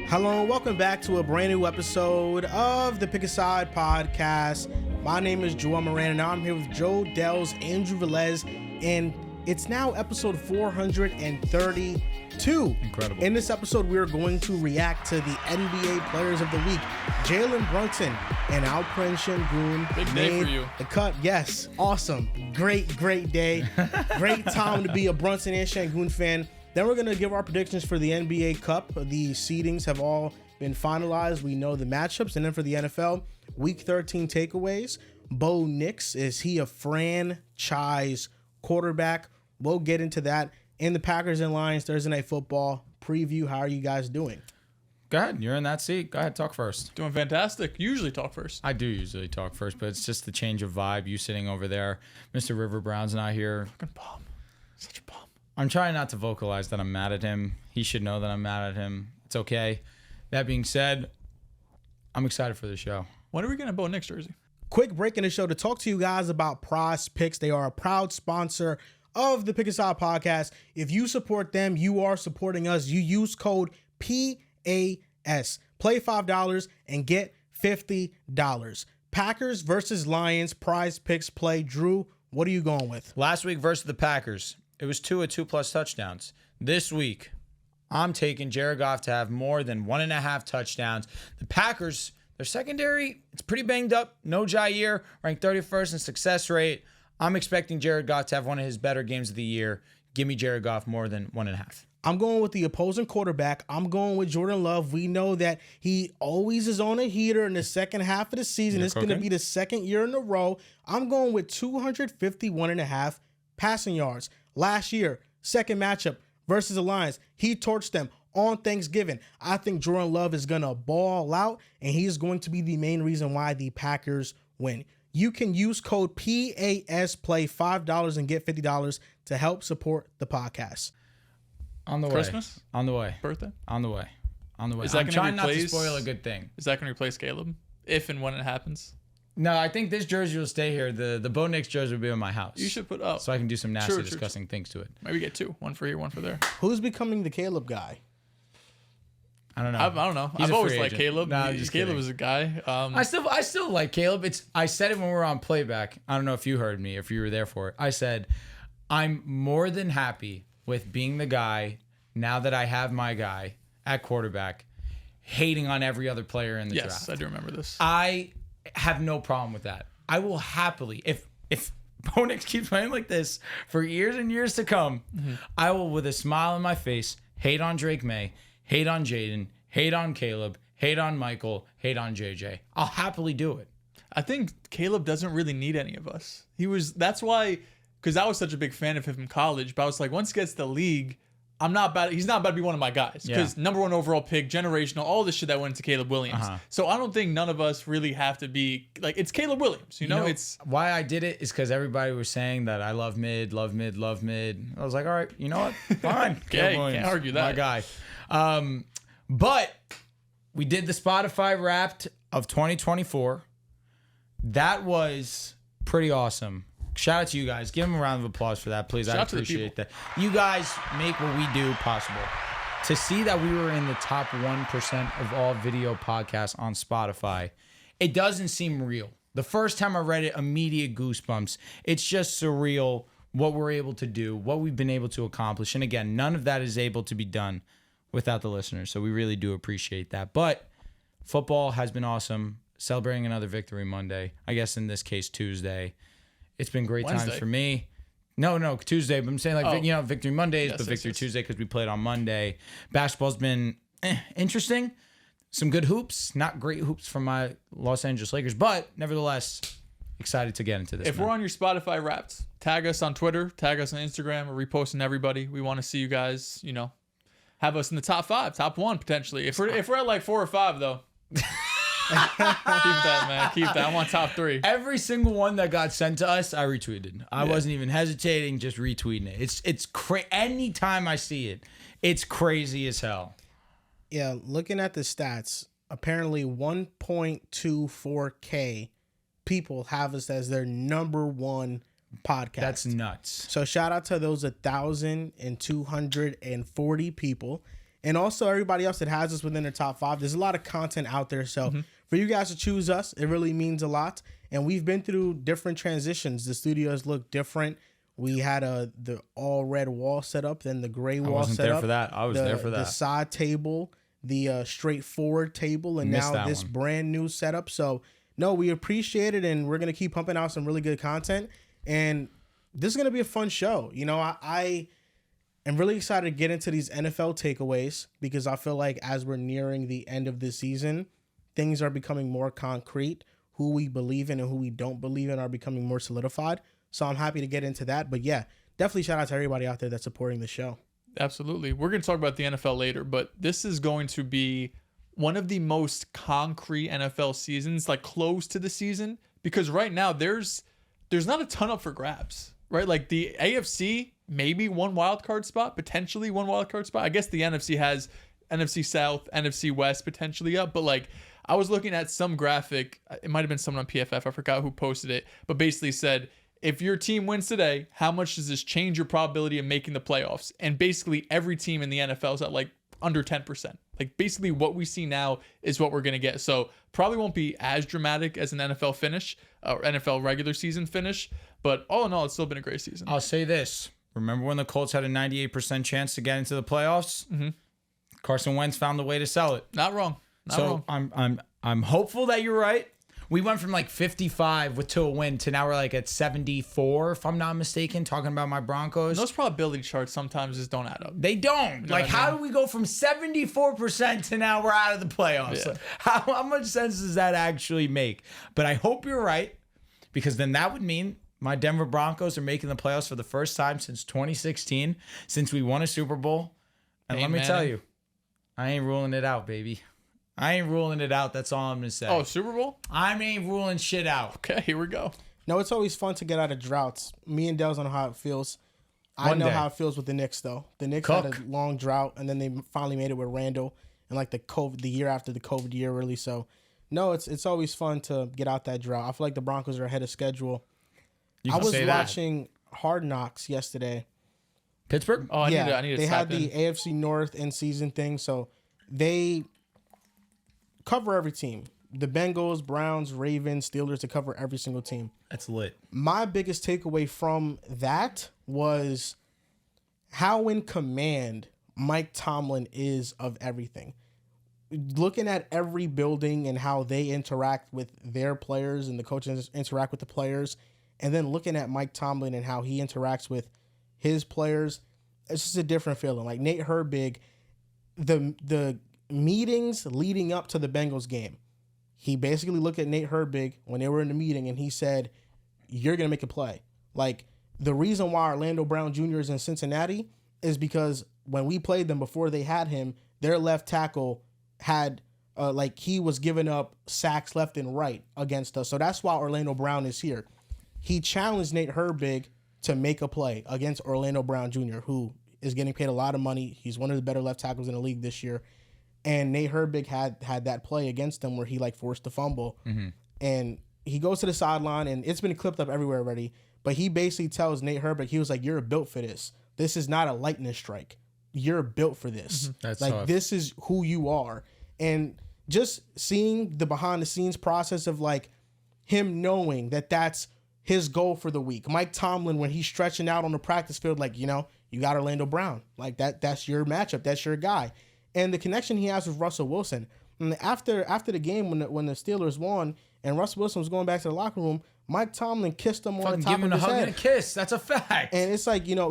Hello and welcome back to a brand new episode of the Pick a Side podcast. My name is Joel Moran and I'm here with Joe, Dehls, Andrew Velez, and it's now episode 432. Incredible. In this episode, we are going to react to the NBA Players of the Week. Jalen Brunson and Alperen Sengun. Big day for you. The cut, yes, awesome. Great day. Great time to be a Brunson and Sengun fan. Then we're going to give our predictions for the NBA Cup. The seedings have all been finalized. We know the matchups. And then for the NFL, Week 13 takeaways. Bo Nix, is he a franchise quarterback? We'll get into that. In the Packers and Lions Thursday Night Football preview, how are you guys doing? Go ahead. You're in that seat. Go ahead. Talk first. Doing fantastic. You usually talk first. I do usually talk first, but it's just the change of vibe. You sitting over there, Mr. River Brown's not here. Fucking bomb. Such a bomb. I'm trying not to vocalize that I'm mad at him. He should know that I'm mad at him. It's okay. That being said, I'm excited for the show. When are we getting a Bo Nix jersey? Quick break in the show to talk to you guys about PrizePicks. They are a proud sponsor of the Pick a Side podcast. If you support them, you are supporting us. You use code PAS. Play $5 and get $50. Packers versus Lions, PrizePicks play. Drew, what are you going with? Last week versus the Packers, it was 2+ touchdowns. This week, I'm taking Jared Goff to have more than 1.5 touchdowns. The Packers, their secondary, it's pretty banged up. No Jair, ranked 31st in success rate. I'm expecting Jared Goff to have one of his better games of the year. Give me Jared Goff more than 1.5. I'm going with the opposing quarterback. I'm going with Jordan Love. We know that he always is on a heater in the second half of the season. It's going to be the second year in a row. I'm going with 251.5 passing yards. Last year, second matchup versus the Lions, he torched them on Thanksgiving. I think Jordan Love is going to ball out, and he is going to be the main reason why the Packers win. You can use code PAS, play $5 and get $50 to help support the podcast. On the way. Christmas? On the way. Birthday? On the way. On the way. Is that I'm gonna trying not to replace- spoil a good thing. Is that going to replace Caleb? If and when it happens? No, I think this jersey will stay here. The Bo Nix jersey will be in my house. You should put up. So I can do some nasty, disgusting things to it. Maybe get two. One for here, one for there. Who's becoming the Caleb guy? I don't know. I don't know. He's I've a always free liked agent. Caleb. No, I'm just Caleb kidding. is a guy. I still like Caleb. I said it when we were on playback. I don't know if you heard me, if you were there for it. I said, I'm more than happy with being the guy, now that I have my guy at quarterback, hating on every other player in the draft. Yes, I do remember this. I have no problem with that. I will happily, if Bo Nix keeps playing like this for years and years to come, I will, with a smile on my face, hate on Drake May, hate on Jaden, hate on Caleb, hate on Michael, hate on JJ. I'll happily do it. I think Caleb doesn't really need any of us. That's why, because I was such a big fan of him in college, but I was like, once he gets to the league, he's not about to be one of my guys. Because number one overall pick, generational, all this shit that went into Caleb Williams. So I don't think none of us really have to be, like, it's Caleb Williams. You know, it's... Why I did it is because everybody was saying that I love mid. I was like, all right, you know what? Fine. Caleb Williams, can't argue that. my guy. But we did the Spotify Wrapped of 2024. That was pretty awesome. Shout out to you guys. Give them a round of applause for that, please. I appreciate that. You guys make what we do possible. To see that we were in the top 1% of all video podcasts on Spotify, it doesn't seem real. The first time I read it, immediate goosebumps. It's just surreal what we're able to do, what we've been able to accomplish. And again, none of that is able to be done without the listeners. So we really do appreciate that. But football has been awesome. Celebrating another victory Monday. I guess in this case, Tuesday. It's been great times for me. No, Tuesday. But I'm saying Victory Mondays, but Victory Tuesday because we played on Monday. Basketball's been interesting. Some good hoops. Not great hoops from my Los Angeles Lakers, but nevertheless, excited to get into this. If we're on your Spotify Wrapped, tag us on Twitter, tag us on Instagram. We're reposting everybody. We want to see you guys, have us in the top 5, top 1 potentially. If we're at like 4 or 5 though. Keep that, man. Keep that. I want top 3. Every single one that got sent to us, I retweeted. I wasn't even hesitating, just retweeting it. It's crazy. Anytime I see it, it's crazy as hell. Yeah, looking at the stats, apparently 1.24K people have us as their number 1 podcast. That's nuts. So shout out to those 1,240 people. And also everybody else that has us within their top 5. There's a lot of content out there. So for you guys to choose us, it really means a lot. And we've been through different transitions. The studios look different. We had the all red wall set up, then the gray wall set up. I wasn't there for that. I was there for that. The side table, the straightforward table, and now this brand new setup. So no, we appreciate it, and we're gonna keep pumping out some really good content. And this is gonna be a fun show. You know, I am really excited to get into these NFL takeaways because I feel like as we're nearing the end of the season, things are becoming more concrete. Who we believe in and who we don't believe in are becoming more solidified. So I'm happy to get into that. But yeah, definitely shout out to everybody out there that's supporting the show. Absolutely. We're going to talk about the NFL later, but this is going to be one of the most concrete NFL seasons, like close to the season, because right now there's not a ton up for grabs, right? Like the AFC, maybe one wild card spot, potentially one wild card spot. I guess the NFC has NFC South, NFC West potentially up, but like I was looking at some graphic, it might have been someone on PFF, I forgot who posted it, but basically said, if your team wins today, how much does this change your probability of making the playoffs? And basically every team in the NFL is at like under 10%. Like basically what we see now is what we're going to get. So probably won't be as dramatic as an NFL finish or NFL regular season finish. But all in all, it's still been a great season. I'll say this. Remember when the Colts had a 98% chance to get into the playoffs? Mm-hmm. Carson Wentz found a way to sell it. Not wrong. Not wrong. I'm hopeful that you're right. We went from like 55 to a win to now we're like at 74, if I'm not mistaken, talking about my Broncos. Those probability charts sometimes just don't add up. They don't. You know like, how do we go from 74% to now we're out of the playoffs? Yeah. How much sense does that actually make? But I hope you're right, because then that would mean my Denver Broncos are making the playoffs for the first time since 2016, since we won a Super Bowl. And let me tell you, I ain't ruling it out, baby. I ain't ruling it out. That's all I'm going to say. Oh, Super Bowl? I ain't ruling shit out. Okay, here we go. No, it's always fun to get out of droughts. Me and Dehls know how it feels. I know how it feels with the Knicks, though. The Knicks had a long drought, and then they finally made it with Randall, and like the year after the COVID year, really. So, no, it's always fun to get out that drought. I feel like the Broncos are ahead of schedule. I was watching Hard Knocks yesterday. Pittsburgh? Oh, I need to they had the AFC North in season thing, so they cover every team. The Bengals, Browns, Ravens, Steelers, to cover every single team. That's lit. My biggest takeaway from that was how in command Mike Tomlin is of everything. Looking at every building and how they interact with their players and the coaches interact with the players, and then looking at Mike Tomlin and how he interacts with his players, it's just a different feeling. Like Nate Herbig, the meetings leading up to the Bengals game, he basically looked at Nate Herbig when they were in the meeting and he said, "You're going to make a play." Like, the reason why Orlando Brown Jr. is in Cincinnati is because when we played them before they had him, their left tackle had he was giving up sacks left and right against us. So that's why Orlando Brown is here. He challenged Nate Herbig to make a play against Orlando Brown Jr., who is getting paid a lot of money. He's one of the better left tackles in the league this year. And Nate Herbig had that play against him where he forced the fumble. Mm-hmm. And he goes to the sideline, and it's been clipped up everywhere already. But he basically tells Nate Herbig, he was like, "You're built for this. This is not a lightning strike. You're built for this. Mm-hmm. That's tough. This is who you are." And just seeing the behind the scenes process of him knowing that that's his goal for the week. Mike Tomlin, when he's stretching out on the practice field, you got Orlando Brown. That's your matchup. That's your guy. And the connection he has with Russell Wilson. And after the game, when the Steelers won and Russell Wilson was going back to the locker room, Mike Tomlin kissed him on the top of his head. Give him a hug and a kiss. That's a fact. And it's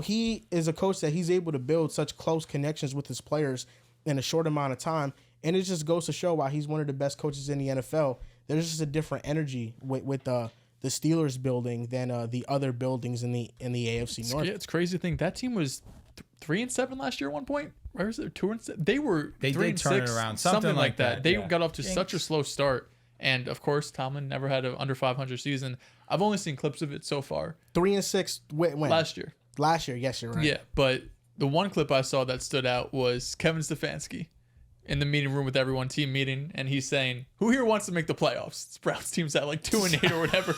he is a coach that he's able to build such close connections with his players in a short amount of time. And it just goes to show why he's one of the best coaches in the NFL. There's just a different energy with the Steelers building than the other buildings in the AFC North. Yeah, it's crazy to think that team was 3-7 last year at one point. Where was it? 2-7? They were 3-6, it around. Something like that. They got off to such a slow start. And of course, Tomlin never had an under 500 season. I've only seen clips of it so far. 3-6 when? Last year. Last year, yes, you're right. Yeah, but the one clip I saw that stood out was Kevin Stefanski in the meeting room with everyone, team meeting, and he's saying, "Who here wants to make the playoffs?" This Browns team's at 2-8 or whatever.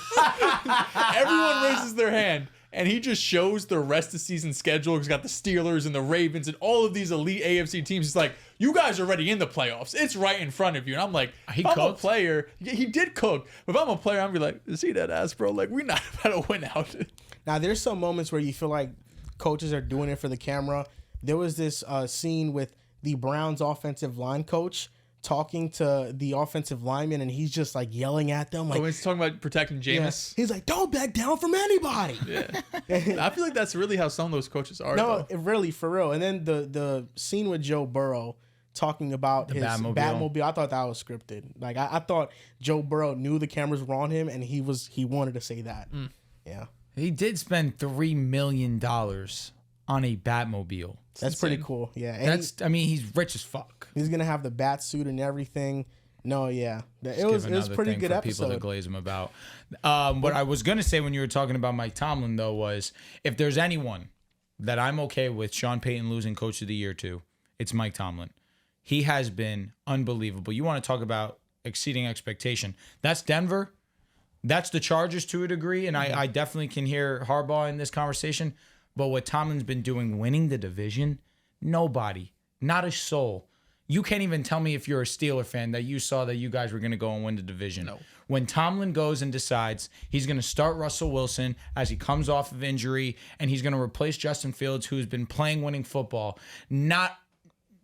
Everyone raises their hand. and he just shows the rest of the season schedule. He's got the Steelers and the Ravens and all of these elite AFC teams. He's like, you guys are already in the playoffs. It's right in front of you. And I'm like, if I'm a player, he did cook. But if I'm a player, I'm be like, see that ass, bro? Like, we're not about to win out. Now, there's some moments where you feel like coaches are doing it for the camera. There was this scene with the Browns offensive line coach talking to the offensive lineman, and he's just like yelling at them. Like, he's talking about protecting Jameis. Yeah. He's like, don't back down from anybody. Yeah. I feel like that's really how some of those coaches are. No, really, for real. And then the scene with Joe Burrow talking about his Batmobile, I thought that was scripted. Like, I thought Joe Burrow knew the cameras were on him, and he wanted to say that. Yeah. He did spend $3 million on a Batmobile. That's pretty cool. Yeah. And he's rich as fuck. He's going to have the bat suit and everything. No, yeah. It was pretty good episode. People to glaze him about. What I was going to say when you were talking about Mike Tomlin, though, was if there's anyone that I'm okay with Sean Payton losing Coach of the Year to, it's Mike Tomlin. He has been unbelievable. You want to talk about exceeding expectation. That's Denver. That's the Chargers to a degree, and I definitely can hear Harbaugh in this conversation. But what Tomlin's been doing, winning the division, nobody, not a soul. You can't even tell me if you're a Steeler fan that you saw that you guys were going to go and win the division. No. When Tomlin goes and decides he's going to start Russell Wilson as he comes off of injury, and he's going to replace Justin Fields, who's been playing winning football, not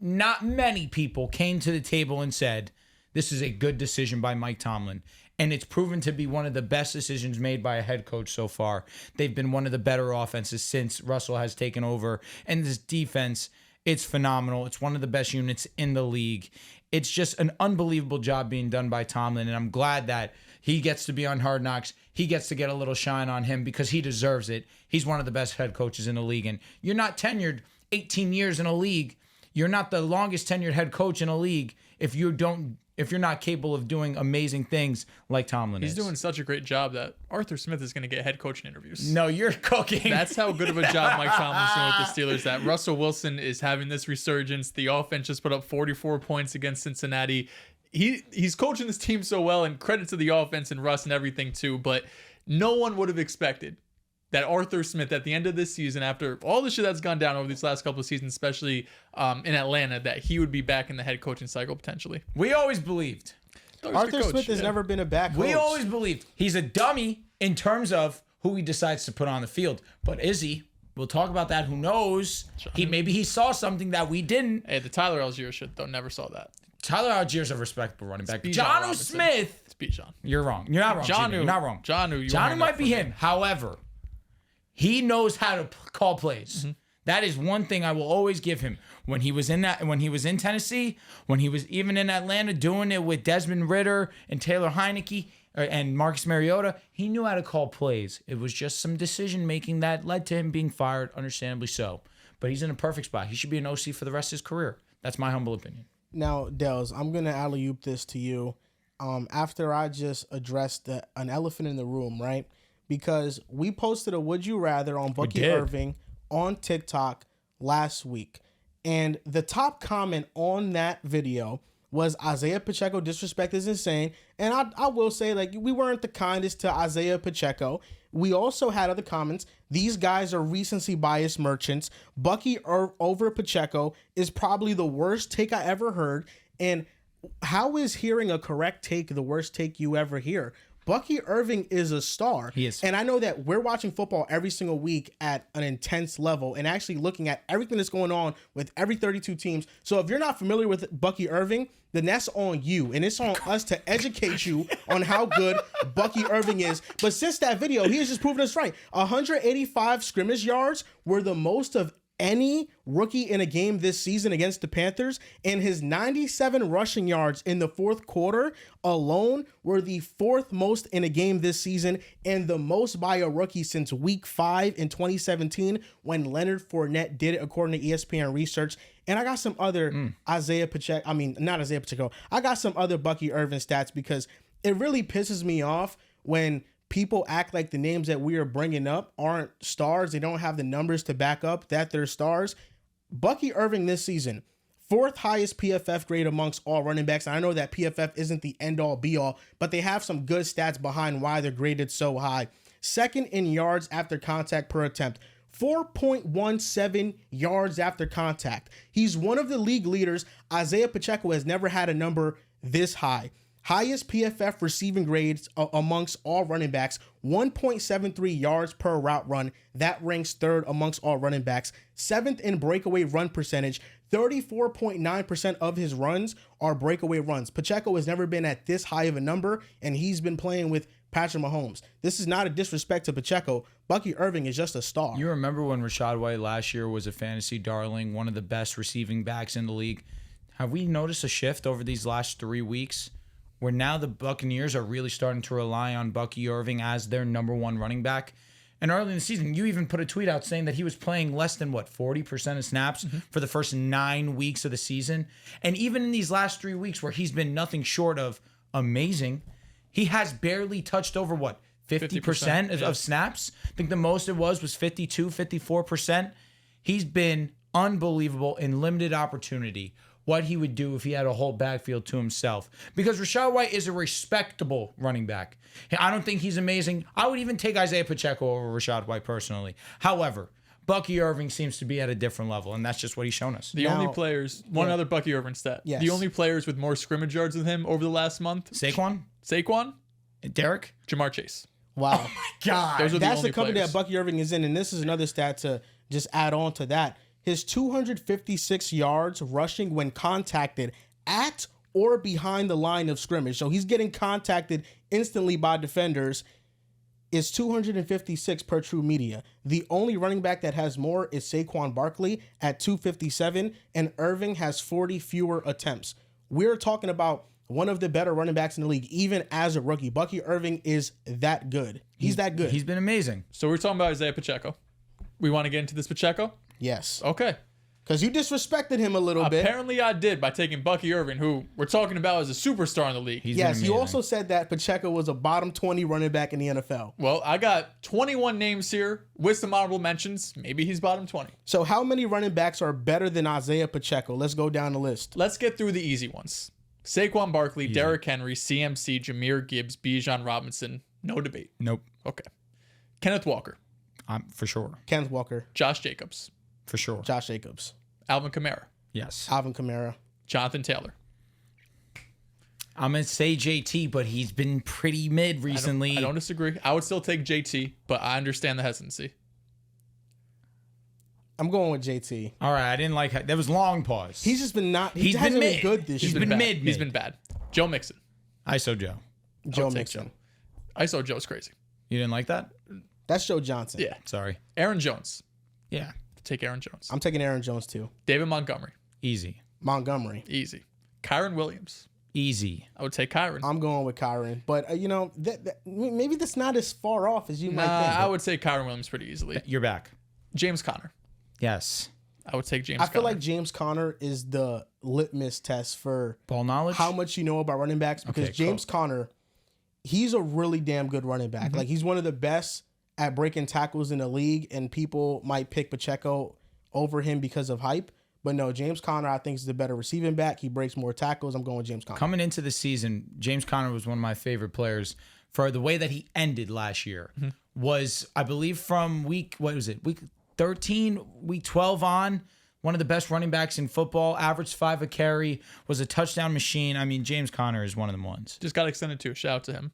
many people came to the table and said, this is a good decision by Mike Tomlin. And it's proven to be one of the best decisions made by a head coach so far. They've been one of the better offenses since Russell has taken over. And this defense, it's phenomenal. It's one of the best units in the league. It's just an unbelievable job being done by Tomlin. And I'm glad that he gets to be on Hard Knocks. He gets to get a little shine on him because he deserves it. He's one of the best head coaches in the league. And you're not tenured 18 years in a league. You're not the longest tenured head coach in a league if you're not capable of doing amazing things like Tomlin is. He's doing such a great job that Arthur Smith is going to get head coaching interviews. No, you're cooking. That's how good of a job Mike Tomlin's doing with the Steelers, that Russell Wilson is having this resurgence. The offense just put up 44 points against Cincinnati. He's coaching this team so well, and credit to the offense and Russ and everything too, but no one would have expected that Arthur Smith at the end of this season, after all the shit that's gone down over these last couple of seasons, especially in Atlanta, that he would be back in the head coaching cycle potentially. We always believed. Arthur Smith has never been a back coach. We always believed. He's a dummy in terms of who he decides to put on the field. But is he? We'll talk about that. Who knows? Maybe he saw something that we didn't. Hey, the Tyler Algier shit, though, never saw that. Tyler Algier's a respectable running back. Jonnu Smith. It's Bijan. You're wrong. You're not wrong. Jonnu. You're not wrong. Jonnu might be him. However, he knows how to call plays. Mm-hmm. That is one thing I will always give him. When he was in Tennessee, when he was even in Atlanta doing it with Desmond Ridder and Taylor Heineke and Marcus Mariota, he knew how to call plays. It was just some decision making that led to him being fired, understandably so. But he's in a perfect spot. He should be an OC for the rest of his career. That's my humble opinion. Now, Dehls, I'm going to alley-oop this to you after I just addressed an elephant in the room, right? Because we posted a Would You Rather on Bucky Irving on TikTok last week. And the top comment on that video was Isiah Pacheco disrespect is insane. And I will say, like, we weren't the kindest to Isiah Pacheco. We also had other comments. These guys are recency bias merchants. Bucky over Pacheco is probably the worst take I ever heard. And how is hearing a correct take the worst take you ever hear? Bucky Irving is a star. He is. And I know that we're watching football every single week at an intense level and actually looking at everything that's going on with every 32 teams. So if you're not familiar with Bucky Irving, then that's on you. And it's on us to educate you on how good Bucky Irving is. But since that video, he has just proven us right. 185 scrimmage yards were the most of any rookie in a game this season against the Panthers, and his 97 rushing yards in the fourth quarter alone were the fourth most in a game this season and the most by a rookie since week 5 in 2017 when Leonard Fournette did it, according to ESPN research. And I got some other Isiah Pacheco, not Isiah Pacheco, I got some other Bucky Irving stats because it really pisses me off when people act like the names that we are bringing up aren't stars. They don't have the numbers to back up that they're stars. Bucky Irving this season, 4th highest PFF grade amongst all running backs. And I know that PFF isn't the end-all be-all, but they have some good stats behind why they're graded so high. second in yards after contact per attempt. 4.17 yards after contact. He's one of the league leaders. Isiah Pacheco has never had a number this high. Highest PFF receiving grades amongst all running backs, 1.73 yards per route run. That ranks third amongst all running backs. Seventh in breakaway run percentage. 34.9% of his runs are breakaway runs. Pacheco has never been at this high of a number, and he's been playing with Patrick Mahomes. This is not a disrespect to Pacheco. Bucky Irving is just a star. You remember when Rachaad White last year was a fantasy darling, one of the best receiving backs in the league? Have we noticed a shift over these last 3 weeks where now the Buccaneers are really starting to rely on Bucky Irving as their number one running back? And early in the season, you even put a tweet out saying that he was playing less than, 40% of snaps for the first 9 weeks of the season. And even in these last 3 weeks where he's been nothing short of amazing, he has barely touched over, 50% of snaps? I think the most it was 52, 54%. He's been unbelievable in limited opportunity. What he would do if he had a whole backfield to himself. Because Rachaad White is a respectable running back. I don't think he's amazing. I would even take Isiah Pacheco over Rachaad White personally. However, Bucky Irving seems to be at a different level, and that's just what he's shown us. The only players, other Bucky Irving stat. Yes. The only players with more scrimmage yards than him over the last month. Saquon? Derek? Jamar Chase. Wow. Oh my God. Those are That's the the company players that Bucky Irving is in, and this is another stat to just add on to that. His 256 yards rushing when contacted at or behind the line of scrimmage. So he's getting contacted instantly by defenders. Is 256 per True Media. The only running back that has more is Saquon Barkley at 257, and Irving has 40 fewer attempts. We're talking about one of the better running backs in the league, even as a rookie. Bucky Irving is that good. He's that good. He's been amazing. So we're talking about Isiah Pacheco. We want to get into this Pacheco? Yes. Okay. Because you disrespected him a little bit. Apparently I did by taking Bucky Irving, who we're talking about as a superstar in the league. Yes, you also said that Pacheco was a bottom 20 running back in the NFL. Well, I got 21 names here with some honorable mentions. Maybe he's bottom 20. So how many running backs are better than Isiah Pacheco? Let's go down the list. Let's get through the easy ones. Saquon Barkley, Derrick Henry, CMC, Jahmyr Gibbs, Bijan Robinson. No debate. Nope. Okay. Kenneth Walker. For sure. Kenneth Walker. Josh Jacobs. For sure. Josh Jacobs. Alvin Kamara. Yes. Alvin Kamara. Jonathan Taylor. I'm going to say JT, but he's been pretty mid recently. I don't disagree. I would still take JT, but I understand the hesitancy. I'm going with JT. All right, I didn't like that. That was long pause. He's just been not. He He's hasn't been been good this He's year. been bad. mid. He's been bad. Joe Mixon. ISO Joe. Joe take Mixon. ISO Joe's crazy. You didn't like that? That's Joe Johnson. Yeah. Sorry. Aaron Jones. Yeah. Take Aaron Jones. I'm taking Aaron Jones too. David Montgomery. Easy. Montgomery. Easy. Kyron Williams. Easy. I would take Kyron. I'm going with Kyron. But, maybe that's not as far off as you might think. I would say Kyron Williams pretty easily. You're back. James Conner. Yes. I would take James I feel Conner. like James Conner is the litmus test for Ball knowledge? how much you know about running backs, because Okay, James Conner, he's a really damn good running back. Like, he's one of the best at breaking tackles in the league, and people might pick Pacheco over him because of hype. But no, James Conner, I think, is the better receiving back. He breaks more tackles. I'm going with James Conner. Coming into the season, James Conner was one of my favorite players for the way that he ended last year. Was, I believe, from week 13, week 12 on, one of the best running backs in football, averaged 5 a carry, was a touchdown machine. I mean, James Conner is one of them ones. Just got extended too. Shout out to him.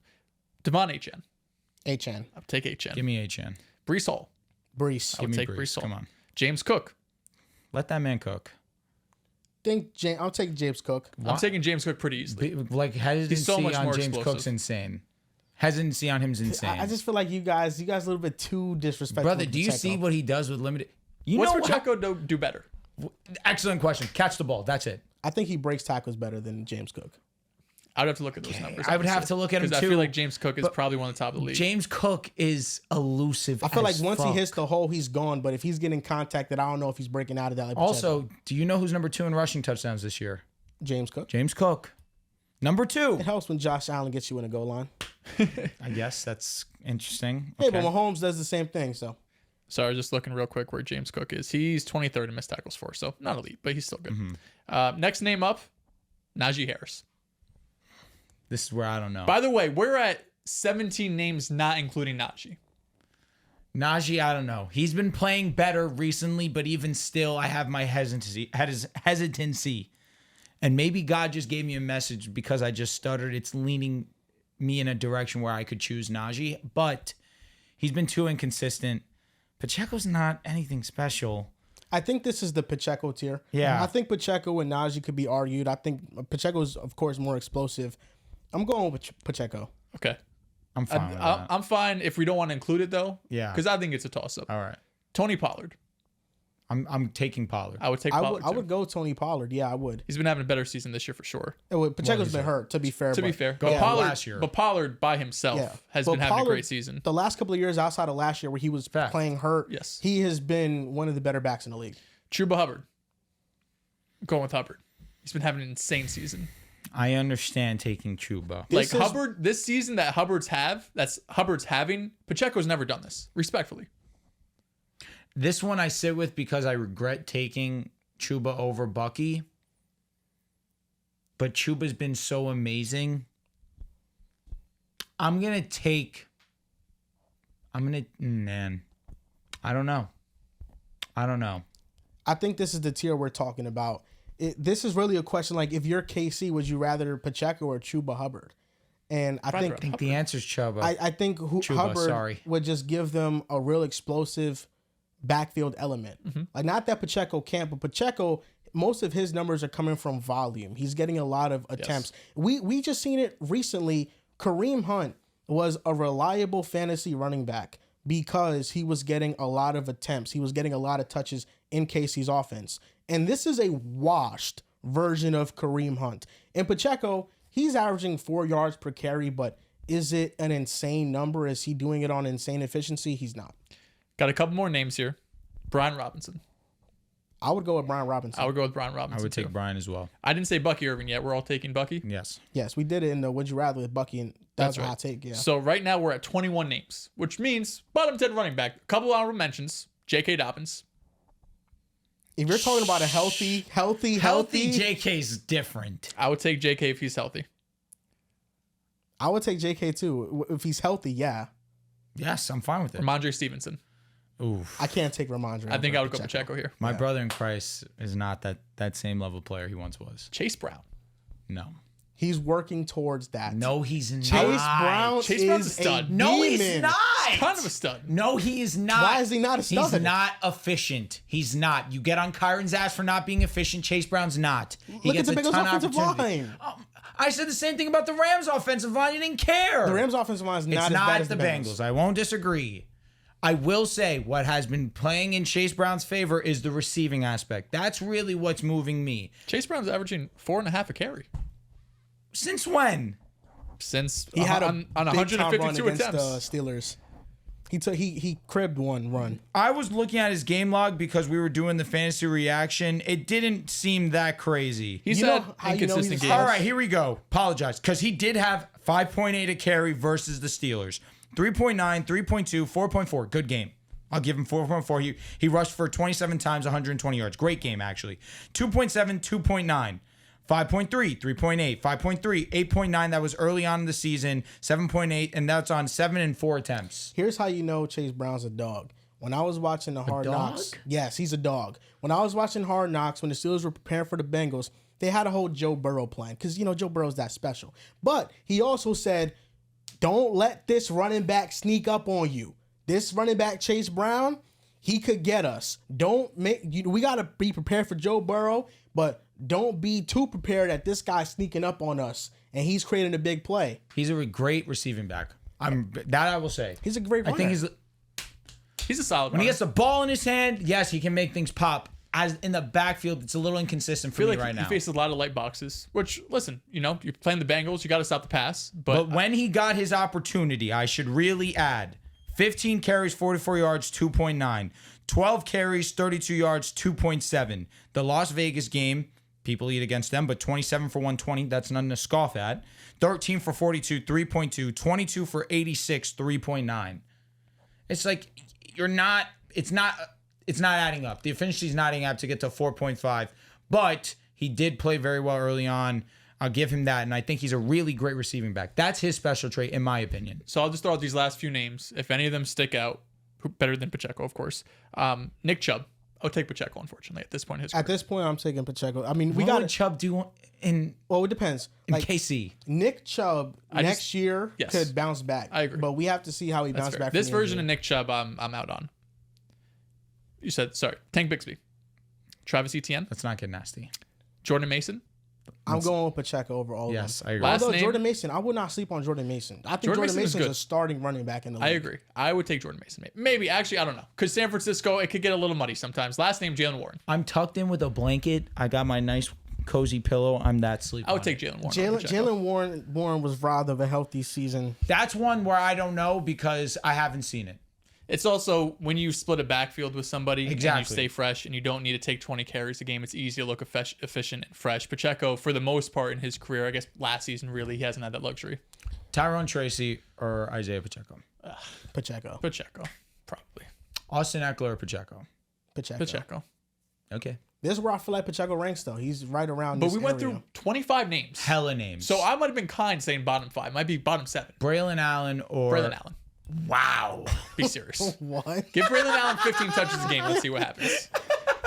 Devon Achane. Achane. I would take Achane. Give me Achane. Breece Hall. Brees. I would me take Brees. Breece Hall. Come on. James Cook. Let that man cook. I'll take James Cook. I'm taking James Cook pretty easily. Like, hesitancy so much on more James explosive. Cook's insane. Hesitancy on him's insane. I just feel like you guys a little bit too disrespectful. Brother, to do you Pacheco. see what he does with limited? You What's know Pacheco do better? Excellent question. Catch the ball. That's it. I think he breaks tackles better than James Cook. I'd have to look at those numbers. I would have to look at him because too. I feel like James Cook is probably one of the top of the league. James Cook is elusive. I feel like as once fuck. he hits the hole, he's gone. But if he's getting contacted, I don't know if he's breaking out of that. Like Pacheco. Also, do you know who's number 2 in rushing touchdowns this year? James Cook. James Cook. Number 2. It helps when Josh Allen gets you in a goal line. I guess that's interesting. Hey, Okay. but Mahomes does the same thing. So So I was just looking real quick where James Cook is. He's 23rd in missed tackles for, so not elite, but he's still good. Next name up, Najee Harris. This is where I don't know. By the way, we're at 17 names not including Najee. Najee, I don't know. He's been playing better recently, but even still, I have my hesitancy. And maybe God just gave me a message because I just stuttered. It's leaning me in a direction where I could choose Najee, but he's been too inconsistent. Pacheco's not anything special. I think this is the Pacheco tier. Yeah. I think Pacheco and Najee could be argued. I think Pacheco is, of course, more explosive. I'm going with Pacheco. Okay. I'm fine with that. I'm fine if we don't want to include it, though. Yeah. Because I think it's a toss-up. All right. Tony Pollard. I'm taking Pollard. I would take Pollard, I would go Tony Pollard. Yeah, I would. He's been having a better season this year for sure. Pacheco's been hurt, to be fair. To be fair. Go But Pollard, last year. But Pollard by himself has been having a great season. The last couple of years outside of last year where he was playing hurt, yes, he has been one of the better backs in the league. Chuba Hubbard. I'm going with Hubbard. He's been having an insane season. I understand taking Chuba. Hubbard, this season that Hubbard's having, Pacheco's never done this, respectfully. This one I sit with because I regret taking Chuba over Bucky. But Chuba's been so amazing. I don't know. I think this is the tier we're talking about. This is really a question like, if you're KC, would you rather Pacheco or Chuba Hubbard? And I think the answer is Chuba. I think Hubbard would just give them a real explosive backfield element. Mm-hmm. Like, not that Pacheco can't, but Pacheco, most of his numbers are coming from volume. He's getting a lot of attempts. Yes. We just seen it recently. Kareem Hunt was a reliable fantasy running back because he was getting a lot of attempts. He was getting a lot of touches in KC's offense. And this is a washed version of Kareem Hunt. And Pacheco, he's averaging 4 yards per carry, but is it an insane number? Is he doing it on insane efficiency? He's not. Got a couple more names here. Brian Robinson. I would go with Brian Robinson. I would go with Brian Robinson. I would take Brian as well. I didn't say Bucky Irving yet. We're all taking Bucky? Yes. Yes, we did it in the Would You Rather with Bucky, and that's a hot take. Yeah. So right now we're at 21 names, which means bottom 10 running back. A couple honorable mentions. J.K. Dobbins. If you're talking about a healthy JK's different. I would take J.K. if he's healthy. I would take J.K. too. If he's healthy, yeah. Yes, I'm fine with it. Ramondre Stevenson. Oof. I can't take Ramondre. I think I would go Pacheco here. My brother in Christ is not that same level player he once was. Chase Brown. No. He's working towards that. No, he's not. Chase Brown's a stud. No, he's not. Kind of a stud. No, he is not. Why is he not a stud? He's not efficient. He's not. You get on Kyron's ass for not being efficient. Chase Brown's not. He Look at the Bengals offensive line. I said the same thing about the Rams offensive line. You didn't care. The Rams offensive line is not as bad as the Bengals. I won't disagree. I will say what has been playing in Chase Brown's favor is the receiving aspect. That's really what's moving me. Chase Brown's averaging 4.5 a carry. Since when? Since he had on 152 attempts. Steelers. He cribbed one run. I was looking at his game log because we were doing the fantasy reaction. It didn't seem that crazy. He's had inconsistent games. All right, here we go. Apologize. Because he did have 5.8 a carry versus the Steelers. 3.9, 3.2, 4.4. Good game. I'll give him 4.4. He rushed for 27 times, 120 yards. Great game, actually. 2.7, 2.9. 5.3, 3.8, 5.3, 8.9. That was early on in the season. 7.8, and that's on 7 and 4 attempts. Here's how you know Chase Brown's a dog. When I was watching the Hard Knocks, yes, he's a dog. When I was watching Hard Knocks, when the Steelers were preparing for the Bengals, they had a whole Joe Burrow plan because Joe Burrow's that special. But he also said, "Don't let this running back sneak up on you. This running back Chase Brown, he could get us. We got to be prepared for Joe Burrow, but don't be too prepared that this guy's sneaking up on us and he's creating a big play." He's a great receiving back. I will say. He's a great runner. He's a solid When he gets the ball in his hand, yes, he can make things pop. As in the backfield, it's a little inconsistent for me right now. He faces a lot of light boxes, which, listen, you're playing the Bengals, you got to stop the pass. But when he got his opportunity, I should really add 15 carries, 44 yards, 2.9. 12 carries, 32 yards, 2.7. The Las Vegas game, people eat against them, but 27 for 120, that's nothing to scoff at. 13 for 42, 3.2. 22 for 86, 3.9. It's like it's not adding up. The efficiency is not adding up to get to 4.5, but he did play very well early on. I'll give him that, and I think he's a really great receiving back. That's his special trait, in my opinion. So I'll just throw out these last few names. If any of them stick out, better than Pacheco, of course. Nick Chubb. I'll take Pacheco, unfortunately, at this point in his career. At this point, I'm taking Pacheco. I mean, What would Chubb do well, it depends. in KC? Nick Chubb next year could bounce back. I agree. But we have to see how he bounces back. This version of Nick Chubb, I'm out on. You said, sorry, Tank Bixby. Travis Etienne. Let's not get nasty. Jordan Mason. I'm going with Pacheco over all of them. Yes, I agree. Although Jordan Mason, I would not sleep on Jordan Mason. I think Jordan Mason is a starting running back in the league. I agree. I would take Jordan Mason. Maybe. Actually, I don't know. Because San Francisco, it could get a little muddy sometimes. Last name, Jalen Warren. I'm tucked in with a blanket. I got my nice cozy pillow. I'm that sleep. I would take Jalen Warren. Jalen Warren was robbed of a healthy season. That's one where I don't know because I haven't seen it. It's also when you split a backfield with somebody and you stay fresh and you don't need to take 20 carries a game, it's easy to look efficient and fresh. Pacheco, for the most part in his career, I guess last season really, he hasn't had that luxury. Tyrone Tracy or Isiah Pacheco? Pacheco, probably. Austin Eckler or Pacheco? Pacheco. Okay. This is where I feel like Pacheco ranks, though. He's right around But this we went area. through 25 names. Hella names. So I might have been kind saying bottom 5. Might be bottom 7. Braylon Allen or... Braylon Allen. Wow. Be serious. What? Give Braylon Allen 15 touches a game. Let's see what happens.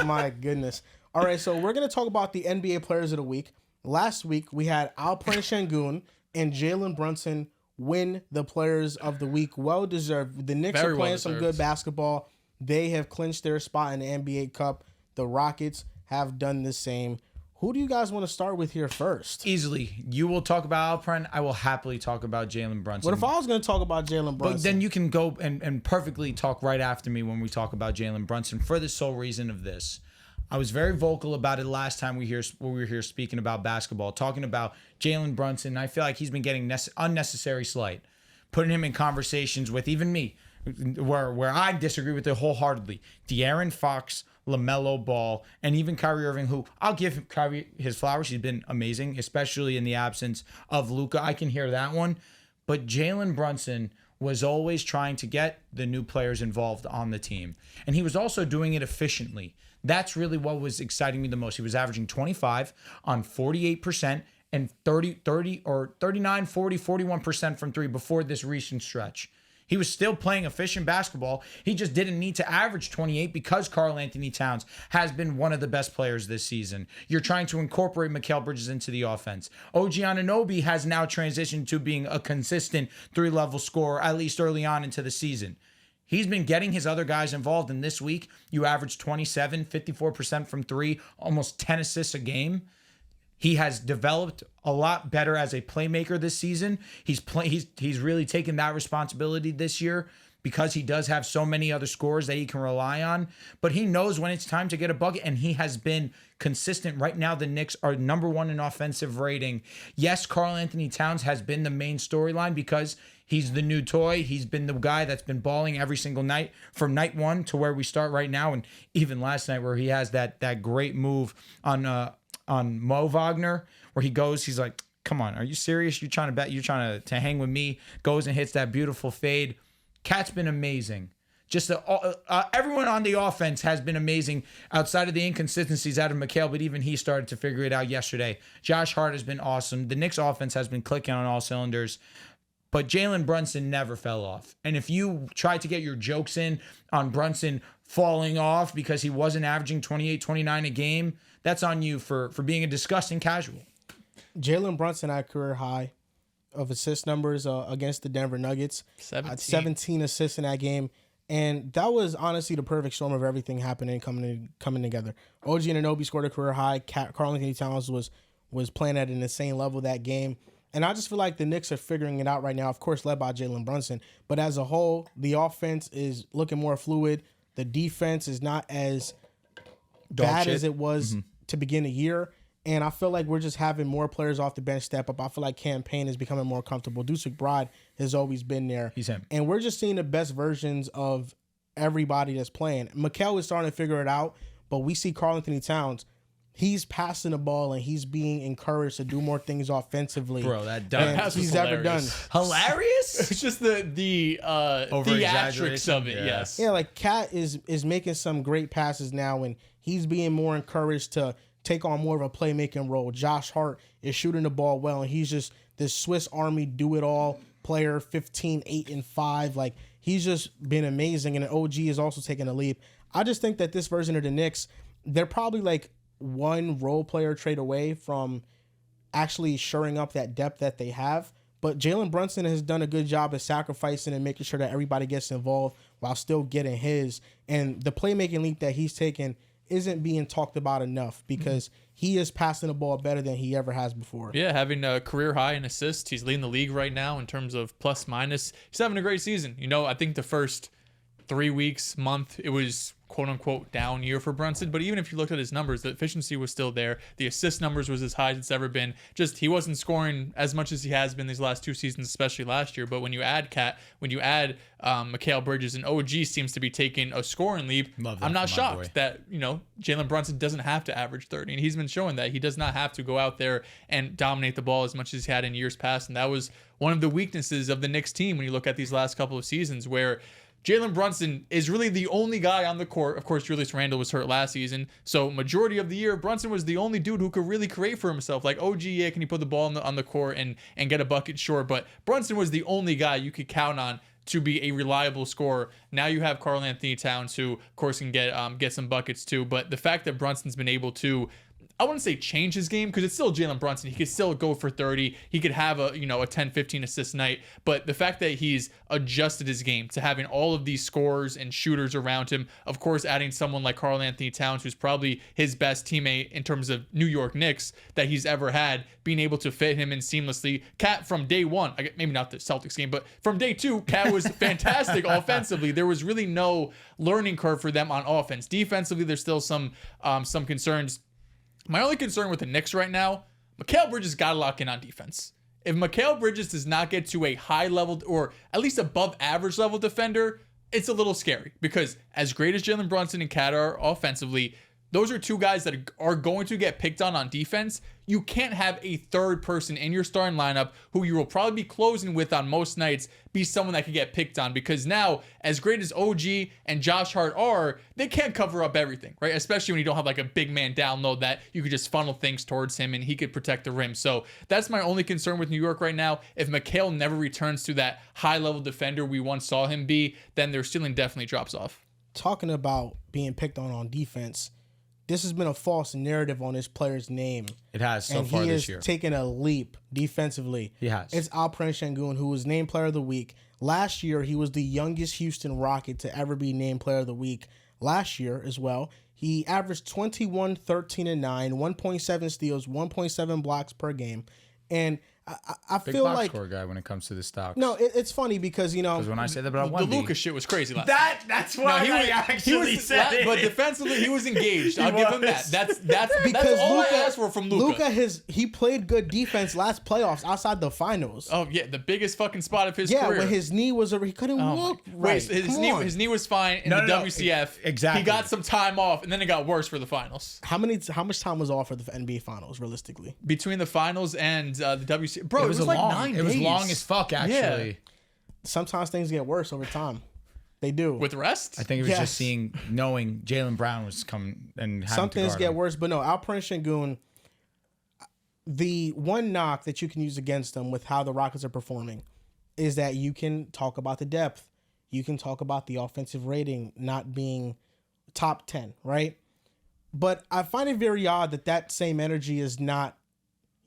My goodness. All right, so we're going to talk about the NBA Players of the Week. Last week, we had Alperen Sengun and Jalen Brunson win the Players of the Week. Well-deserved. The Knicks are playing some good basketball. They have clinched their spot in the NBA Cup. The Rockets have done the same. Who do you guys want to start with here first? Easily. You will talk about Alperen. I will happily talk about Jalen Brunson. What if I was going to talk about Jalen Brunson? But then you can go and perfectly talk right after me when we talk about Jalen Brunson for the sole reason of this. I was very vocal about it last time we were here speaking about basketball, talking about Jalen Brunson. I feel like he's been getting unnecessary slight, putting him in conversations with even me, where I disagree with it wholeheartedly. De'Aaron Fox, LaMelo Ball, and even Kyrie Irving, who I'll give Kyrie his flowers. He's been amazing, especially in the absence of Luka. I can hear that one. But Jalen Brunson was always trying to get the new players involved on the team. And he was also doing it efficiently. That's really what was exciting me the most. He was averaging 25 on 48% and 39, 40, 41% from three before this recent stretch. He was still playing efficient basketball. He just didn't need to average 28 because Karl-Anthony Towns has been one of the best players this season. You're trying to incorporate Mikal Bridges into the offense. OG Anunoby has now transitioned to being a consistent three-level scorer, at least early on into the season. He's been getting his other guys involved, and this week you averaged 27, 54% from three, almost 10 assists a game. He has developed a lot better as a playmaker this season. He's really taken that responsibility this year because he does have so many other scorers that he can rely on. But he knows when it's time to get a bucket, and he has been consistent. Right now, the Knicks are number one in offensive rating. Yes, Karl-Anthony Towns has been the main storyline because he's the new toy. He's been the guy that's been balling every single night from night one to where we start right now, and even last night where he has that great move on Mo Wagner, where he goes, he's like, come on, are you serious? You're trying to bet? You're trying to hang with me? Goes and hits that beautiful fade. Cat's been amazing. Just everyone on the offense has been amazing outside of the inconsistencies out of Mikal, but even he started to figure it out yesterday. Josh Hart has been awesome. The Knicks offense has been clicking on all cylinders. But Jalen Brunson never fell off. And if you try to get your jokes in on Brunson falling off because he wasn't averaging 28, 29 a game, that's on you for being a disgusting casual. Jalen Brunson had a career high of assist numbers against the Denver Nuggets. 17 assists in that game. And that was honestly the perfect storm of everything happening, coming together. OG Anunoby scored a career high. Karl-Anthony Towns was playing at an insane level that game. And I just feel like the Knicks are figuring it out right now, of course, led by Jalen Brunson. But as a whole, the offense is looking more fluid. The defense is not as bad as it was to begin the year. And I feel like we're just having more players off the bench step up. I feel like Cam Payne is becoming more comfortable. Deuce McBride has always been there. He's him. And we're just seeing the best versions of everybody that's playing. Mikal is starting to figure it out, but we see Karl-Anthony Towns. He's passing the ball and he's being encouraged to do more things offensively. Bro, that pass he's ever done. Hilarious? It's just the theatrics of it, yes. Yeah, like Cat is making some great passes now, and he's being more encouraged to take on more of a playmaking role. Josh Hart is shooting the ball well, and he's just this Swiss Army do-it-all player, 15, 8, and 5. Like, he's just been amazing. And OG is also taking a leap. I just think that this version of the Knicks, they're probably like one role player trade away from actually shoring up that depth that they have. But Jalen Brunson has done a good job of sacrificing and making sure that everybody gets involved while still getting his. And the playmaking leap that he's taken isn't being talked about enough because he is passing the ball better than he ever has before. Yeah, having a career high in assists. He's leading the league right now in terms of plus minus. He's having a great season. You know, I think the first 3 weeks, month, it was quote unquote down year for Brunson. But even if you looked at his numbers, the efficiency was still there. The assist numbers was as high as it's ever been. Just he wasn't scoring as much as he has been these last 2 seasons, especially last year. But when you add Mikal Bridges, and OG seems to be taking a scoring leap, I'm not shocked that, you know, Jalen Brunson doesn't have to average 30. And he's been showing that he does not have to go out there and dominate the ball as much as he had in years past. And that was one of the weaknesses of the Knicks team when you look at these last couple of seasons, where Jalen Brunson is really the only guy on the court. Of course, Julius Randle was hurt last season. So majority of the year, Brunson was the only dude who could really create for himself. Like, OG, yeah, can he put the ball on the court and get a bucket? Sure. But Brunson was the only guy you could count on to be a reliable scorer. Now you have Karl-Anthony Towns, who, of course, can get some buckets too. But the fact that Brunson's been able to, I wouldn't say change his game, because it's still Jalen Brunson. He could still go for 30. He could have a 10, 15 assist night. But the fact that he's adjusted his game to having all of these scorers and shooters around him, of course, adding someone like Karl-Anthony Towns, who's probably his best teammate in terms of New York Knicks that he's ever had, being able to fit him in seamlessly. Cat from day one, maybe not the Celtics game, but from day 2, Cat was fantastic offensively. There was really no learning curve for them on offense. Defensively, there's still some concerns. My only concern with the Knicks right now, Mikal Bridges got to lock in on defense. If Mikal Bridges does not get to a high level or at least above average level defender, it's a little scary, because as great as Jalen Brunson and Cat are offensively, those are 2 guys that are going to get picked on defense. You can't have a third person in your starting lineup who you will probably be closing with on most nights be someone that could get picked on, because now, as great as OG and Josh Hart are, they can't cover up everything, right? Especially when you don't have like a big man down low that you could just funnel things towards him and he could protect the rim. So that's my only concern with New York right now. If Mikal never returns to that high level defender we once saw him be, then their ceiling definitely drops off. Talking about being picked on defense, this has been a false narrative on this player's name. It has so far this year. And he has taken a leap defensively. He has. It's Alperen Sengun, who was named Player of the Week. Last year, he was the youngest Houston Rocket to ever be named Player of the Week. Last year as well, he averaged 21, 13, and 9, 1.7 steals, 1.7 blocks per game. And I feel like big box score guy when it comes to the stocks. No, it's funny because, you know, because when I say that about the Lucas shit was crazy last that's why I actually said it. But defensively, he was engaged. I'll give him that. That's because all I asked for from Luka. He played good defense last playoffs outside the finals. Oh yeah, the biggest fucking spot of his career. Yeah, when his knee was over, he couldn't walk. Right. Wait, his knee was fine in the WCF. Exactly. He got some time off, and then it got worse for the finals. How much time was off for the NBA finals realistically? Between the finals and the WCF, bro, it was like 9 days. It was long as fuck, actually. Yeah. Sometimes things get worse over time. They do. With rest? I think it was just knowing Jaylen Brown was coming and having some things get him. worse, but no, Alperen Sengun, the one knock that you can use against them with how the Rockets are performing is that you can talk about the depth. You can talk about the offensive rating not being top 10, right? But I find it very odd that same energy is not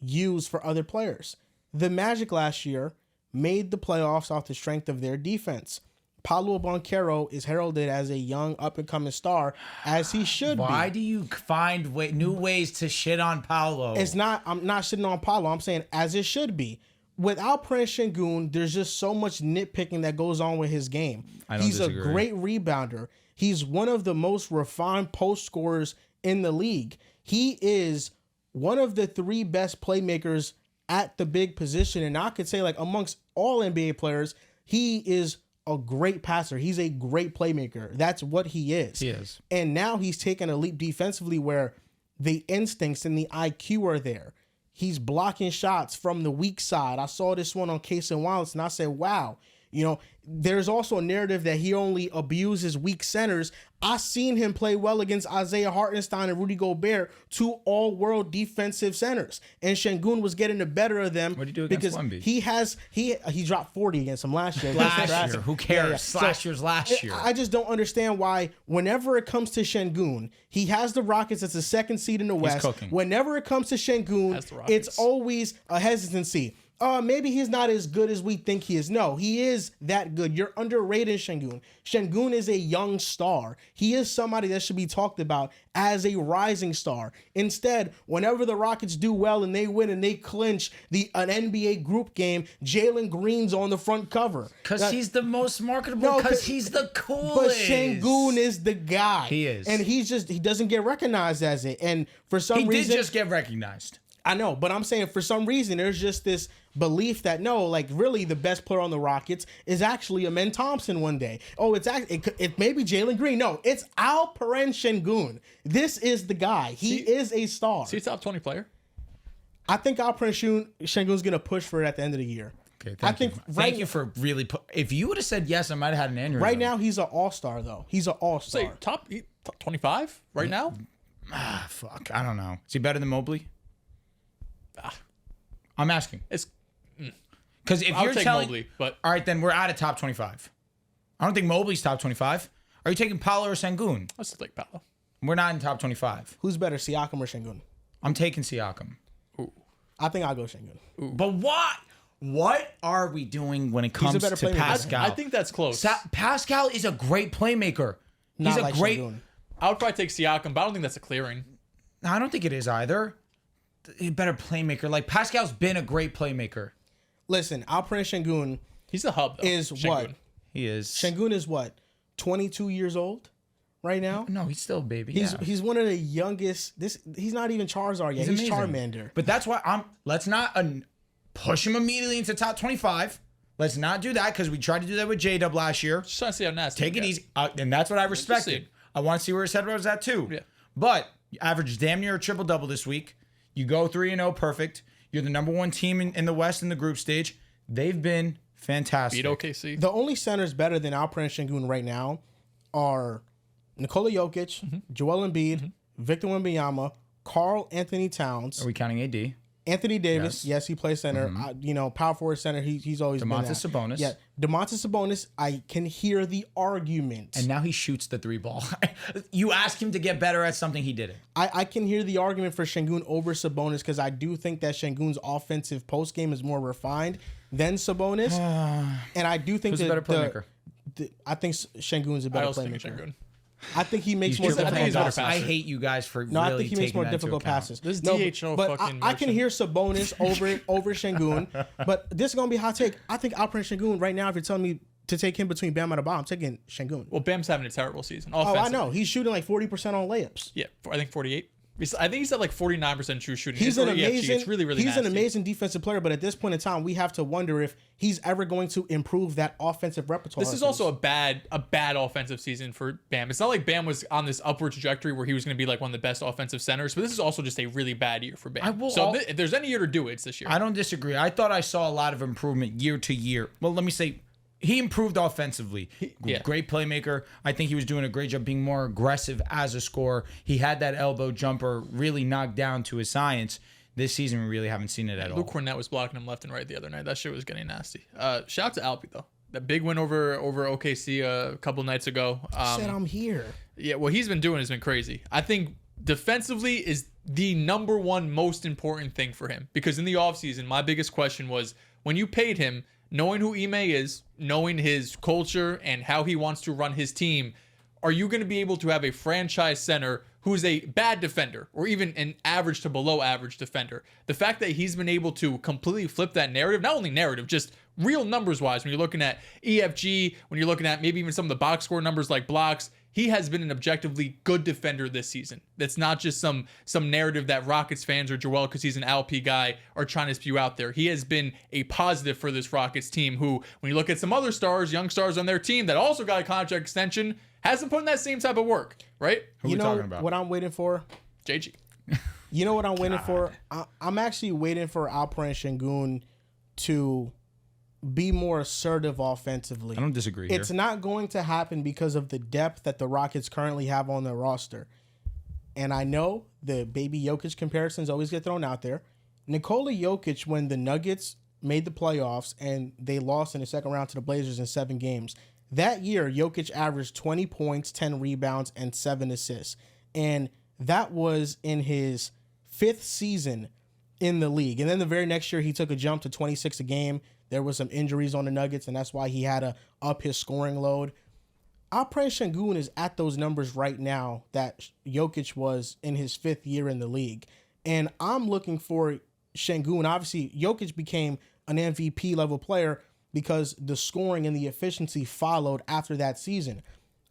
used for other players. The Magic last year made the playoffs off the strength of their defense. Paolo Banchero is heralded as a young up-and-coming star, as he should be. Why do you find new ways to shit on Paolo? I'm not shitting on Paolo. I'm saying as it should be. With Alperen Sengun, there's just so much nitpicking that goes on with his game. He's a great rebounder. He's one of the most refined post scorers in the league. He is one of the 3 best playmakers at the big position. And I could say, like, amongst all NBA players, he is a great passer. He's a great playmaker. That's what he is. He is. And now he's taken a leap defensively where the instincts and the IQ are there. He's blocking shots from the weak side. I saw this one on Case and Wallace, and I said, wow, You know, there's also a narrative that he only abuses weak centers. I seen him play well against Isaiah Hartenstein and Rudy Gobert, 2 all-world defensive centers, and Sengun was getting the better of them. What did he do against because Wemby? He dropped 40 against him last year. Last year, who cares? Last year's last year. I just don't understand why whenever it comes to Sengun, he has the Rockets as the 2nd seed in the West. Whenever it comes to Sengun, it's always a hesitancy. Maybe he's not as good as we think he is. No, he is that good. You're underrated Sengun. Sengun is a young star. He is somebody that should be talked about as a rising star. Instead, whenever the Rockets do well and they win and they clinch an NBA group game, Jalen Green's on the front cover. Because he's the most marketable, because he's the coolest. But Sengun is the guy. He is. And he doesn't get recognized as it. And for some reason... He did just get recognized. I know, but I'm saying for some reason there's just this belief that no, like really the best player on the Rockets is actually Amen Thompson one day. Oh, it may be Jalen Green. No, it's Alperen Sengun. This is the guy. He is a star. Is he a top 20 player? I think Alperen Sengun's gonna push for it at the end of the year. Okay, thank you for really. If you would have said yes, I might have had an aneurysm. Right now, he's an all-star though. He's an all-star. Say top 25 right now. Fuck, I don't know. Is he better than Mobley? I'm asking. It's because if you're telling Mobley, but all right, then we're out of top 25. I don't think Mobley's top 25. Are you taking Paolo or Sengun? Let's take Paolo. We're not in top 25. Who's better, Siakam or Sengun? I'm taking Siakam. Ooh. I think I'll go Sengun. Ooh. But what? What are we doing when it comes to Pascal? I think that's close. Pascal is a great playmaker. He's a great. Sengun. I would probably take Siakam, but I don't think that's a clearing. No, I don't think it is either. A better playmaker. Like Pascal's been a great playmaker. Listen, Alperen Sengun. He's the hub. Though. Is Sengun. what? He is. Sengun is what? 22 years old right now? No, he's still a baby. He's one of the youngest. He's not even Charizard yet. He's Charmander. But that's why let's not push him immediately into top 25. Let's not do that because we tried to do that with J-Dub last year. Just trying to see how nasty. Take it easy. And that's what I respected. I want to see where his head was at too. Yeah. But you averaged damn near a triple-double this week. You go 3-0 perfect. You're the number 1 team in the West in the group stage. They've been fantastic. Beat OKC. The only centers better than Alperen Sengun right now are Nikola Jokic, Joel Embiid, Victor Wembanyama, Karl Anthony Towns. Are we counting AD? Anthony Davis, yes, he plays center. Power forward center. He's always been that. Sabonis. Yeah, Domantas Sabonis. I can hear the argument. And now he shoots the 3 ball. You ask him to get better at something, he didn't. I can hear the argument for Sengun over Sabonis because I do think that Sengun's offensive post game is more refined than Sabonis, and I do think who's a better playmaker? I think Sengun's a better playmaker. I think he makes more difficult passes. I hate you guys for no, really I think he makes more difficult passes. This DHO but fucking I can hear Sabonis over Sengun. But this is gonna be a hot take. I think Alperen Sengun right now. If you're telling me to take him between Bam and Adebayo, I'm taking Sengun. Well, Bam's having a terrible season. Oh, I know. He's shooting like 40% on layups. Yeah, I think 48. I think he's at like 49% true shooting. He's an amazing. It's really, really he's an nasty. amazing defensive player, but at this point in time, we have to wonder if he's ever going to improve that offensive repertoire. This is also a bad offensive season for Bam. It's not like Bam was on this upward trajectory where he was going to be like one of the best offensive centers, but this is also just a really bad year for Bam. If there's any year to do it, it's this year. I don't disagree. I thought I saw a lot of improvement year to year. Well, let me say. He improved offensively. Great playmaker. I think he was doing a great job being more aggressive as a scorer. He had that elbow jumper really knocked down to his science. This season, we really haven't seen it at all. Luke Cornett was blocking him left and right the other night. That shit was getting nasty. Shout out to Alpi, though. That big win over OKC a couple nights ago. Said I'm here. Yeah, what he's been doing has been crazy. I think defensively is the number one most important thing for him. Because in the offseason, my biggest question was, when you paid him, knowing who Ime is, knowing his culture and how he wants to run his team, are you going to be able to have a franchise center who's a bad defender or even an average to below average defender? The fact that he's been able to completely flip that narrative, not only narrative, just real numbers wise, when you're looking at EFG, when you're looking at maybe even some of the box score numbers like blocks, he has been an objectively good defender this season. That's not just some narrative that Rockets fans or Joel, because he's an LP guy, are trying to spew out there. He has been a positive for this Rockets team who, when you look at some other stars, young stars on their team that also got a contract extension, hasn't put in that same type of work, right? Who are we talking about? What I'm waiting for? JG. You know what I'm waiting for? I'm actually waiting for Alperen Sengun to be more assertive offensively. I don't disagree It's here. not going to happen because of the depth that the Rockets currently have on their roster. And I know the baby Jokic comparisons always get thrown out there. Nikola Jokic, when the Nuggets made the playoffs and they lost in the second round to the Blazers in 7 games, that year Jokic averaged 20 points, 10 rebounds, and 7 assists. And that was in his 5th season in the league. And then the very next year he took a jump to 26 a game. There was some injuries on the Nuggets, and that's why he had to up his scoring load. Alperen Sengun is at those numbers right now that Jokic was in his 5th year in the league. And I'm looking for Sengun. Obviously, Jokic became an MVP level player because the scoring and the efficiency followed after that season.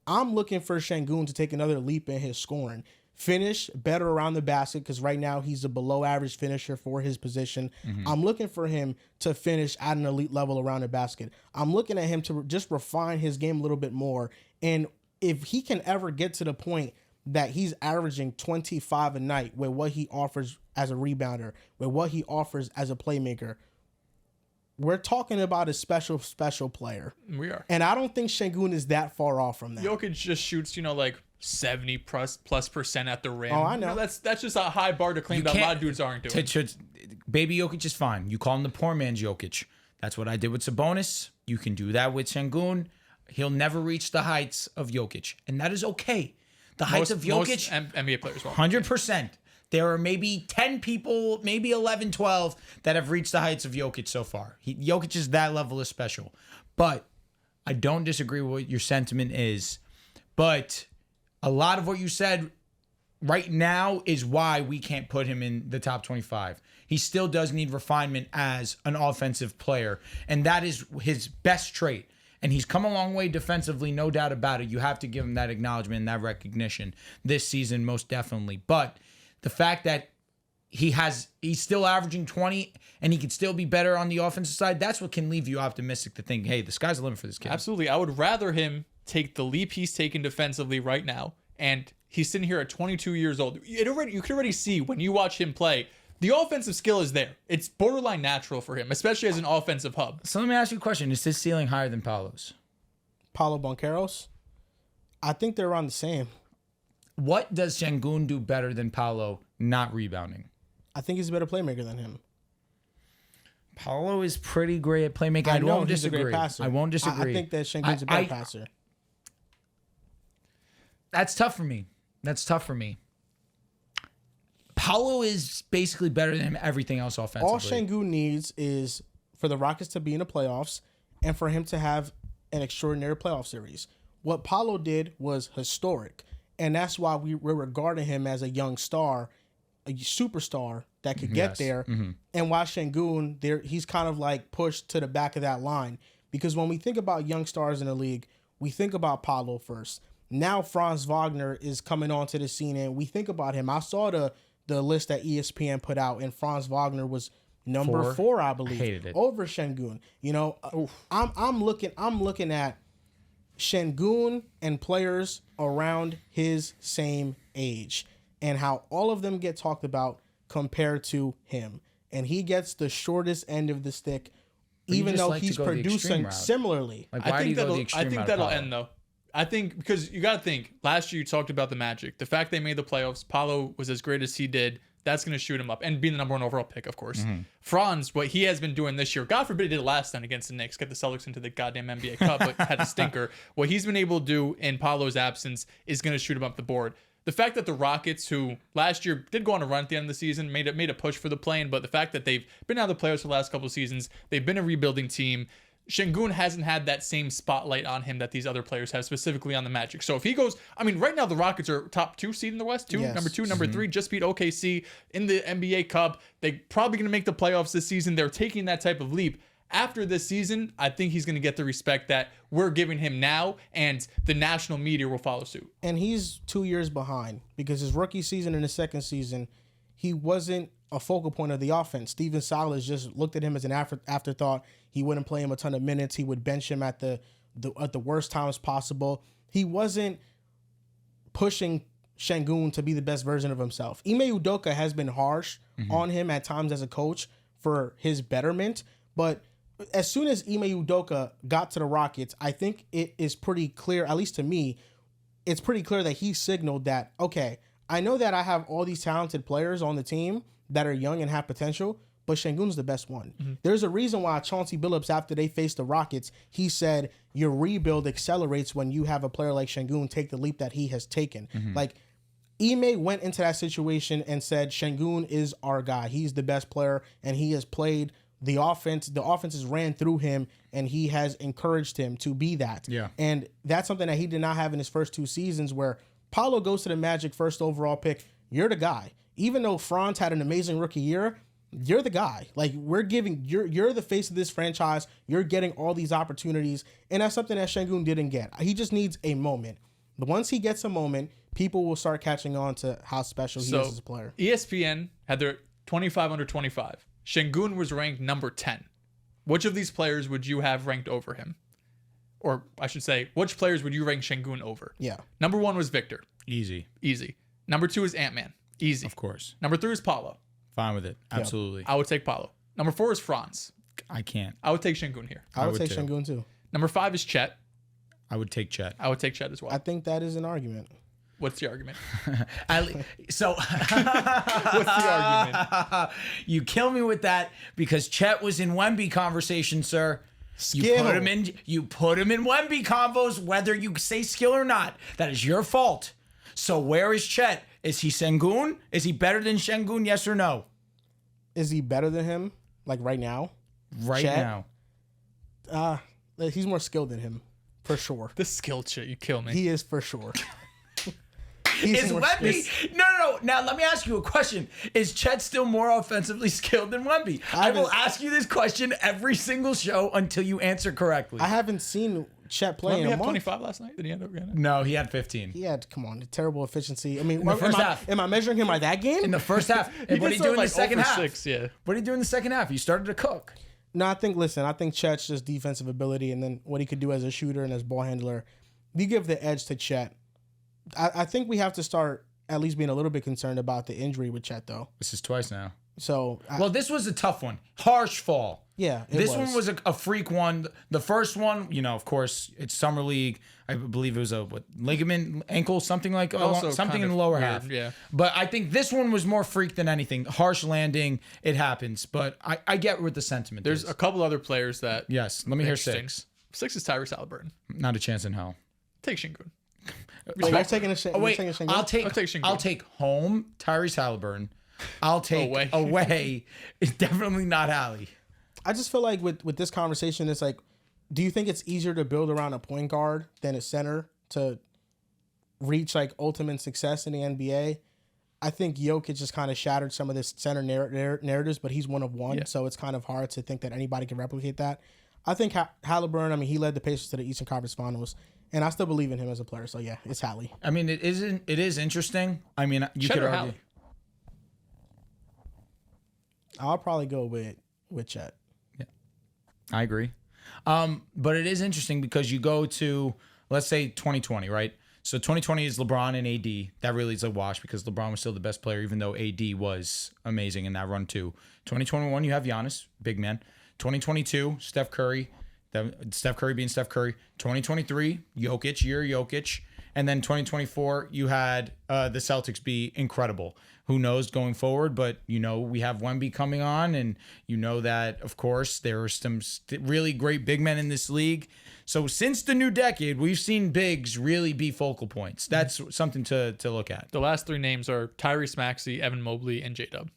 I'm looking for Sengun to take another leap in his scoring. Finish better around the basket because right now he's a below average finisher for his position. I'm looking for him to finish at an elite level around the basket. I'm looking at him to just refine his game a little bit more. And if he can ever get to the point that he's averaging 25 a night with what he offers as a rebounder, with what he offers as a playmaker, we're talking about a special player. We are. And I don't think Sengun is that far off from that. Jokic just shoots, like 70+% at the rim. Oh, I know. That's just a high bar to claim that a lot of dudes aren't doing. Baby Jokic is fine. You call him the poor man's Jokic. That's what I did with Sabonis. You can do that with Sengun. He'll never reach the heights of Jokic, and that is okay. The heights of Jokic, most NBA players won't. 100%. There are maybe 10 people, maybe 11, 12 that have reached the heights of Jokic so far. Jokic is that level of special. But I don't disagree with what your sentiment is. But a lot of what you said right now is why we can't put him in the top 25. He still does need refinement as an offensive player, and that is his best trait. And he's come a long way defensively, no doubt about it. You have to give him that acknowledgement and that recognition this season, most definitely. But the fact that he's still averaging 20 and he could still be better on the offensive side, that's what can leave you optimistic to think, hey, the sky's the limit for this kid. Absolutely. I would rather him take the leap he's taken defensively right now. And he's sitting here at 22 years old. You can already see when you watch him play, the offensive skill is there. It's borderline natural for him, especially as an offensive hub. So let me ask you a question. Is his ceiling higher than Paolo's? Paolo Banchero's? I think they're around the same. What does Sengun do better than Paolo not rebounding? I think he's a better playmaker than him. Paolo is pretty great at playmaking. I won't disagree. A great passer. I won't disagree. I think that Sengun's a better passer. That's tough for me. Paolo is basically better than him everything else offensively. All Sengun needs is for the Rockets to be in the playoffs and for him to have an extraordinary playoff series. What Paolo did was historic, and that's why we're regarding him as a young star, a superstar that could get there. And why Sengun, he's kind of like pushed to the back of that line. Because when we think about young stars in the league, we think about Paolo first. Now Franz Wagner is coming onto the scene, and we think about him. I saw the list that ESPN put out, and Franz Wagner was number 4, I believe, hated it. over Sengun. I'm looking at Sengun and players around his same age, and how all of them get talked about compared to him, and he gets the shortest end of the stick, even though he's producing similarly. I think that'll end though. I think because you got to think, last year you talked about the Magic. The fact they made the playoffs, Paolo was as great as he did. That's going to shoot him up and be the number 1 overall pick, of course. Franz, what he has been doing this year, God forbid he did it last time against the Knicks, get the Celtics into the goddamn NBA Cup, but had a stinker. What he's been able to do in Paolo's absence is going to shoot him up the board. The fact that the Rockets, who last year did go on a run at the end of the season, made a push for the play-in, but the fact that they've been out of the playoffs for the last couple of seasons, they've been a rebuilding team. Sengun hasn't had that same spotlight on him that these other players have, specifically on the Magic. So if he goes, right now the Rockets are top 2 seed in the West, number 2, number 3, just beat OKC in the NBA Cup. They're probably going to make the playoffs this season. They're taking that type of leap. After this season, I think he's going to get the respect that we're giving him now, and the national media will follow suit. And he's 2 years behind because his rookie season and his second season, he wasn't a focal point of the offense. Steven Silas just looked at him as an afterthought. He wouldn't play him a ton of minutes. He would bench him at the worst times possible. He wasn't pushing Sengun to be the best version of himself. Ime Udoka has been harsh on him at times as a coach for his betterment, but as soon as Ime Udoka got to the Rockets, I think it is pretty clear, at least to me, it's pretty clear that he signaled that, okay, I know that I have all these talented players on the team that are young and have potential, but Sengun's the best one. Mm-hmm. There's a reason why Chauncey Billups, after they faced the Rockets, he said your rebuild accelerates when you have a player like Sengun take the leap that he has taken. Mm-hmm. Like, Ime went into that situation and said, Sengun is our guy. He's the best player, and he has played the offense. The offense has ran through him, and he has encouraged him to be that. Yeah. And that's something that he did not have in his first 2 seasons, where Paolo goes to the Magic first overall pick. You're the guy. Even though Franz had an amazing rookie year, you're the guy. Like, we're giving, you're the face of this franchise. You're getting all these opportunities, and that's something that Sengun didn't get. He just needs a moment. But once he gets a moment, people will start catching on to how special he is as a player. ESPN had their 25 under 25. Sengun was ranked number 10. Which of these players would you have ranked over him? Or I should say, which players would you rank Sengun over? Yeah. Number 1 was Victor. Easy. Number 2 is Ant-Man. Easy. Of course. Number 3 is Paulo. Fine with it. Absolutely. I would take Paulo. Number 4 is Franz. I can't. I would take Sengun here. I would take Sengun too. Number 5 is Chet. I would take Chet. I would take Chet as well. I think that is an argument. What's the argument? So What's the argument? You kill me with that because Chet was in Wemby conversation, sir. You put him in Wemby convos, whether you say skill or not. That is your fault. So where is Chet? Is he Sengun? Is he better than Sengun? Yes or no? Is he better than him? Like right now? Right Chet? now. He's more skilled than him, for sure. The skill shit, you kill me. He is for sure. Is Wemby? No. Now let me ask you a question. Is Chet still more offensively skilled than Wemby? I will ask you this question every single show until you answer correctly. I haven't seen Chet play in a month. 25 last night? Did he end up getting it? No, he had 15. He had, come on, terrible efficiency. I mean, in the first half. Am I measuring him by that game? In the first half. And what did he do in the second half? 6, yeah. What did he do in the second half? He started to cook. No, I think Chet's just defensive ability and then what he could do as a shooter and as ball handler. You give the edge to Chet. I think we have to start at least being a little bit concerned about the injury with Chet, though. This is twice now. So, this was a tough one. Harsh fall. Yeah, one was a freak one. The first one, of course, it's summer league. I believe it was a ligament, ankle, something like something in the lower half. Yeah. But I think this one was more freak than anything. Harsh landing, it happens. But I get what the sentiment is. There's a couple other players that. Yes, let me hear 6. 6 is Tyrese Haliburton. Not a chance in hell. Take Sengun. Wait, you're taking a Sengun? I'll take Sengun. I'll take home Tyrese Haliburton. I'll take away. It's definitely not Hallie. I just feel like with this conversation, it's like, do you think it's easier to build around a point guard than a center to reach like ultimate success in the NBA? I think Jokic just kind of shattered some of this center narratives, but he's one of one, so it's kind of hard to think that anybody can replicate that. I think Haliburton, he led the Pacers to the Eastern Conference Finals, and I still believe in him as a player. So yeah, it's Hallie. I mean, it is interesting. I mean, you could argue. Hallie? I'll probably go with Chet. Yeah, I agree. But it is interesting because you go to, let's say 2020, right? So 2020 is LeBron and AD. That really is a wash because LeBron was still the best player, even though AD was amazing in that run too. 2021, you have Giannis, big man. 2022, Steph Curry. Steph Curry being Steph Curry. 2023, Jokic. And then 2024, you had the Celtics be incredible. Who knows going forward? But, we have Wemby coming on. And that, of course, there are some really great big men in this league. So since the new decade, we've seen bigs really be focal points. That's something to look at. The last 3 names are Tyrese Maxey, Evan Mobley, and J-Dub.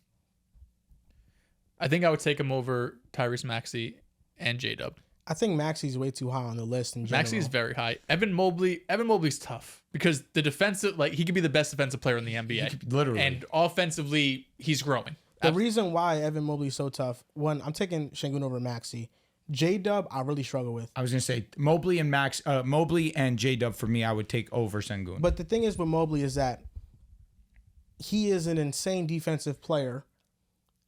I think I would take him over Tyrese Maxey and J-Dub. I think Maxey's way too high on the list in general. Maxey's very high. Evan Mobley's tough because the defensive, he could be the best defensive player in the NBA. Literally. And offensively, he's growing. The reason why Evan Mobley's so tough, one, I'm taking Sengun over Maxey. J-Dub, I really struggle with. I was going to say Mobley and J-Dub for me, I would take over Sengun. But the thing is with Mobley is that he is an insane defensive player.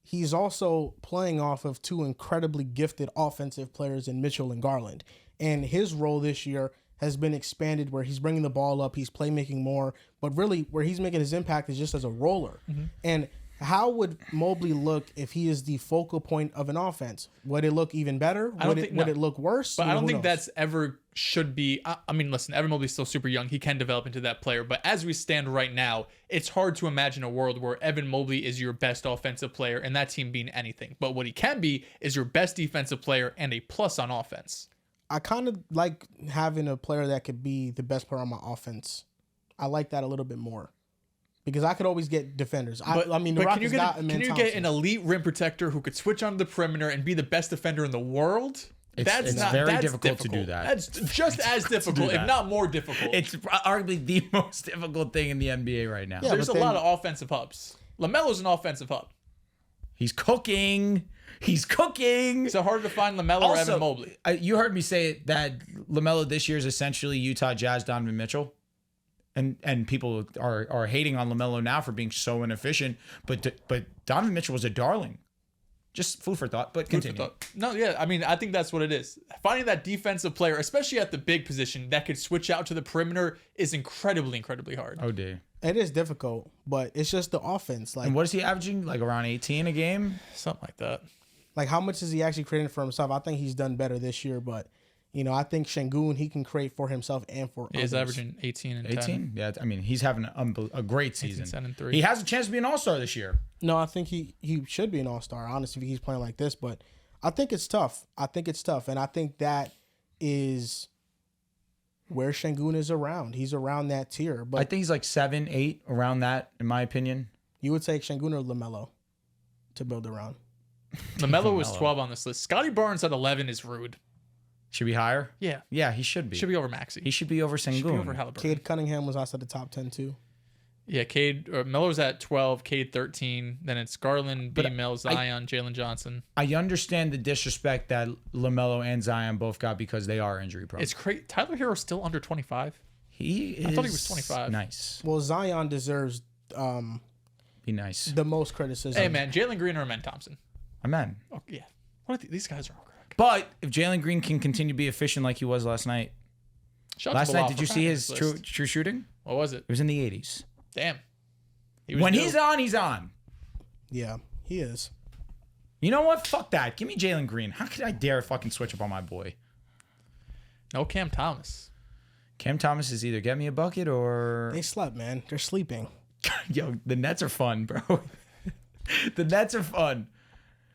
He's also playing off of 2 incredibly gifted offensive players in Mitchell and Garland. And his role this year has been expanded where he's bringing the ball up, he's playmaking more, but really where he's making his impact is just as a roller. Mm-hmm. And How would Mobley look if he is the focal point of an offense? Would it look even better? Would it look worse? But I don't think that's ever should be. I mean, listen, Evan Mobley's still super young. He can develop into that player. But as we stand right now, it's hard to imagine a world where Evan Mobley is your best offensive player and that team being anything. But what he can be is your best defensive player and a plus on offense. I kind of like having a player that could be the best player on my offense. I like that a little bit more. Because I could always get defenders. I mean, the Rockets got can you get an elite rim protector who could switch onto the perimeter and be the best defender in the world? It's very difficult to do that. That's just as difficult, if not more difficult. It's arguably the most difficult thing in the NBA right now. Yeah, there's a lot of offensive hubs. LaMelo's an offensive hub. He's cooking. So harder to find LaMelo or Evan Mobley. You heard me say that LaMelo this year is essentially Utah Jazz Donovan Mitchell. And people are hating on LaMelo now for being so inefficient, but Donovan Mitchell was a darling. Just food for thought, but continue. No, yeah, I mean, I think that's what it is. Finding that defensive player, especially at the big position, that could switch out to the perimeter is incredibly, incredibly hard. Oh, dear. It is difficult, but it's just the offense. Like, and what is he averaging? Like around 18 a game? Something like that. Like, how much is he actually creating for himself? I think he's done better this year, but... You know, I think Sengun, he can create for himself and for others. He's averaging 18 and 10. 18? Yeah, I mean, he's having a great season. 18, 10, and 3. He has a chance to be an all-star this year. No, I think he should be an all-star, honestly, if he's playing like this. But I think it's tough. And I think that is where Sengun is around. He's around that tier. But I think he's like 7, 8, around that, in my opinion. You would take Sengun or LaMelo to build around? LaMelo was 12 on this list. Scotty Barnes at 11 is rude. Should be higher? Yeah. Yeah, he should be. Should be over Maxey. He should be over Sengun. Should be over Halliburton. Cade Cunningham was outside the top 10 too. Yeah, Miller's at 12, Cade 13. Then it's Garland, B-Mill, Zion, Jalen Johnson. I understand the disrespect that LaMelo and Zion both got because they are injury prone. It's crazy. Tyler Hero's still under 25. I thought he was 25. Nice. Well, Zion deserves be nice. The most criticism. Hey, man, Jalen Green or Amen Thompson? Amen. Oh, yeah. What are these guys are all correct. But if Jalen Green can continue to be efficient like he was last night. Last night, did you see his true shooting? What was it? It was in the 80s. Damn. When he's on, he's on. Yeah, he is. You know what? Fuck that. Give me Jalen Green. How could I dare fucking switch up on my boy? No Cam Thomas. Cam Thomas is either get me a bucket or... They slept, man. They're sleeping. Yo, the Nets are fun, bro. The Nets are fun.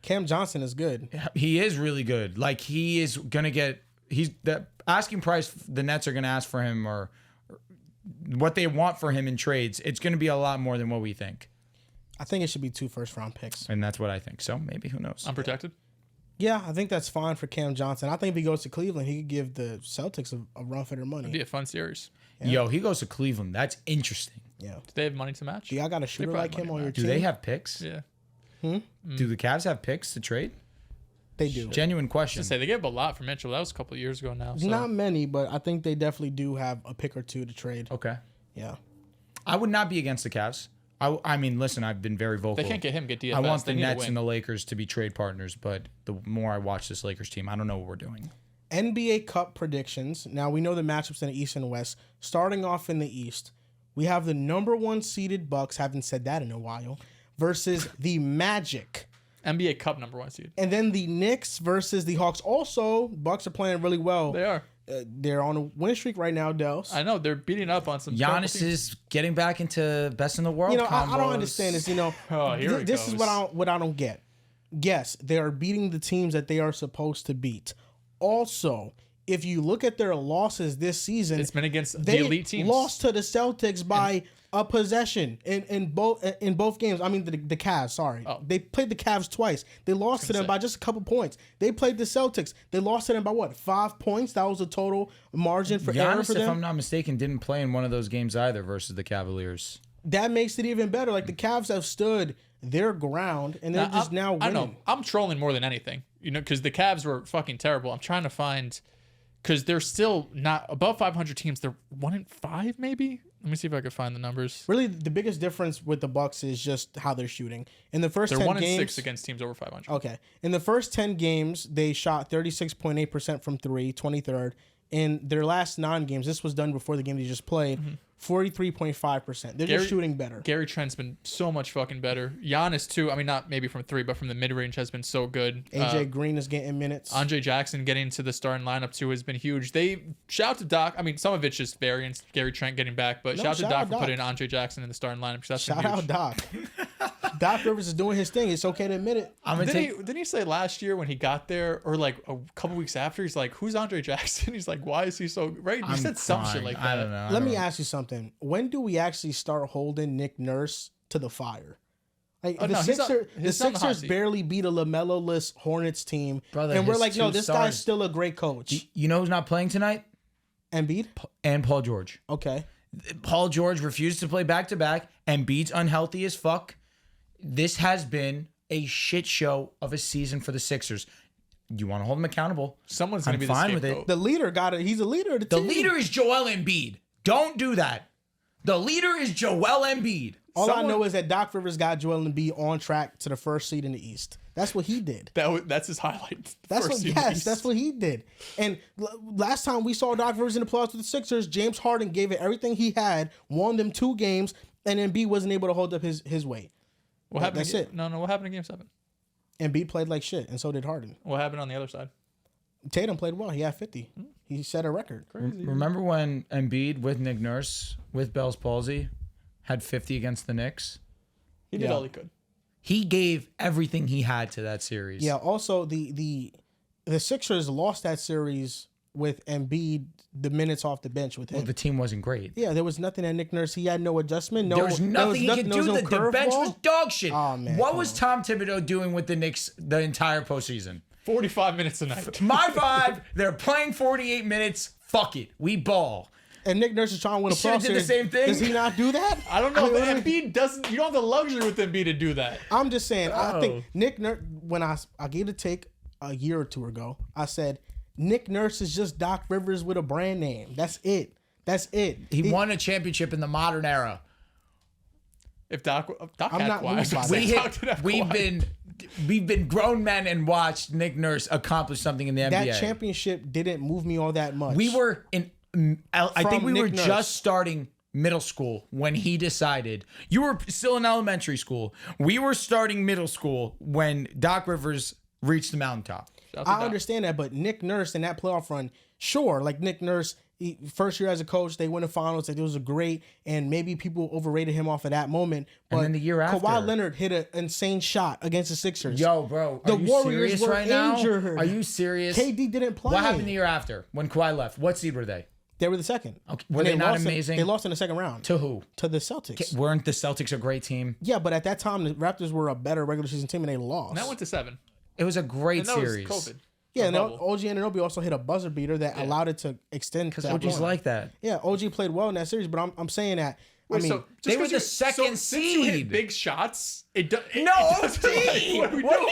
Cam Johnson is good. He is really good. Like, he is going to get... He's the asking price the Nets are going to ask for him or what they want for him in trades. It's going to be a lot more than what we think. I think it should be 2 first-round picks. And that's what I think. So, maybe. Who knows? Unprotected? Yeah, I think that's fine for Cam Johnson. I think if he goes to Cleveland, he could give the Celtics a run for their money. It'd be a fun series. Yeah. Yo, he goes to Cleveland. That's interesting. Yeah. Do they have money to match? Yeah, I got a shooter like him on your team. Do they have picks? Yeah. Do the Cavs have picks to trade? They do. Genuine question. I was gonna say, they gave a lot for Mitchell. That was a couple of years ago now. So. Not many, but I think they definitely do have a pick or two to trade. Okay. Yeah. I would not be against the Cavs. I mean, listen, I've been very vocal. They can't get him, get DFS. I want the Nets and the Lakers to be trade partners, but the more I watch this Lakers team, I don't know what we're doing. NBA Cup predictions. Now, we know the matchups in the East and West. Starting off in the East, we have the number 1 seeded Bucks, haven't said that in a while, versus the Magic. NBA Cup number 1 seed. And then the Knicks versus the Hawks. Also, Bucks are playing really well. They are. They're on a winning streak right now, Dehls. I know. They're beating up on some... Giannis is getting back into best in the world. You know, combos. I don't understand this. You know, this is what I don't get. Yes, they are beating the teams that they are supposed to beat. Also, if you look at their losses this season, it's been against the elite teams. Lost to the Celtics by a possession in both games. I mean, the Cavs. Sorry, they played the Cavs twice. They lost to them by just a couple points. They played the Celtics. They lost to them by what? 5 points. That was the total margin for error for them. If I'm not mistaken, didn't play in one of those games either versus the Cavaliers. That makes it even better. Like, the Cavs have stood their ground, and they're just now winning. I know. I'm trolling more than anything, you know, because the Cavs were fucking terrible. I'm trying to find, because they're still not above 500 teams. They're 1-5, maybe. Let me see if I can find the numbers. Really, the biggest difference with the Bucks is just how they're shooting. In the first 10 games, they're 1-6 against teams over 500. Okay. In the first 10 games, they shot 36.8% from 3, 23rd. in their last 9 games, this was done before the game they just played, 43.5%. They're just shooting better. Gary Trent's been so much fucking better. Giannis too. I mean, not maybe from 3, but from the mid range has been so good. AJ Green is getting minutes. Andre Jackson getting to the starting lineup too has been huge. They shout to Doc. I mean, some of it's just variance. Gary Trent getting back, but shout to Doc for putting Andre Jackson in the starting lineup. That's shout out Doc. Doc Rivers is doing his thing. It's okay to admit it. Didn't he say last year when he got there, or like a couple weeks after, he's like, "Who's Andre Jackson?" He's like, "Why is he so right?" He said some shit like that. I don't know. Let me ask you something. When do we actually start holding Nick Nurse to the fire? Like the Sixers barely beat a LaMelo-less Hornets team, Brother, and we're like, no, this guy's still a great coach. You know who's not playing tonight? Embiid and Paul George. Okay. Paul George refused to play back-to-back. Embiid's unhealthy as fuck. This has been a shit show of a season for the Sixers. You want to hold him accountable? Someone's going to be fine with it. The leader got it. He's a leader of the team. The leader is Joel Embiid. Don't do that. The leader is Joel Embiid. All I know is that Doc Rivers got Joel Embiid on track to the first seed in the East. That's what he did. That's his highlight. That's what he did. And last time we saw Doc Rivers in the playoffs with the Sixers, James Harden gave it everything he had, won them 2 games, and Embiid wasn't able to hold up his weight. What happened? That's it. No. What happened in Game 7? Embiid played like shit, and so did Harden. What happened on the other side? Tatum played well. He had 50. He set a record. Crazy. Remember when Embiid with Nick Nurse with Bell's palsy had 50 against the Knicks? He did all he could. He gave everything he had to that series. Yeah. Also, the Sixers lost that series with Embiid the minutes off the bench with him. Well, the team wasn't great. Yeah, there was nothing at Nick Nurse. He had no adjustment. There was nothing he could do. The bench was dog shit. Oh, man, what was Tom Thibodeau doing with the Knicks the entire postseason? 45 minutes a night. My 5. They're playing 48 minutes. Fuck it. We ball. And Nick Nurse is trying to win a playoff series. Did the same thing. Does he not do that? I don't know. Embiid doesn't. You don't have the luxury with Embiid to do that. I'm just saying. I think Nick Nurse. When I gave the take a year or 2 ago, I said Nick Nurse is just Doc Rivers with a brand name. That's it. He won a championship in the modern era. If Doc I'm had not Kawhi, we've been grown men and watched Nick Nurse accomplish something in the NBA. That championship didn't move me all that much. We were in. I think we were Nick Nurse. just starting middle school when he decided. You were still in elementary school. We were starting middle school when Doc Rivers reached the mountaintop. I understand that, but Nick Nurse in that playoff run, sure, like Nick Nurse, first year as a coach, they win the finals. Like, it was a great, and maybe people overrated him off of that moment. But and then the year after, Kawhi Leonard hit an insane shot against the Sixers. Yo, bro, the Warriors were right injured. Now? Are you serious? KD didn't play. What happened the year after when Kawhi left? What seed were they? They were the second. Okay. Were they not amazing? They lost in the second round. To who? To the Celtics. Weren't the Celtics a great team? Yeah, but at that time, the Raptors were a better regular season team, and they lost. And that went to 7. It was a great series. Was COVID. Yeah, and OG Anunoby also hit a buzzer beater that allowed it to extend. Because OG's like that. Yeah, OG played well in that series, but I'm saying that. Wait, so they were the second seed. Since you hit big shots, what are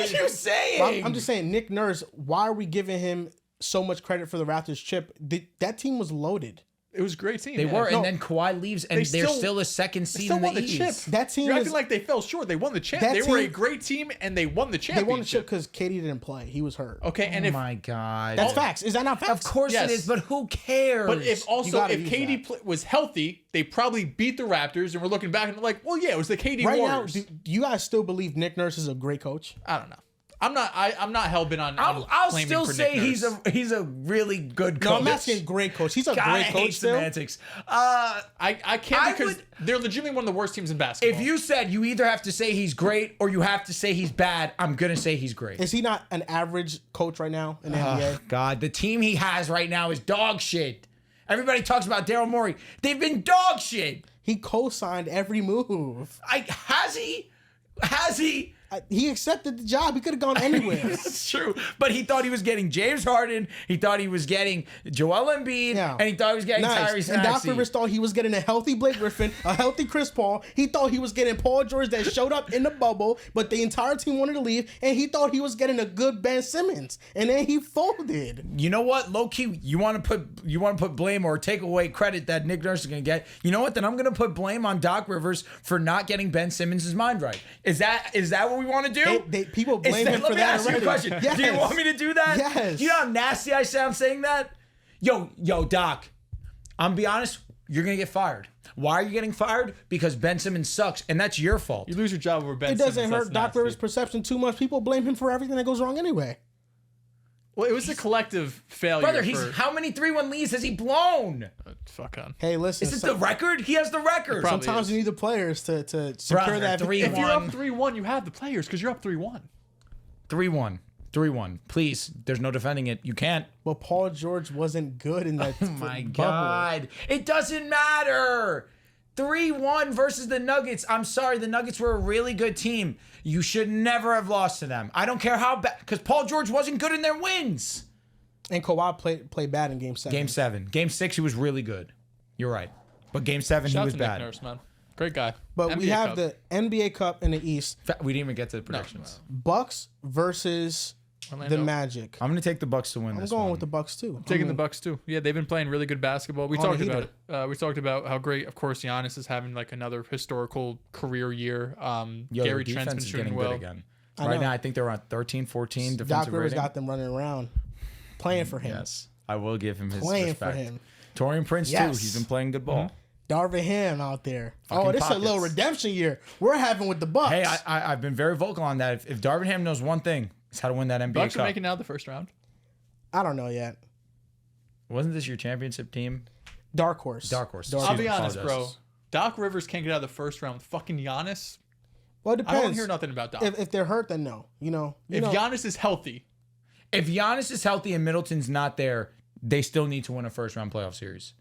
you saying? I'm just saying, Nick Nurse, why are we giving him so much credit for the Raptors chip? That team was loaded. It was a great team. They were, and then Kawhi leaves, and they're still a second seed in the East. Chip. That team You're acting like they fell short. They won the chip. They were a great team, and they won the championship. They won the chip because KD didn't play. He was hurt. Okay, and my God, that's facts. Is that not facts? Of course it is, but who cares? But if KD was healthy, they probably beat the Raptors, and we're looking back and like, well, yeah, it was the KD Warriors. Now, do you guys still believe Nick Nurse is a great coach? I don't know. I'm not hell bent on. I'll still say he's a really good coach. No, I'm asking great coach. He's a great coach. I hate semantics. I can't because they're legitimately one of the worst teams in basketball. If you said you either have to say he's great or you have to say he's bad, I'm gonna say he's great. Is he not an average coach right now in the NBA? God, the team he has right now is dog shit. Everybody talks about Daryl Morey. They've been dog shit. He co-signed every move. Has he? He accepted the job. He could have gone anywhere. That's true. But he thought he was getting James Harden. He thought he was getting Joel Embiid. Yeah. And he thought he was getting Tyrese Maxey. And Doc Rivers thought he was getting a healthy Blake Griffin, a healthy Chris Paul. He thought he was getting Paul George that showed up in the bubble, but the entire team wanted to leave. And he thought he was getting a good Ben Simmons. And then he folded. You know what? Low key, you want to put blame or take away credit that Nick Nurse is going to get. You know what? Then I'm going to put blame on Doc Rivers for not getting Ben Simmons' mind right. Is that what we want to do? People blame him for that already. Let me ask you a question. Yes. Do you want me to do that? Yes. Do you know how nasty I sound saying that? Yo, Doc, I'm be honest, you're going to get fired. Why are you getting fired? Because Ben Simmons sucks, and that's your fault. You lose your job over Ben It Simmons. doesn't hurt Doc Rivers' perception too much. People blame him for everything that goes wrong anyway. Well, it was a collective failure. Brother, how many 3-1 leads has he blown? Fuck on. Hey, listen. Is it the record? He has the record. Sometimes you need the players to secure that 3-1. If you're up 3-1, you have the players because you're up 3-1. 3-1. Please, there's no defending it. You can't. Well, Paul George wasn't good in that. Oh my God. It doesn't matter. 3-1 versus the Nuggets. I'm sorry. The Nuggets were a really good team. You should never have lost to them. I don't care how bad, because Paul George wasn't good in their wins. And Kawhi played bad in Game 7. Game 7. Game 6, he was really good. You're right. But Game 7, he was bad. Nick Nurse, man. Great guy. But NBA we have Cup. the NBA Cup in the East. We didn't even get to the predictions. Bucks versus Orlando. the Magic. I'm going to take the Bucks to win I'm this going one. with the Bucks too. I'm taking the Bucks too. Yeah, they've been playing really good basketball. We talked about it. We talked about how great, of course, Giannis is having like another historical career year. Gary Trent's been shooting well. Again. Right now, I think they're around 13, 14 defensive Doc Rivers rating. got them running around, playing for him. Yes, I will give him his Playing respect. for him. Torian Prince, Yes. too. He's been playing good ball. Darvin Ham out there. Fucking This is a little pockets. redemption year we're having with the Bucks. Hey, I've been very vocal on that. If Darvin Ham knows one thing, it's how to win that NBA Bucks Cup. are making it out the first round. I don't know yet. Wasn't this your championship team? Dark horse. I'll be honest, bro. Doc Rivers can't get out of the first round with fucking Giannis. Well, it I depends. don't hear nothing about Doc. If they're hurt, then no. If Giannis is healthy, If Giannis is healthy and Middleton's not there, they still need to win a first round playoff series.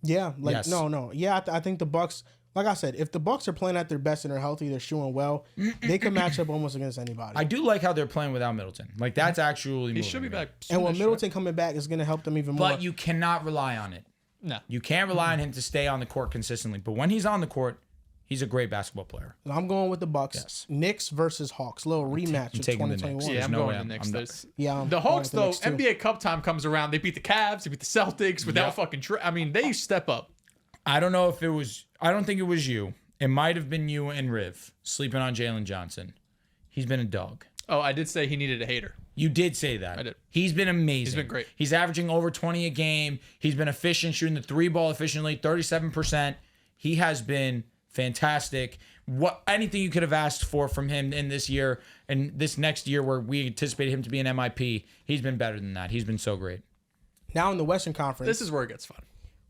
Yeah, Yes. no. Yeah, I think the Bucks. Like I said, if the Bucks are playing at their best and they're healthy, they're shooting well, they can match up almost against anybody. I do like how they're playing without Middleton. Like, that's actually he should be back. And when soonish, Middleton coming back is going to help them even more. But you cannot rely on it. No. You can't rely on him to stay on the court consistently. But when he's on the court, he's a great basketball player. I'm going with the Bucks. Yes. Knicks versus Hawks. Little rematch of taking the 2021. Knicks. Yeah, There's I'm no going way to I'm- the Knicks. I'm not- There's- Yeah, I'm the going Hawks, with the though, Knicks, too. NBA Cup time comes around. They beat the Cavs. They beat the Celtics without fucking. I mean, they step up. I don't know if it was. I don't think it was you. It might have been you and Riv sleeping on Jalen Johnson. He's been a dog. Oh, I did say he needed a hater. You did say that. I did. He's been amazing. He's been great. He's averaging over 20 a game. He's been efficient, shooting the 3-ball efficiently, 37%. He has been fantastic. Anything you could have asked for from him in this year and this next year where we anticipated him to be an MIP, he's been better than that. He's been so great. Now in the Western Conference, This is where it gets fun.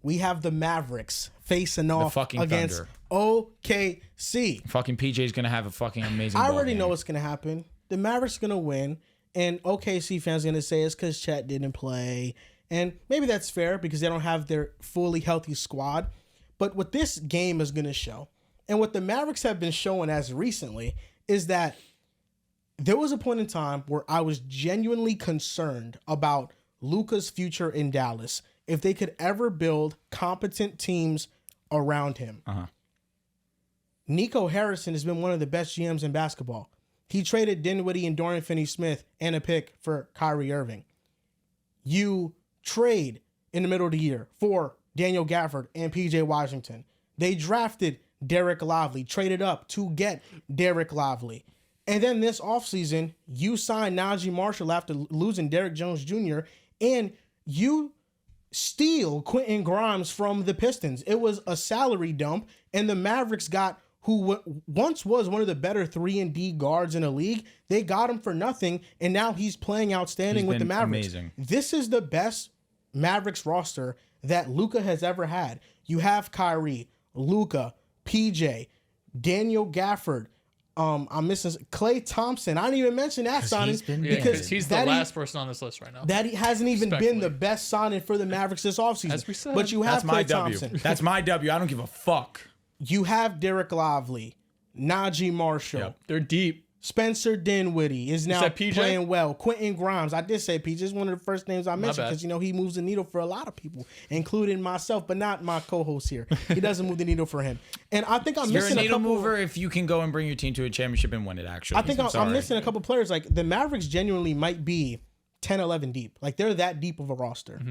we have the Mavericks facing off fucking against Thunder. OKC. Fucking PJ's going to have a fucking amazing I ball already game. know what's going to happen. The Mavericks going to win, and OKC fans going to say it's because Chet didn't play. And maybe that's fair because they don't have their fully healthy squad. But what this game is going to show, and what the Mavericks have been showing as recently, is that there was a point in time where I was genuinely concerned about Luka's future in Dallas, if they could ever build competent teams around him. Nico Harrison has been one of the best GMs in basketball. He traded Dinwiddie and Dorian Finney-Smith and a pick for Kyrie Irving. You trade in the middle of the year for Daniel Gafford and PJ Washington. They drafted Derek Lively, traded up to get Derek Lively. And then this offseason, you signed Najee Marshall after losing Derrick Jones Jr., and you steal Quentin Grimes from the Pistons. It was a salary dump, and the Mavericks got who once was one of the better 3-and-D guards in the league. They got him for nothing, and now he's playing outstanding with the Mavericks. Amazing. This is the best Mavericks roster that Luka has ever had. You have Kyrie, Luka, PJ, Daniel Gafford. I'm missing Klay Thompson. I didn't even mention that signing Because he's the that last person on this list right now. that he hasn't even been Respectfully. the best signing for the Mavericks this offseason. As we said. But you have That's my Klay W. Thompson. That's my W. I don't give a fuck. You have Derek Lively, Najee Marshall, Yep. They're deep. Spencer Dinwiddie is now said PJ? playing well. Quentin Grimes, I did say PJ is one of the first names I mentioned bad. because he moves the needle for a lot of people, including myself, but not my co-host here. He doesn't move the needle for him, and I think I'm You're a missing a needle couple. mover if you can go and bring your team to a championship and win it, actually. I think I'm sorry. missing a couple players. Like the Mavericks genuinely might be 10, 11 deep. Like they're that deep of a roster.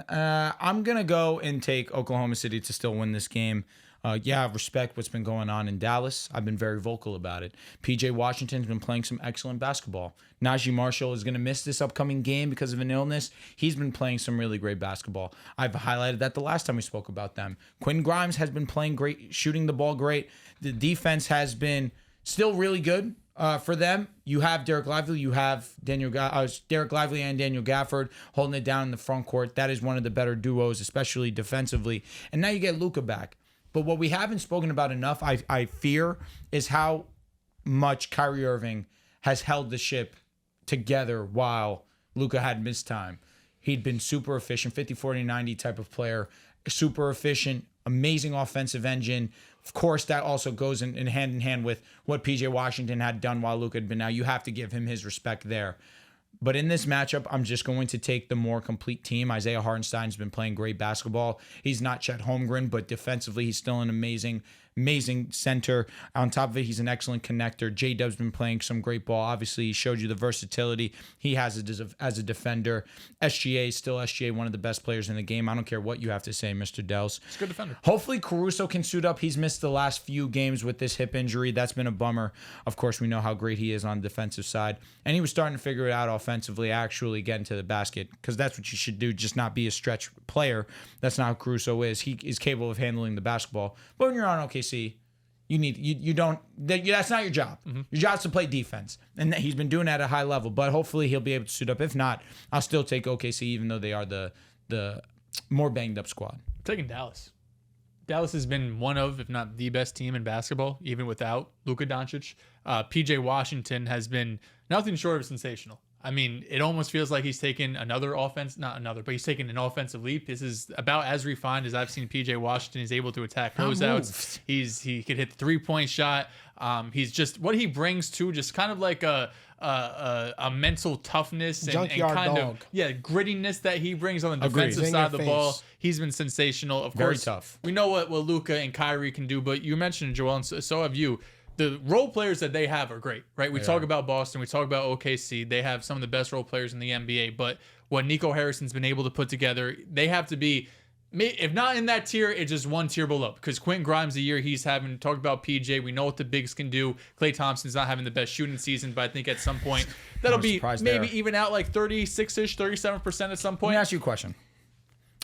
I'm going to go and take Oklahoma City to still win this game. Respect what's been going on in Dallas. I've been very vocal about it. PJ Washington's been playing some excellent basketball. Najee Marshall is going to miss this upcoming game because of an illness. He's been playing some really great basketball. I've highlighted that the last time we spoke about them. Quentin Grimes has been playing great, shooting the ball great. The defense has been still really good for them. You have Derek Lively, you have Derek Lively and Daniel Gafford holding it down in the front court. That is one of the better duos, especially defensively. And now you get Luka back. But what we haven't spoken about enough, I fear, is how much Kyrie Irving has held the ship together while Luka had missed time. He'd been super efficient, 50, 40, 90 type of player, super efficient, amazing offensive engine. Of course, that also goes in hand with what PJ Washington had done while Luka had been out. You have to give him his respect there. But in this matchup, I'm just going to take the more complete team. Isaiah Hartenstein's been playing great basketball. He's not Chet Holmgren, but defensively, he's still an amazing center. On top of it, he's an excellent connector. J-Dub's been playing some great ball. Obviously, he showed you the versatility he has as a defender. SGA is still SGA, one of the best players in the game. I don't care what you have to say, Mr. Dehls. He's a good defender. Hopefully, Caruso can suit up. He's missed the last few games with this hip injury. That's been a bummer. Of course, we know how great he is on the defensive side. And he was starting to figure it out offensively, actually getting to the basket, because that's what you should do, just not be a stretch player. That's not how Caruso is. He is capable of handling the basketball. But when you're on OKC, that's not your job. Mm-hmm. Your job's to play defense. And he's been doing that at a high level, but hopefully he'll be able to suit up. If not, I'll still take OKC, even though they are the more banged up squad. I'm taking Dallas. Dallas has been one of, if not the best team in basketball, even without Luka Doncic. PJ Washington has been nothing short of sensational. I mean, it almost feels like he's taken but he's taken an offensive leap. This is about as refined as I've seen PJ Washington. He's able to attack closeouts. He could hit the 3-point shot. He's just what he brings to just kind of like a mental toughness and kind of grittiness that he brings on the defensive side of the ball. He's been sensational. Of course, very tough. We know what Luka and Kyrie can do, but you mentioned Joel, and so have you. The role players that they have are great, right? We talk about Boston, we talk about OKC. They have some of the best role players in the NBA, but what Nico Harrison's been able to put together, they have to be, if not in that tier, it's just one tier below. Because Quentin Grimes, the year he's having, talked about PJ, we know what the bigs can do. Klay Thompson's not having the best shooting season, but I think at some point, that'll be maybe even out like 36-ish, 37% at some point. Let me ask you a question.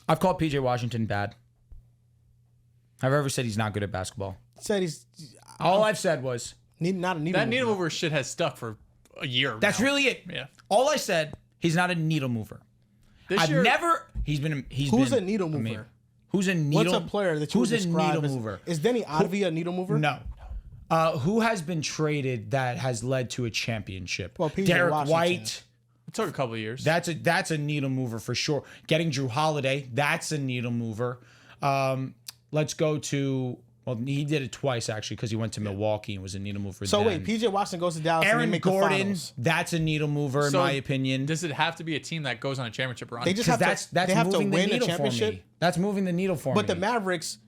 I've called PJ Washington bad. Have I ever said he's not good at basketball? All I've said was not a needle that mover. needle mover shit has stuck for a year. That's now. really it. Yeah. All I said, he's not a needle mover. He's been a needle mover? Who's a needle? What's a player that you would describe needle mover? Is Denny Advia a needle mover? No. Who has been traded that has led to a championship? Well, PJ Derek Washington. White. It took a couple of years. That's a needle mover for sure. Getting Drew Holiday, that's a needle mover. Let's go to. Well, he did it twice, actually, because he went to Milwaukee and was a needle mover. So wait, PJ Washington goes to Dallas and they make the finals. That's a needle mover, in my opinion. Does it have to be a team that goes on a championship run? They just have to win a championship. That's moving the needle for me. But the Mavericks,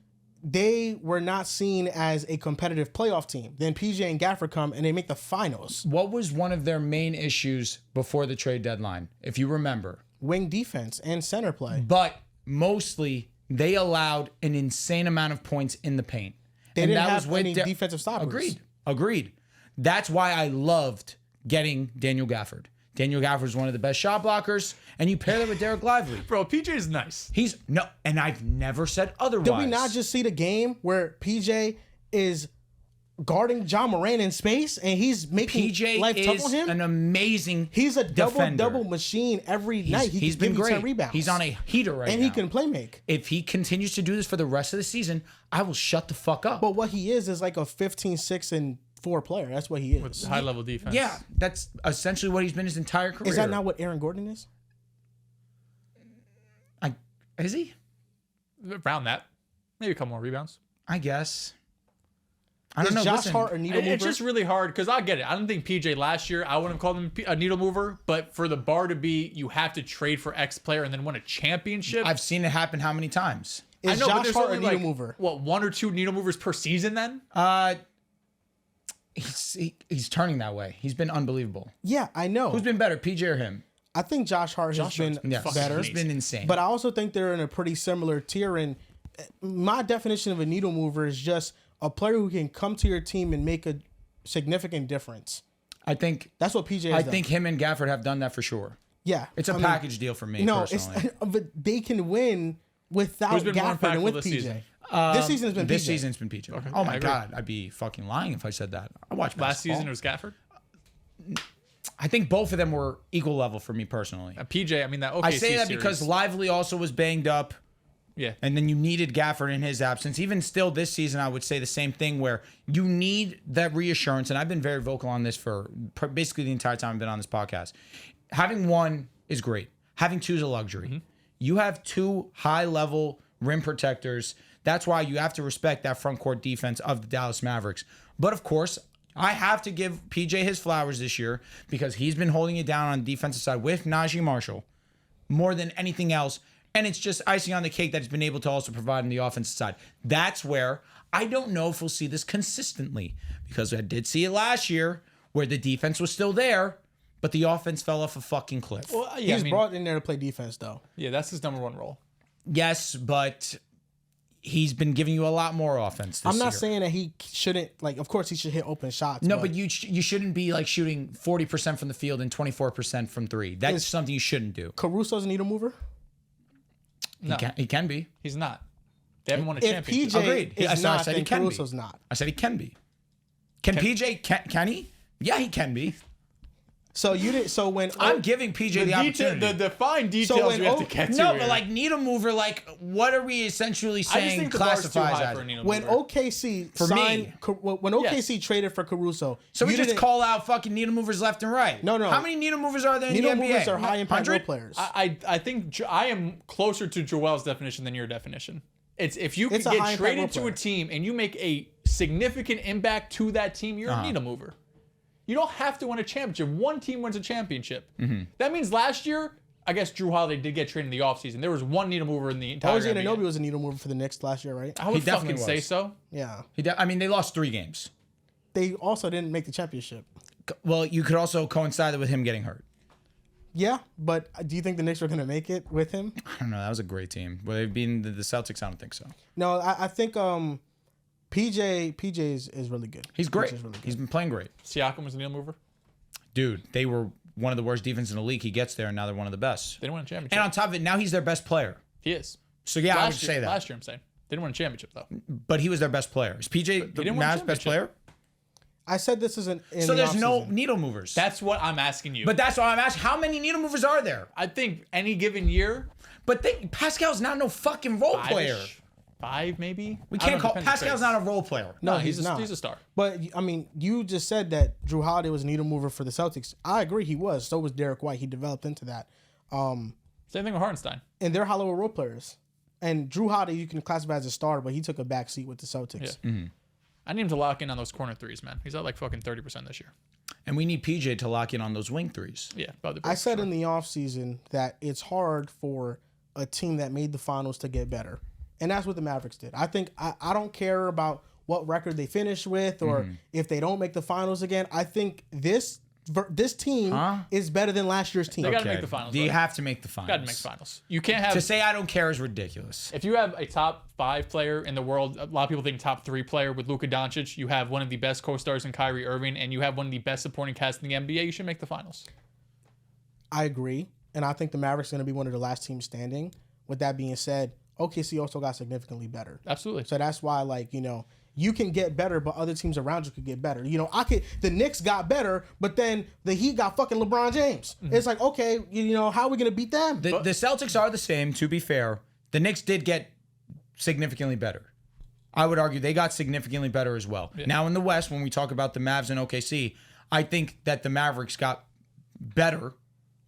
they were not seen as a competitive playoff team. Then PJ and Gafford come and they make the finals. What was one of their main issues before the trade deadline, if you remember? Wing defense and center play. But mostly, they allowed an insane amount of points in the paint. They didn't have any defensive stoppers. Agreed. That's why I loved getting Daniel Gafford. Daniel Gafford is one of the best shot blockers, and you pair that with Derek Lively. Bro, PJ is nice. And I've never said otherwise. Did we not just see the game where PJ is guarding John Moran in space and he's making life tough on him? An amazing He's a defender. double machine every night. He's been great. 10 rebounds. He's on a heater right now. And he can play make. If he continues to do this for the rest of the season, I will shut the fuck up. But what he is like a 15-6-4 player. That's what he is. With high level defense. Yeah, that's essentially what he's been his entire career. Is that not what Aaron Gordon is? Is he? Around that. Maybe a couple more rebounds. I guess. I don't know. Josh Hart a needle mover? It's just really hard because I get it. I don't think PJ last year, I wouldn't have called him a needle mover, but for the bar to be, you have to trade for X player and then win a championship. I've seen it happen how many times? Is Josh Hart a needle mover? What, 1 or 2 needle movers per season then? He's turning that way. He's been unbelievable. Yeah, I know. Who's been better, PJ or him? I think Josh Hart has been better. He's been insane. But I also think they're in a pretty similar tier. And my definition of a needle mover is just a player who can come to your team and make a significant difference. I think that's what PJ has done. think him and Gafford have done that for sure. Yeah. It's a package deal for me, personally. But they can win without Gafford and with PJ. Season? This season has been PJ. This season's been PJ. Okay. Oh, my God. I'd be fucking lying if I said that. I watched Last basketball. season it was Gafford? I think both of them were equal level for me personally. PJ, I mean, that OKC I say that series. because Lively also was banged up. Yeah. And then you needed Gafford in his absence. Even still this season, I would say the same thing where you need that reassurance. And I've been very vocal on this for basically the entire time I've been on this podcast. Having one is great. Having two is a luxury. Mm-hmm. You have two high-level rim protectors. That's why you have to respect that front court defense of the Dallas Mavericks. But, of course, I have to give PJ his flowers this year because he's been holding it down on the defensive side with Najee Marshall more than anything else. And it's just icing on the cake that he's been able to also provide on the offensive side. That's where I don't know if we'll see this consistently because I did see it last year where the defense was still there, but the offense fell off a fucking cliff. Well, yeah, He's brought in there to play defense, though. Yeah, that's his number one role. Yes, but he's been giving you a lot more offense this I'm not year. saying that he shouldn't, like, of course he should hit open shots. No, but you shouldn't be like shooting 40% from the field and 24% from three. That's something you shouldn't do. Caruso's a needle mover? No, He can be. he's not. They haven't won a If championship. PJ Agreed. is I not, said then he can Caruso's be. not. I said he can be. Can PJ? Can he? Yeah, he can be. So you didn't. So when I'm giving PJ the opportunity. The fine details when we have to get to No, here. but like needle mover, like what are we essentially I just saying think the bar's too classifies high as? for a needle when mover. OKC For signed, me. when OKC traded for Caruso, So we you just didn't- call out fucking needle movers left and right. No. How many needle movers are there in needle the NBA? movers are high impact role 100? players. I think I am closer to Joel's definition than your definition. It's if you can It's a high get impact traded role to a player. team and you make a significant impact to that team, you're a needle mover. You don't have to win a championship. One team wins a championship. That means last year, I guess Drew Holiday did get traded in the offseason. There was one needle mover in the entire OG NBA. Anunoby was a needle mover for the Knicks last year, right? I would definitely fucking say was. so. Yeah. I mean, they lost 3 games. They also didn't make the championship. Well, you could also coincide it with him getting hurt. Yeah, but do you think the Knicks are going to make it with him? I don't know. That was a great team. Will they beat the Celtics? I don't think so. No, I think PJ is really good. He's great. PJ is really good. He's been playing great. Siakam was a needle mover. Dude, they were one of the worst defenses in the league. He gets there, and now they're one of the best. They didn't win a championship. And on top of it, now he's their best player. He is. So, yeah, I would Last year, say that. Last year, I'm saying. They didn't win a championship, though. But he was their best player. Is PJ the didn't win a Mavs best championship. player? I said this isn't. So there's no needle movers. That's what I'm asking you. But that's why I'm asking, how many needle movers are there? I think any given year, But Pascal's not no fucking role player. 5 maybe. We I don't can't know, call depends Pascal's on not a role player. No, he's not. He's a star. But I mean, you just said that Drew Holiday was a needle mover for the Celtics. I agree, he was. So was Derek White. He developed into that. Same thing with Hartenstein. And they're high level role players. And Drew Holiday, you can classify as a star, but he took a back seat with the Celtics. Yeah. I need him to lock in on those corner threes, man. He's at like fucking 30% this year. And we need PJ to lock in on those wing threes. Yeah, about the I said in the offseason that it's hard for a team that made the finals to get better. And that's what the Mavericks did. I think I don't care about what record they finish with or if they don't make the finals again. I think this team is better than last year's team. They got to make the finals. Do you buddy. have to make the finals? Got to make finals. You can't have To say I don't care is ridiculous. if you have a top 5 player in the world. A lot of people think top 3 player with Luka Doncic. You have one of the best co-stars in Kyrie Irving, and you have one of the best supporting casts in the NBA. You should make the finals. I agree. And I think the Mavericks are going to be one of the last teams standing. With that being said, OKC also got significantly better. Absolutely. So that's why, like, you can get better, but other teams around you could get better. The Knicks got better, but then the Heat got fucking LeBron James. It's like, okay, how are we going to beat them? The Celtics are the same, to be fair. The Knicks did get significantly better. I would argue they got significantly better as well. Yeah. Now in the West, when we talk about the Mavs and OKC, I think that the Mavericks got better.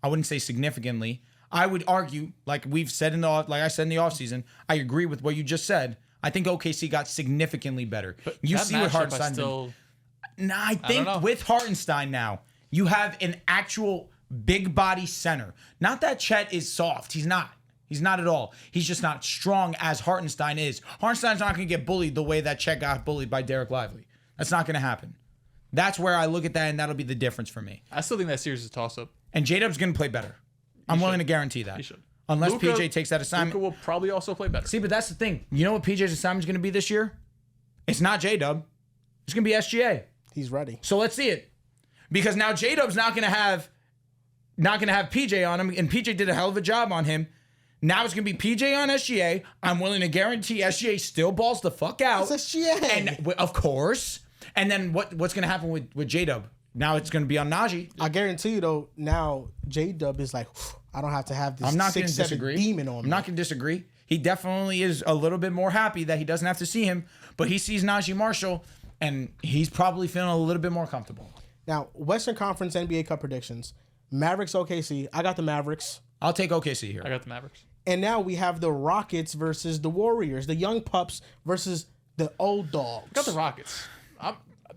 I wouldn't say significantly. I would argue, like we've said like I said in the offseason, I agree with what you just said. I think OKC got significantly better. But You that see what matchup, Hartenstein did. I think with Hartenstein now, you have an actual big body center. Not that Chet is soft. He's not. He's not at all. He's just not strong as Hartenstein is. Hartenstein's not going to get bullied the way that Chet got bullied by Derek Lively. That's not going to happen. That's where I look at that, and that'll be the difference for me. I still think that series is a toss-up. And J-Dub's going to play better. I'm willing to guarantee that. He should. Unless Luka, PJ takes that assignment. Luka will probably also play better. See, but that's the thing. You know what PJ's assignment is going to be this year? It's not J-Dub. It's going to be SGA. He's ready. So let's see it. Because now J-Dub's not going to have PJ on him, and PJ did a hell of a job on him. Now it's going to be PJ on SGA. I'm willing to guarantee SGA still balls the fuck out. It's SGA. And of course. And then what's going to happen with J-Dub? Now it's going to be on Najee. I guarantee you, though, now J-Dub is like, I don't have to have this I'm not going to 6'7" disagree. demon on me. I'm not going to disagree. He definitely is a little bit more happy that he doesn't have to see him, but he sees Najee Marshall, and he's probably feeling a little bit more comfortable. Now, Western Conference NBA Cup predictions. Mavericks, OKC. I got the Mavericks. I'll take OKC here. I got the Mavericks. And now we have the Rockets versus the Warriors. The young pups versus the old dogs. I got the Rockets.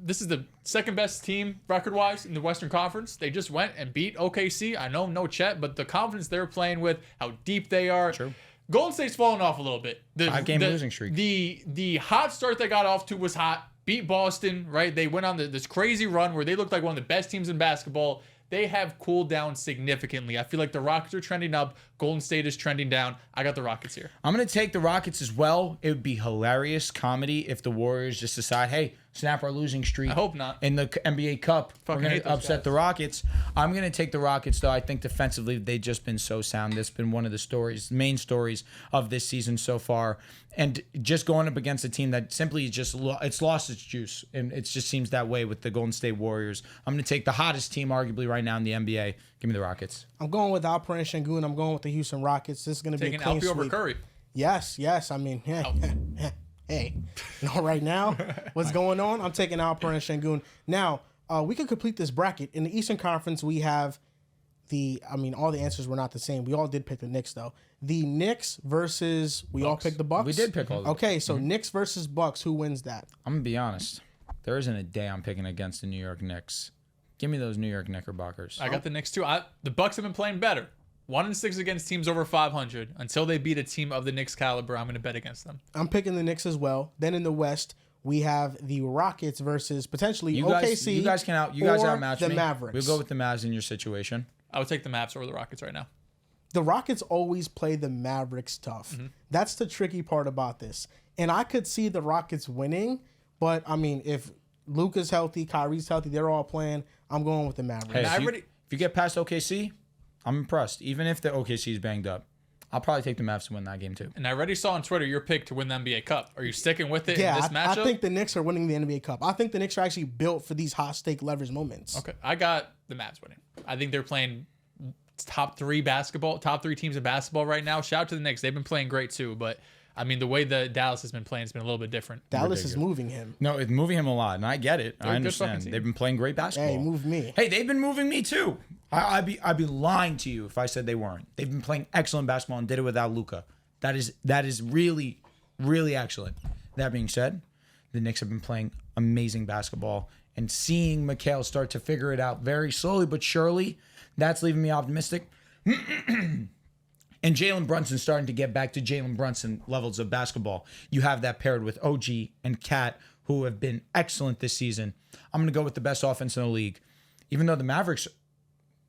This is the second best team record-wise in the Western Conference. They just went and beat OKC. I know, no Chet, but the confidence they're playing with, how deep they are. True. Golden State's fallen off a little bit. The 5-game losing streak. The hot start they got off to was hot. Beat Boston, right? They went on this crazy run where they looked like one of the best teams in basketball. They have cooled down significantly. I feel like the Rockets are trending up. Golden State is trending down. I got the Rockets here. I'm going to take the Rockets as well. It would be hilarious comedy if the Warriors just decide, hey, snap our losing streak. I hope not. In the NBA Cup, Fucking we're going hate to those upset guys. the Rockets. I'm going to take the Rockets, though. I think defensively, they've just been so sound. That's been one of the main stories of this season so far. And just going up against a team that simply just it's lost its juice. And it just seems that way with the Golden State Warriors. I'm going to take the hottest team arguably right now in the NBA. Give me the Rockets. I'm going with Alperen Sengun. I'm going with the Houston Rockets. This is going to be a Taking clean Alfie over sweep. Curry. Yes. I mean, hey, no, right now, what's going on? I'm taking Alperen Sengun. Now, we could complete this bracket. In the Eastern Conference, we have all the answers were not the same. We all did pick the Knicks, though. The Knicks versus, we all picked the Bucks? We did pick all of them. Okay, so Knicks versus Bucks. Who wins that? I'm going to be honest. There isn't a day I'm picking against the New York Knicks. Give me those New York Knickerbockers. I got the Knicks too. The Bucks have been playing better. 1-6 against teams over 500. Until they beat a team of the Knicks caliber, I'm going to bet against them. I'm picking the Knicks as well. Then in the West, we have the Rockets versus potentially OKC. You guys outmatch the me. Mavericks. We'll go with the Mavs in your situation. I would take the Mavs over the Rockets right now. The Rockets always play the Mavericks tough. That's the tricky part about this. And I could see the Rockets winning, but I mean, if Luka's healthy, Kyrie's healthy, they're all playing, I'm going with the Mavericks. Hey, if you get past OKC, I'm impressed. Even if the OKC is banged up, I'll probably take the Mavs to win that game too. And I already saw on Twitter your pick to win the NBA Cup. Are you sticking with it in this matchup? I think the Knicks are winning the NBA Cup. I think the Knicks are actually built for these hot stake leverage moments. Okay, I got the Mavs winning. I think they're playing top three teams in basketball right now. Shout out to the Knicks. They've been playing great too, but I mean, the way that Dallas has been playing has been a little bit different. Dallas is moving him. No, it's moving him a lot, and I get it. They're I a good fucking understand. team. They've been playing great basketball. Hey, move me. Hey, they've been moving me too. I'd be lying to you if I said they weren't. They've been playing excellent basketball and did it without Luka. That is really, really excellent. That being said, the Knicks have been playing amazing basketball, and seeing Mikal start to figure it out very slowly but surely, that's leaving me optimistic. And Jalen Brunson starting to get back to Jalen Brunson levels of basketball. You have that paired with OG and Cat, who have been excellent this season. I'm going to go with the best offense in the league. Even though the Mavericks,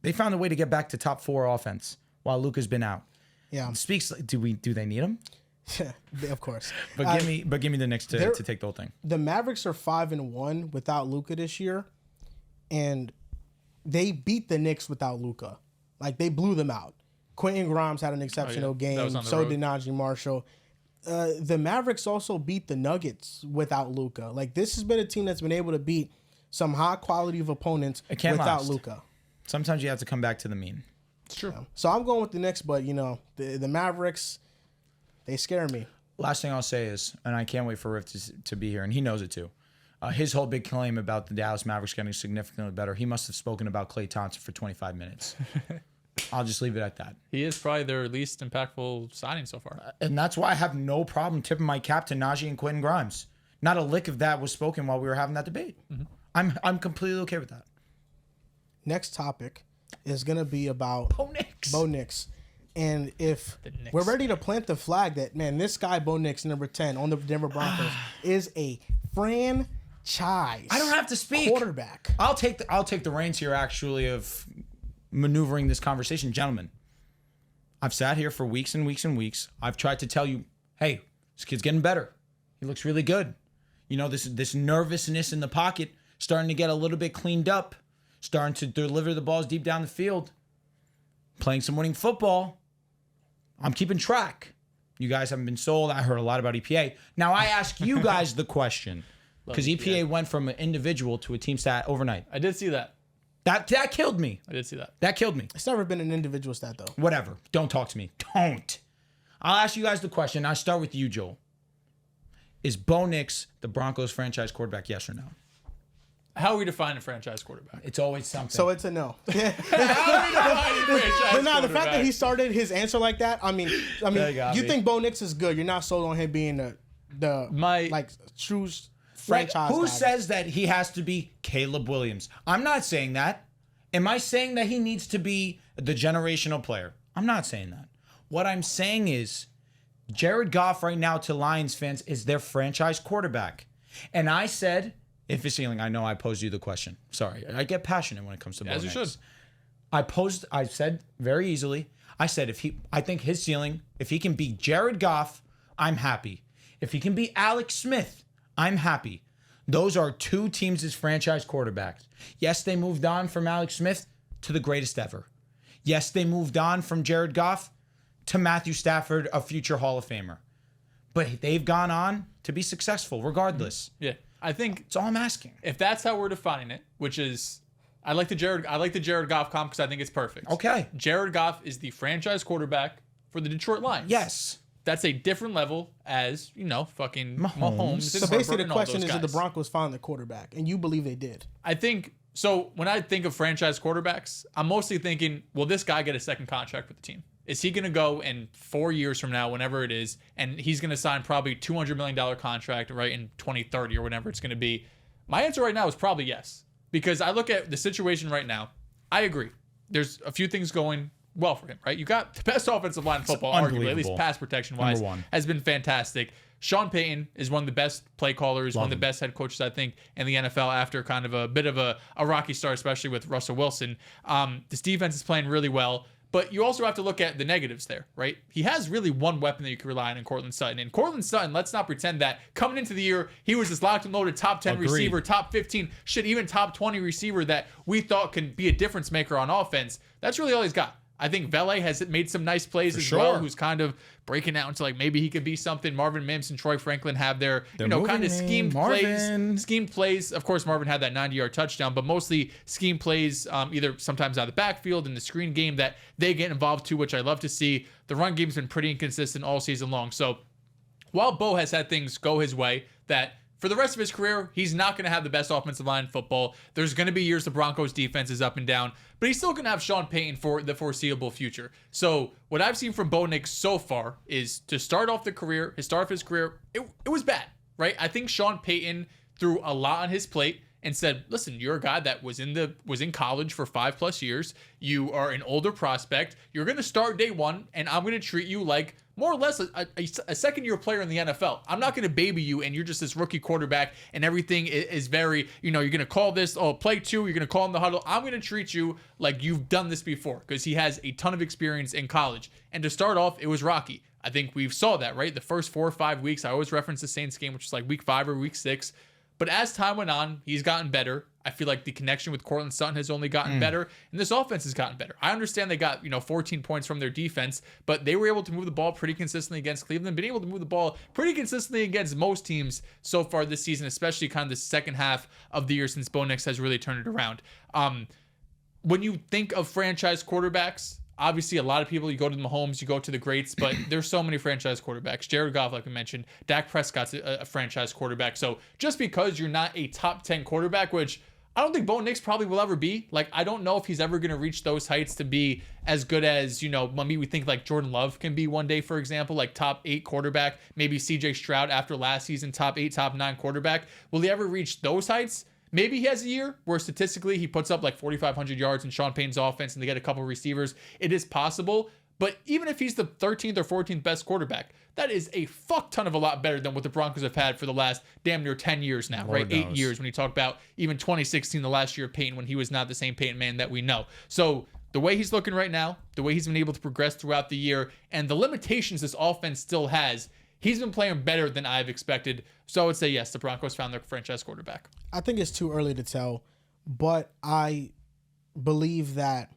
they found a way to get back to top 4 offense while Luka's been out. Yeah. Do they need him? Of course. But give me the Knicks to take the whole thing. The Mavericks are 5-1 without Luka this year, and they beat the Knicks without Luka. Like, they blew them out. Quentin Grimes had an exceptional game. So did Najee Marshall. The Mavericks also beat the Nuggets without Luka. Like, this has been a team that's been able to beat some high quality of opponents without Luka. Sometimes you have to come back to the mean. It's true. So I'm going with the Knicks, but the Mavericks, they scare me. Last thing I'll say is, and I can't wait for Riff to be here, and he knows it too. His whole big claim about the Dallas Mavericks getting significantly better, he must have spoken about Klay Thompson for 25 minutes. I'll just leave it at that. He is probably their least impactful signing so far. And that's why I have no problem tipping my cap to Najee and Quentin Grimes. Not a lick of that was spoken while we were having that debate. Mm-hmm. I'm completely okay with that. Next topic is going to be about Bo Nix. And if we're ready to plant the flag that, man, this guy, Bo Nix, number 10 on the Denver Broncos, is a franchise. I don't have to speak. Quarterback. I'll take the reins here, actually, of maneuvering this conversation. Gentlemen, I've sat here for weeks and weeks and weeks. I've tried to tell you, hey, this kid's getting better. He looks really good. You know, this nervousness in the pocket starting to get a little bit cleaned up, starting to deliver the balls deep down the field, playing some winning football. I'm keeping track. You guys haven't been sold. I heard a lot about EPA. Now I ask you guys the question, because EPA went from an individual to a team stat overnight. I did see that. That killed me. I did see that. That killed me. It's never been an individual stat, though. Whatever. Don't talk to me. Don't. I'll ask you guys the question. I'll start with you, Joel. Is Bo Nix the Broncos franchise quarterback, yes or no? How are we defining a franchise quarterback? It's always something. So it's a no. How are we defining franchise But no, the fact that quarterback? he started his answer like that, I mean, you think Bo Nix is good. You're not sold on him being the true franchise Who guy. says that he has to be Caleb Williams? I'm not saying that. Am I saying that he needs to be the generational player? I'm not saying that. What I'm saying is Jared Goff right now to Lions fans is their franchise quarterback. And I said, if it's ceiling, I know I posed you the question. Sorry, I get passionate when it comes to Bo As you Nix. should. I said very easily, I said I think his ceiling, if he can be Jared Goff, I'm happy. If he can be Alex Smith, I'm happy. Those are two teams as franchise quarterbacks. Yes, they moved on from Alex Smith to the greatest ever. Yes, they moved on from Jared Goff to Matthew Stafford, a future Hall of Famer. But they've gone on to be successful regardless. Yeah. I think That's all I'm asking. if that's how we're defining it, which is I like the Jared Goff comp because I think it's perfect. Okay. Jared Goff is the franchise quarterback for the Detroit Lions. Yes. That's a different level as, fucking Mahomes. So basically, the question is, did the Broncos find the quarterback? And you believe they did. I think so. When I think of franchise quarterbacks, I'm mostly thinking, will this guy get a second contract with the team? Is he going to go in 4 years from now, whenever it is, and he's going to sign probably $200 million contract, right, in 2030 or whatever it's going to be? My answer right now is probably yes, because I look at the situation right now. I agree. There's a few things going well for him, right? You got the best offensive line in football, arguably, at least pass protection-wise, has been fantastic. Sean Payton is one of the best play callers, one of the best head coaches, I think, in the NFL after kind of a bit of a rocky start, especially with Russell Wilson. This defense is playing really well, but you also have to look at the negatives there, right? He has really one weapon that you can rely on in Courtland Sutton. And Courtland Sutton, let's not pretend that coming into the year, he was this locked and loaded top 10 receiver, top 15, even top 20 receiver that we thought can be a difference maker on offense. That's really all he's got. I think Velez has made some nice plays well, who's kind of breaking out into maybe he could be something. Marvin Mims and Troy Franklin have their, kind of schemed plays. Of course, Marvin had that 90-yard touchdown, but mostly scheme plays, either sometimes out of the backfield in the screen game that they get involved to, which I love to see. The run game's been pretty inconsistent all season long. So while Bo has had things go his way that for the rest of his career, he's not going to have the best offensive line in football. There's going to be years the Broncos defense is up and down, but he's still going to have Sean Payton for the foreseeable future. So what I've seen from Bo Nix so far is to start off his career, it was bad, right? I think Sean Payton threw a lot on his plate and said, listen, you're a guy that was in college for 5+ years. You are an older prospect. You're going to start day one, and I'm going to treat you like more or less a second-year player in the NFL. I'm not going to baby you, and you're just this rookie quarterback, and everything is very, you're going to call this, play two, you're going to call in the huddle. I'm going to treat you like you've done this before, because he has a ton of experience in college. And to start off, it was rocky. I think we saw that, right? The first 4 or 5 weeks, I always reference the Saints game, which was like week 5 or week 6. But as time went on, he's gotten better. I feel like the connection with Courtland Sutton has only gotten better, and this offense has gotten better. I understand they got 14 points from their defense, but they were able to move the ball pretty consistently against Cleveland, been able to move the ball pretty consistently against most teams so far this season, especially kind of the second half of the year since Bo Nix has really turned it around. When you think of franchise quarterbacks, obviously, a lot of people, you go to the Mahomes, you go to the greats, but there's so many franchise quarterbacks. Jared Goff, like we mentioned, Dak Prescott's a franchise quarterback. So just because you're not a top 10 quarterback, which I don't think Bo Nix probably will ever be, I don't know if he's ever going to reach those heights to be as good as, maybe we think like Jordan Love can be one day, for example, like top 8 quarterback, maybe CJ Stroud after last season, top 8, top 9 quarterback. Will he ever reach those heights? Maybe he has a year where statistically he puts up like 4,500 yards in Sean Payton's offense and they get a couple receivers. It is possible. But even if he's the 13th or 14th best quarterback, that is a fuck ton of a lot better than what the Broncos have had for the last damn near 10 years now, right? 8 years when you talk about even 2016, the last year of Payton, when he was not the same Payton man that we know. So the way he's looking right now, the way he's been able to progress throughout the year, and the limitations this offense still has, he's been playing better than I've expected. So I would say, yes, the Broncos found their franchise quarterback. I think it's too early to tell, but I believe that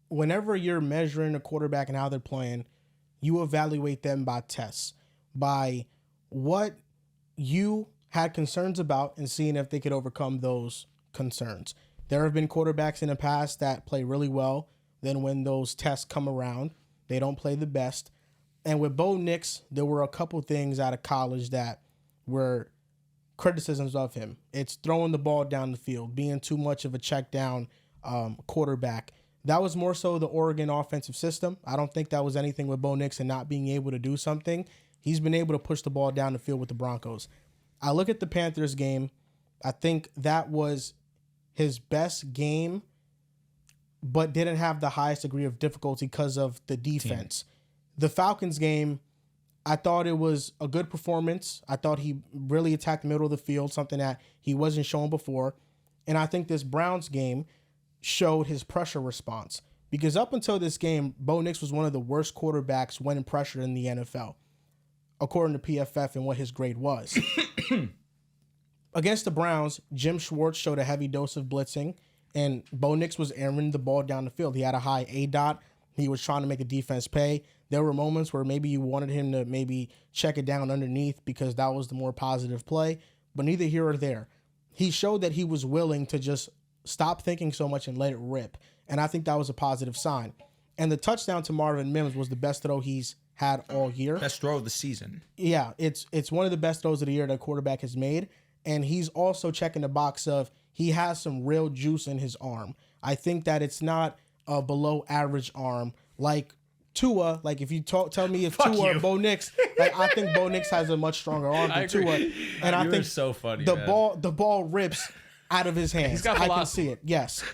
whenever you're measuring a quarterback and how they're playing, you evaluate them by tests, by what you had concerns about and seeing if they could overcome those concerns. There have been quarterbacks in the past that play really well. Then when those tests come around, they don't play the best. And with Bo Nix, there were a couple things out of college that were criticisms of him. It's throwing the ball down the field, being too much of a check down quarterback. That was more so the Oregon offensive system. I don't think that was anything with Bo Nix and not being able to do something. He's been able to push the ball down the field with the Broncos. I look at the Panthers game. I think that was his best game, but didn't have the highest degree of difficulty because of the defense. The Falcons game, I thought it was a good performance. I thought he really attacked the middle of the field, something that he wasn't shown before. And I think this Browns game showed his pressure response. Because up until this game, Bo Nix was one of the worst quarterbacks when pressure in the NFL, according to PFF and what his grade was. Against the Browns, Jim Schwartz showed a heavy dose of blitzing, and Bo Nix was airing the ball down the field. He had a high ADOT. He was trying to make the defense pay. There were moments where maybe you wanted him to maybe check it down underneath because that was the more positive play, but neither here or there. He showed that he was willing to just stop thinking so much and let it rip, and I think that was a positive sign. And the touchdown to Marvin Mims was the best throw he's had all year. Best throw of the season. Yeah, it's one of the best throws of the year that a quarterback has made. And he's also checking the box of he has some real juice in his arm. I think that it's not a below average arm like Tua. Like if you tell me if Tua or Bo Nix, like I think Bo Nix has a much stronger arm than Tua. And I think so funny. The ball rips out of his hands. He's got I can see it. Yes.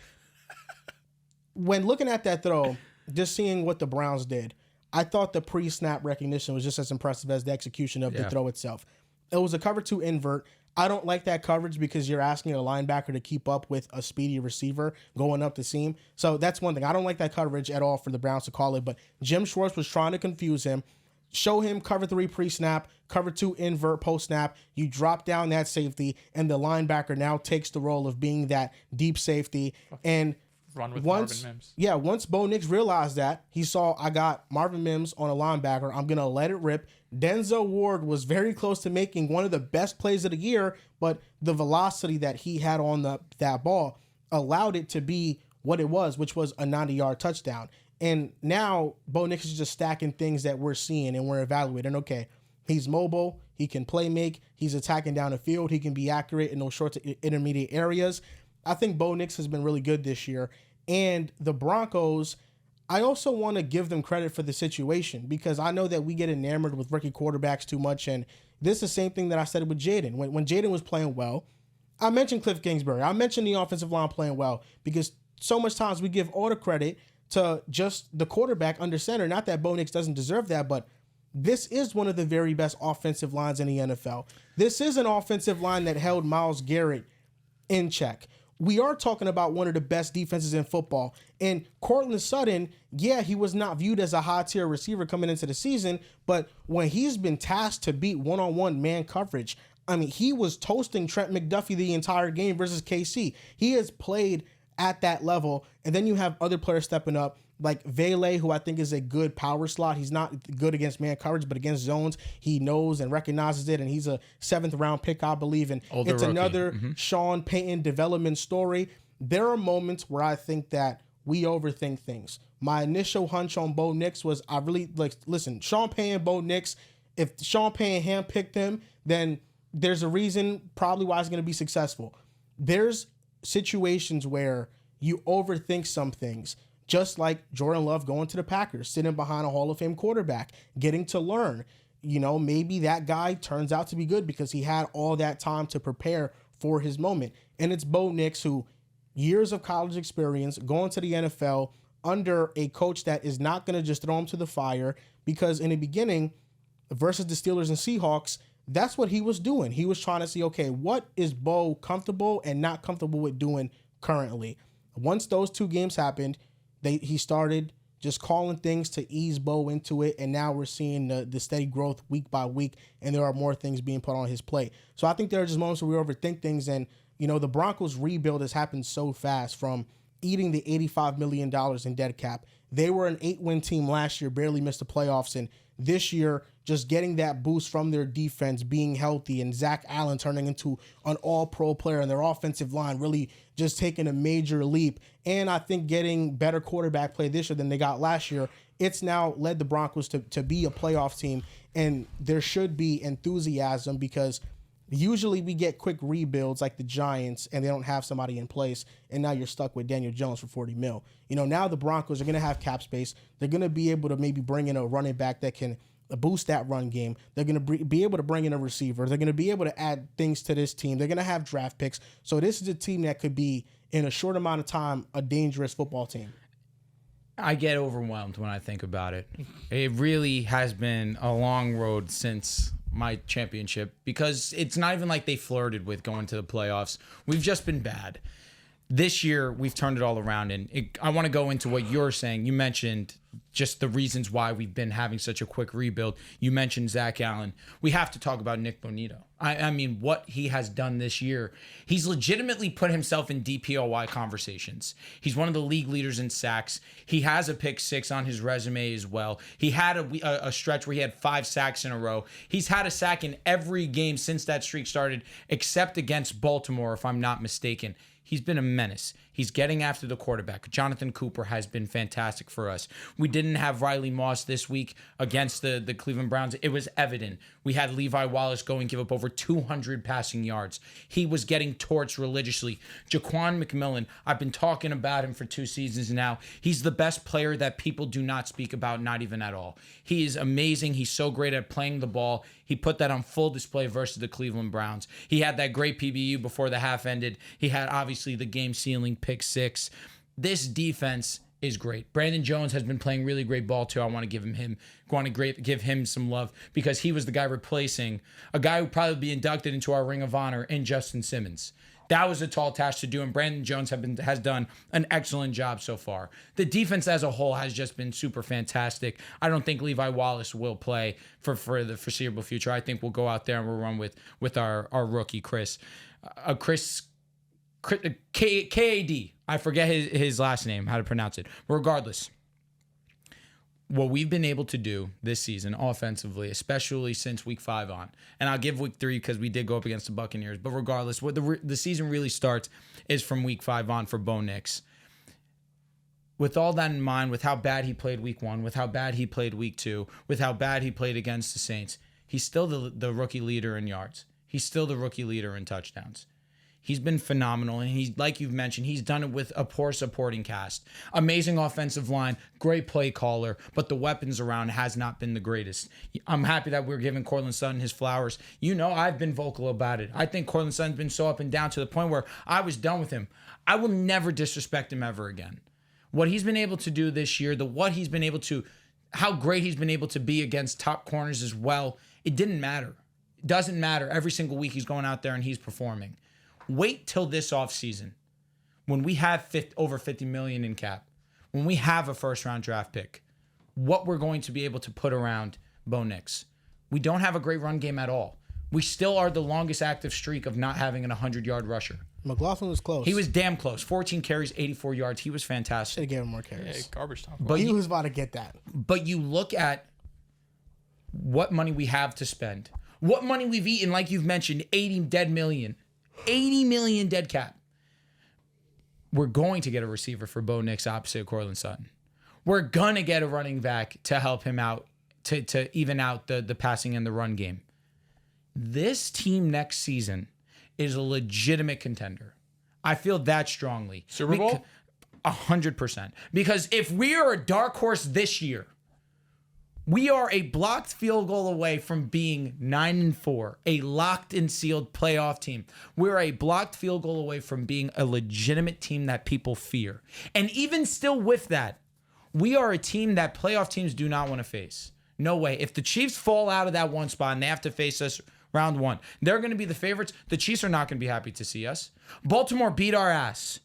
When looking at that throw, just seeing what the Browns did, I thought the pre-snap recognition was just as impressive as the execution of the throw itself. It was a cover 2 invert. I don't like that coverage because you're asking a linebacker to keep up with a speedy receiver going up the seam. So that's one thing. I don't like that coverage at all for the Browns to call it, but Jim Schwartz was trying to confuse him, show him cover 3 pre-snap, cover 2 invert post-snap. You drop down that safety, and the linebacker now takes the role of being that deep safety. And run with Marvin Mims. Yeah, once Bo Nix realized that, he saw I got Marvin Mims on a linebacker. I'm going to let it rip. Denzel Ward was very close to making one of the best plays of the year, but the velocity that he had on that ball allowed it to be what it was, which was a 90-yard touchdown. And now Bo Nix is just stacking things that we're seeing and we're evaluating. Okay, he's mobile. He can play make. He's attacking down the field. He can be accurate in those short to intermediate areas. I think Bo Nix has been really good this year. And the Broncos, I also want to give them credit for the situation because I know that we get enamored with rookie quarterbacks too much. And this is the same thing that I said with Jaden. When Jaden was playing well, I mentioned Cliff Kingsbury. I mentioned the offensive line playing well because so much times we give all the credit to just the quarterback under center. Not that Bo Nix doesn't deserve that, but this is one of the very best offensive lines in the NFL. This is an offensive line that held Myles Garrett in check. We are talking about one of the best defenses in football. And Courtland Sutton, yeah, he was not viewed as a high-tier receiver coming into the season, but when he's been tasked to beat one-on-one man coverage, I mean, he was toasting Trent McDuffie the entire game versus KC. He has played at that level, and then you have other players stepping up, like Velez, who I think is a good power slot. He's not good against man coverage, but against zones, he knows and recognizes it, and he's a 7th-round pick, I believe, and Older it's rookie. another Sean Payton development story. There are moments where I think that we overthink things. My initial hunch on Bo Nix was listen, Sean Payton, Bo Nix, if Sean Payton handpicked him, then there's a reason probably why he's going to be successful. There's situations where you overthink some things. Just like Jordan Love going to the Packers, sitting behind a Hall of Fame quarterback, getting to learn. You know, maybe that guy turns out to be good because he had all that time to prepare for his moment. And it's Bo Nix, who years of college experience, going to the NFL under a coach that is not going to just throw him to the fire, because in the beginning, versus the Steelers and Seahawks, that's what he was doing. He was trying to see, okay, what is Bo comfortable and not comfortable with doing currently? Once those two games happened, he started just calling things to ease Bo into it, and now we're seeing the steady growth week by week, and there are more things being put on his plate. So I think there are just moments where we overthink things, and the Broncos rebuild has happened so fast from eating the $85 million in dead cap. They were an 8-win team last year, barely missed the playoffs, and this year, just getting that boost from their defense, being healthy, and Zach Allen turning into an all-pro player, and their offensive line really just taking a major leap. And I think getting better quarterback play this year than they got last year, it's now led the Broncos to be a playoff team. And there should be enthusiasm because usually we get quick rebuilds like the Giants and they don't have somebody in place, and now you're stuck with Daniel Jones for $40 million. Now the Broncos are going to have cap space. They're going to be able to maybe bring in a running back that can boost that run game. They're going to be able to bring in a receiver. They're going to be able to add things to this team. They're going to have draft picks. So this is a team that could be, in a short amount of time, a dangerous football team. I get overwhelmed when I think about it. It really has been a long road since my championship, because it's not even like they flirted with going to the playoffs. We've just been bad. This year, we've turned it all around, and I want to go into what you're saying. You mentioned just the reasons why we've been having such a quick rebuild. You mentioned Zach Allen. We have to talk about Nick Bonito. I mean, what he has done this year. He's legitimately put himself in DPOY conversations. He's one of the league leaders in sacks. He has a pick 6 on his resume as well. He had a stretch where he had 5 sacks in a row. He's had a sack in every game since that streak started, except against Baltimore, if I'm not mistaken. He's been a menace. He's getting after the quarterback. Jonathan Cooper has been fantastic for us. We didn't have Riley Moss this week against the Cleveland Browns. It was evident. We had Levi Wallace go and give up over 200 passing yards. He was getting torched religiously. Jaquan McMillan, I've been talking about him for 2 seasons now. He's the best player that people do not speak about, not even at all. He is amazing. He's so great at playing the ball. He put that on full display versus the Cleveland Browns. He had that great PBU before the half ended. He had, obviously, the game-sealing pick 6. This defense is great. Brandon Jones has been playing really great ball too. I want to give him some love because he was the guy replacing a guy who probably be inducted into our Ring of Honor in Justin Simmons. That was a tall task to do, and Brandon Jones has done an excellent job so far. The defense as a whole has just been super fantastic. I don't think Levi Wallace will play for the foreseeable future. I think we'll go out there and we'll run with our rookie Chris. KAD. I forget his last name, how to pronounce it. Regardless, what we've been able to do this season offensively, especially since week 5 on, and I'll give week 3 because we did go up against the Buccaneers, but regardless, what the season really starts is from week 5 on for Bo Nix. With all that in mind, with how bad he played week 1, with how bad he played week 2, with how bad he played against the Saints, he's still the rookie leader in yards. He's still the rookie leader in touchdowns. He's been phenomenal, and he's, like you've mentioned, he's done it with a poor supporting cast. Amazing offensive line, great play caller, but the weapons around has not been the greatest. I'm happy that we're giving Courtland Sutton his flowers. I've been vocal about it. I think Courtland Sutton's been so up and down to the point where I was done with him. I will never disrespect him ever again. What he's been able to do this year, how great he's been able to be against top corners as well, it didn't matter. It doesn't matter. Every single week he's going out there and he's performing. Wait till this offseason when we have over $50 million in cap, when we have a first-round draft pick, what we're going to be able to put around Bo Nix. We don't have a great run game at all. We still are the longest active streak of not having an 100-yard rusher. McLaughlin was close. He was damn close. 14 carries, 84 yards. He was fantastic. Should have given him more carries. Yeah, garbage time. But he was about to get that. But you look at what money we have to spend. What money we've eaten, like you've mentioned, 80 million dead cap. We're going to get a receiver for Bo Nix opposite Courtland Sutton. We're going to get a running back to help him out, to even out the passing and the run game. This team next season is a legitimate contender. I feel that strongly. Super Bowl? 100%. Because if we are a dark horse this year, we are a blocked field goal away from being 9-4, a locked and sealed playoff team. We're a blocked field goal away from being a legitimate team that people fear. And even still with that, we are a team that playoff teams do not want to face. No way. If the Chiefs fall out of that one spot and they have to face us round 1, they're going to be the favorites. The Chiefs are not going to be happy to see us. Baltimore beat our ass.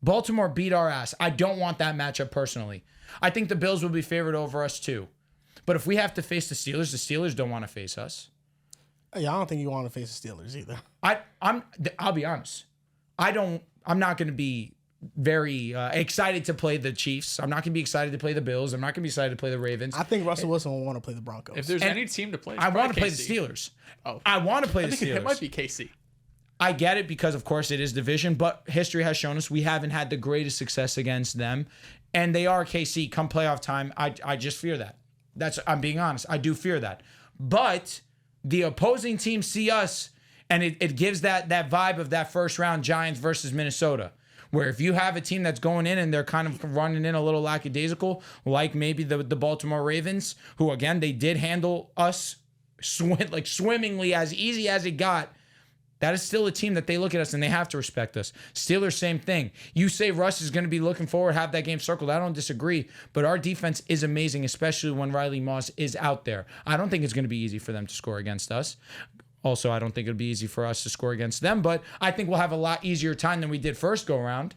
Baltimore beat our ass. I don't want that matchup personally. I think the Bills will be favored over us too. But if we have to face the Steelers don't want to face us. Yeah, I don't think you want to face the Steelers either. I'll be honest. I'm not going to be very excited to play the Chiefs. I'm not going to be excited to play the Bills. I'm not going to be excited to play the Ravens. I think Russell Wilson will want to play the Broncos. If there's any team to play, I want to play the Steelers. Oh, I want to play the Steelers. It might be KC. I get it because, of course, it is division, but history has shown us we haven't had the greatest success against them, and they are KC. Come playoff time, I just fear that. I'm being honest. I do fear that. But the opposing teams see us, and it gives that vibe of that first round Giants versus Minnesota, where if you have a team that's going in and they're kind of running in a little lackadaisical, like maybe the Baltimore Ravens, who, again, they did handle us swimmingly, as easy as it got. That is still a team that they look at us and they have to respect us. Steelers, same thing. You say Russ is going to be looking forward, have that game circled. I don't disagree, but our defense is amazing, especially when Riley Moss is out there. I don't think it's going to be easy for them to score against us. Also, I don't think it'll be easy for us to score against them, but I think we'll have a lot easier time than we did first go around.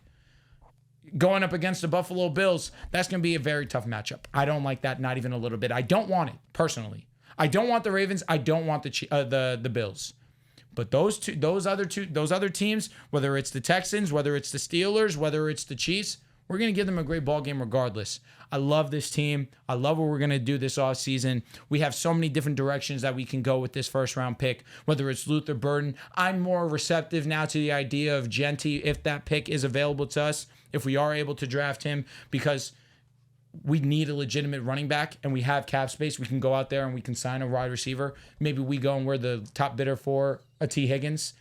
Going up against the Buffalo Bills, that's going to be a very tough matchup. I don't like that, not even a little bit. I don't want it, personally. I don't want the Ravens. I don't want the Bills. But those other teams, whether it's the Texans, whether it's the Steelers, whether it's the Chiefs, we're going to give them a great ball game regardless. I love this team. I love what we're going to do this offseason. We have so many different directions that we can go with this first round pick, whether it's Luther Burden. I'm more receptive now to the idea of Genty if that pick is available to us, if we are able to draft him, because we need a legitimate running back and we have cap space. We can go out there and we can sign a wide receiver. Maybe we go and we're the top bidder for a T. Higgins.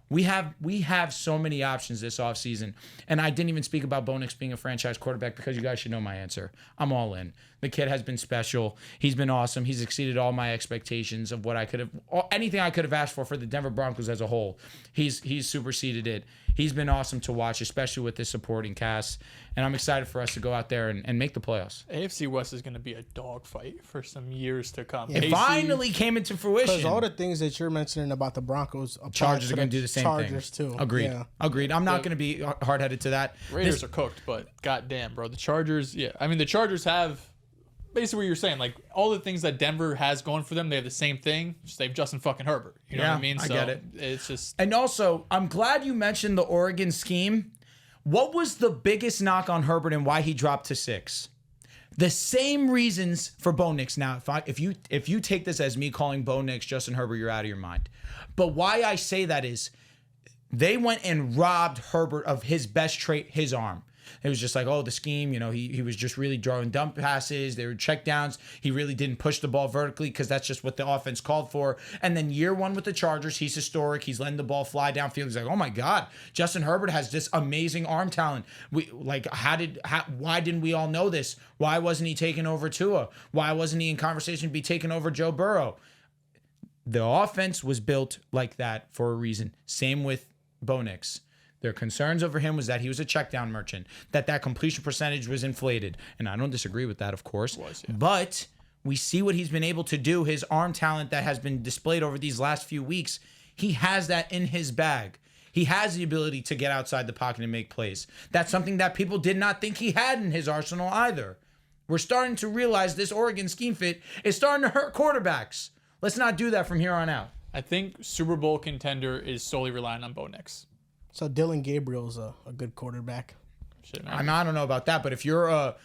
We have so many options this offseason. And I didn't even speak about Bo Nix being a franchise quarterback because you guys should know my answer. I'm all in. The kid has been special. He's been awesome. He's exceeded all my expectations of what I could have, anything I could have asked for the Denver Broncos as a whole. He's superseded it. He's been awesome to watch, especially with this supporting cast. And I'm excited for us to go out there and make the playoffs. AFC West is going to be a dogfight for some years to come. It finally came into fruition. Because all the things that you're mentioning about the Broncos, Chargers are going to do the same Chargers thing. Too. Agreed. Yeah. Agreed. I'm not going to be hard-headed to that. Raiders are cooked, but goddamn, bro. The Chargers, yeah. I mean, the Chargers have basically what you're saying. Like, all the things that Denver has going for them, they have the same thing. Just they have Justin fucking Herbert. You know what I mean? I get it. It's just... And also, I'm glad you mentioned the Oregon scheme. What was the biggest knock on Herbert and why he dropped to 6? The same reasons for Bo Nix. Now, if you take this as me calling Bo Nix Justin Herbert, you're out of your mind. But why I say that is they went and robbed Herbert of his best trait, his arm. It was just like, oh, the scheme, he was just really drawing dump passes. They were check downs. He really didn't push the ball vertically because that's just what the offense called for. And then year 1 with the Chargers, he's historic. He's letting the ball fly downfield. He's like, oh my God, Justin Herbert has this amazing arm talent. Why didn't we all know this? Why wasn't he taking over Tua? Why wasn't he in conversation to be taking over Joe Burrow? The offense was built like that for a reason. Same with Bo Nix. Their concerns over him was that he was a check down merchant, that completion percentage was inflated. And I don't disagree with that, of course. But we see what he's been able to do, his arm talent that has been displayed over these last few weeks. He has that in his bag. He has the ability to get outside the pocket and make plays. That's something that people did not think he had in his arsenal either. We're starting to realize this Oregon scheme fit is starting to hurt quarterbacks. Let's not do that from here on out. I think Super Bowl contender is solely relying on Bo Nix. So Dylan Gabriel's a good quarterback. Shit, man. I don't know about that, but if you're a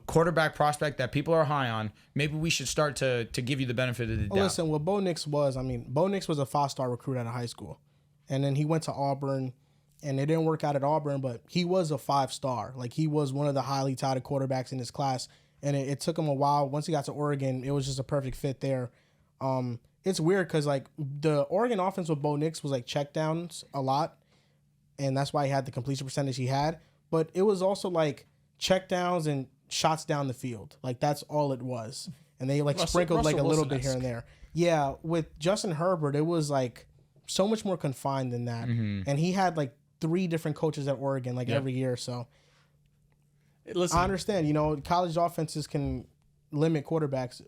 quarterback prospect that people are high on, maybe we should start to give you the benefit of the doubt. Listen, what Bo Nix was, Bo Nix was a 5-star recruit out of high school. And then he went to Auburn, and it didn't work out at Auburn, but he was a 5-star. Like, he was one of the highly touted quarterbacks in his class. And it took him a while. Once he got to Oregon, it was just a perfect fit there. It's weird because, like, the Oregon offense with Bo Nix was, like, checkdowns a lot. And that's why he had the completion percentage he had. But it was also like checkdowns and shots down the field. Like, that's all it was. And they sprinkled like a little bit here and there. Yeah, with Justin Herbert, it was like so much more confined than that. Mm-hmm. And he had like 3 different coaches at Oregon every year. So listen, I understand, college offenses can limit quarterbacks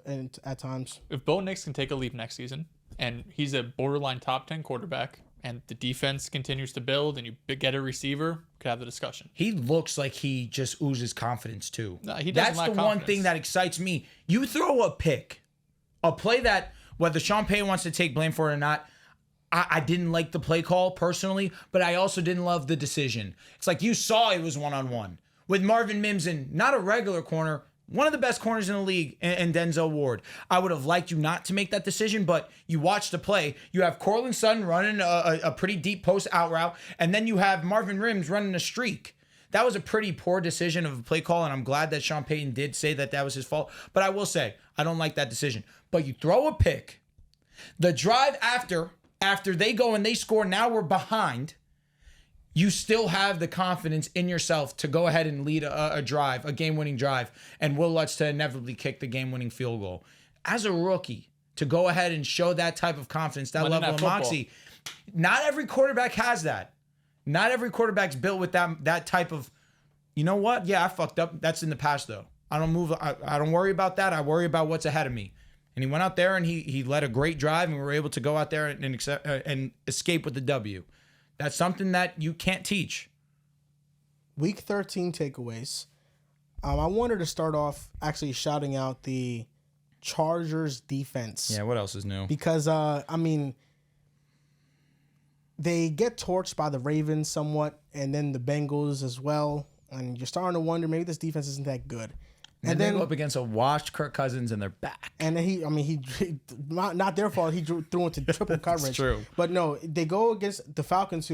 at times. If Bo Nix can take a leap next season and he's a borderline top 10 quarterback, and the defense continues to build and you get a receiver, could have the discussion. He looks like he just oozes confidence too. No, he doesn't That's lack the confidence. one thing that excites me. You throw a pick, a play that, whether Sean Payton wants to take blame for it or not, I didn't like the play call personally, but I also didn't love the decision. It's like you saw it was one-on-one with Marvin Mims and not a regular corner, one of the best corners in the league, and Denzel Ward. I would have liked you not to make that decision, but you watch the play. You have Cortland Sutton running a pretty deep post out route, and then you have Marvin Mims running a streak. That was a pretty poor decision of a play call, and I'm glad that Sean Payton did say that was his fault. But I will say, I don't like that decision. But you throw a pick. The drive after they go and they score, now we're behind. You still have the confidence in yourself to go ahead and lead a drive, a game-winning drive, and Will Lutz to inevitably kick the game-winning field goal. As a rookie, to go ahead and show that type of confidence, that level of moxie, not every quarterback has that. Not every quarterback's built with that type of, you know what? Yeah, I fucked up. That's in the past, though. I don't worry about that. I worry about what's ahead of me. And he went out there and he led a great drive, and we were able to go out there and escape with the W. That's something that you can't teach. Week 13 takeaways. I wanted to start off actually shouting out the Chargers defense. Yeah, what else is new? Because, they get torched by the Ravens somewhat, and then the Bengals as well. And you're starting to wonder, maybe this defense isn't that good. And then they go up against a washed Kirk Cousins and they're back. And then he not their fault. He threw into triple coverage. That's true. But no, they go against the Falcons,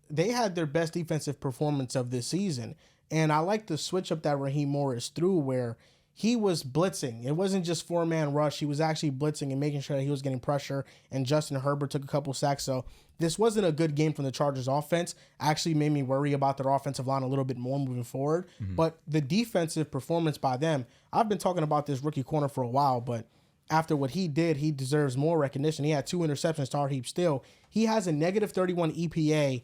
they had their best defensive performance of this season. And I like the switch up that Raheem Morris threw where he was blitzing. It wasn't just 4-man rush. He was actually blitzing and making sure that he was getting pressure. And Justin Herbert took a couple sacks. So this wasn't a good game from the Chargers offense. Actually made me worry about their offensive line a little bit more moving forward. Mm-hmm. But the defensive performance by them, I've been talking about this rookie corner for a while, but after what he did, he deserves more recognition. He had 2 interceptions, Tarheeb Still. He has a negative 31 EPA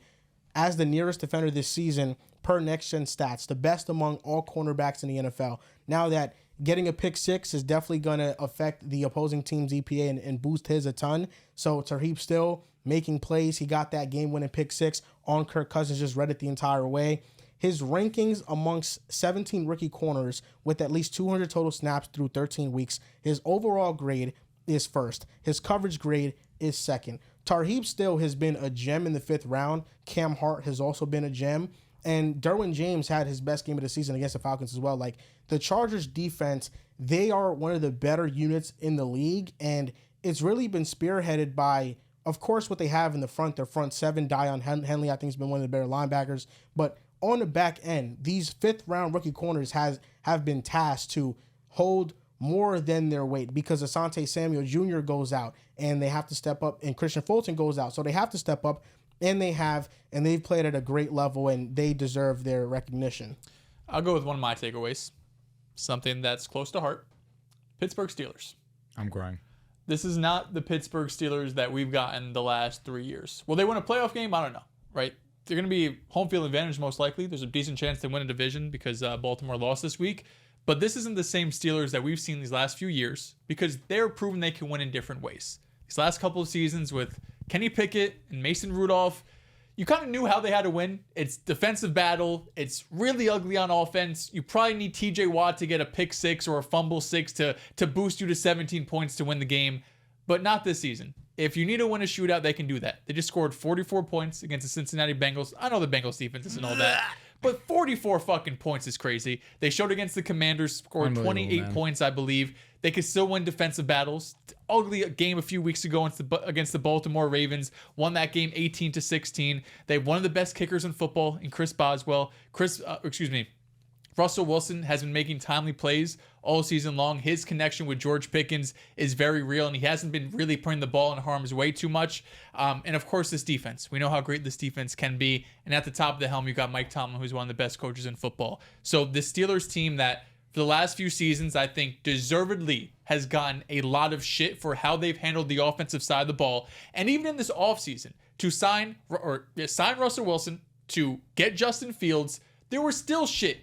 as the nearest defender this season per Next Gen Stats, the best among all cornerbacks in the NFL. Now that getting a pick 6 is definitely going to affect the opposing team's EPA and boost his a ton. So Tarheeb Still making plays. He got that game-winning pick 6 on Kirk Cousins, just read it the entire way. His rankings amongst 17 rookie corners with at least 200 total snaps through 13 weeks. His overall grade is first. His coverage grade is second. Tarheeb Still has been a gem in the 5th round. Cam Hart has also been a gem. And Derwin James had his best game of the season against the Falcons as well. Like, the Chargers defense, they are one of the better units in the league. And it's really been spearheaded by, of course, what they have in the front. Their front 7, Dion Henley, I think, has been one of the better linebackers. But on the back end, these 5th-round rookie corners have been tasked to hold more than their weight because Asante Samuel Jr. goes out and they have to step up, and Christian Fulton goes out. So they have to step up, and they've played at a great level, and they deserve their recognition. I'll go with one of my takeaways, something that's close to heart. Pittsburgh Steelers. I'm crying. This is not the Pittsburgh Steelers that we've gotten the last 3 years. Will they win a playoff game? I don't know, right? They're going to be home field advantage most likely. There's a decent chance they win a division because Baltimore lost this week. But this isn't the same Steelers that we've seen these last few years because they're proven they can win in different ways. These last couple of seasons with Kenny Pickett and Mason Rudolph, you kind of knew how they had to win. It's defensive battle. It's really ugly on offense. You probably need TJ Watt to get a pick 6 or a fumble 6 to boost you to 17 points to win the game, but not this season. If you need to win a shootout, they can do that. They just scored 44 points against the Cincinnati Bengals. I know the Bengals defense isn't all that, but 44 fucking points is crazy. They showed against the Commanders, scored 28 points, I believe. They could still win defensive battles. Ugly game a few weeks ago against the Baltimore Ravens. Won that game 18-16. They have one of the best kickers in football in Chris Boswell. Russell Wilson has been making timely plays all season long. His connection with George Pickens is very real, and he hasn't been really putting the ball in harm's way too much. And of course, this defense. We know how great this defense can be. And at the top of the helm, you got Mike Tomlin, who's one of the best coaches in football. So the Steelers team that for the last few seasons, I think deservedly has gotten a lot of shit for how they've handled the offensive side of the ball. And even in this offseason, to sign Russell Wilson, to get Justin Fields, there was still shit.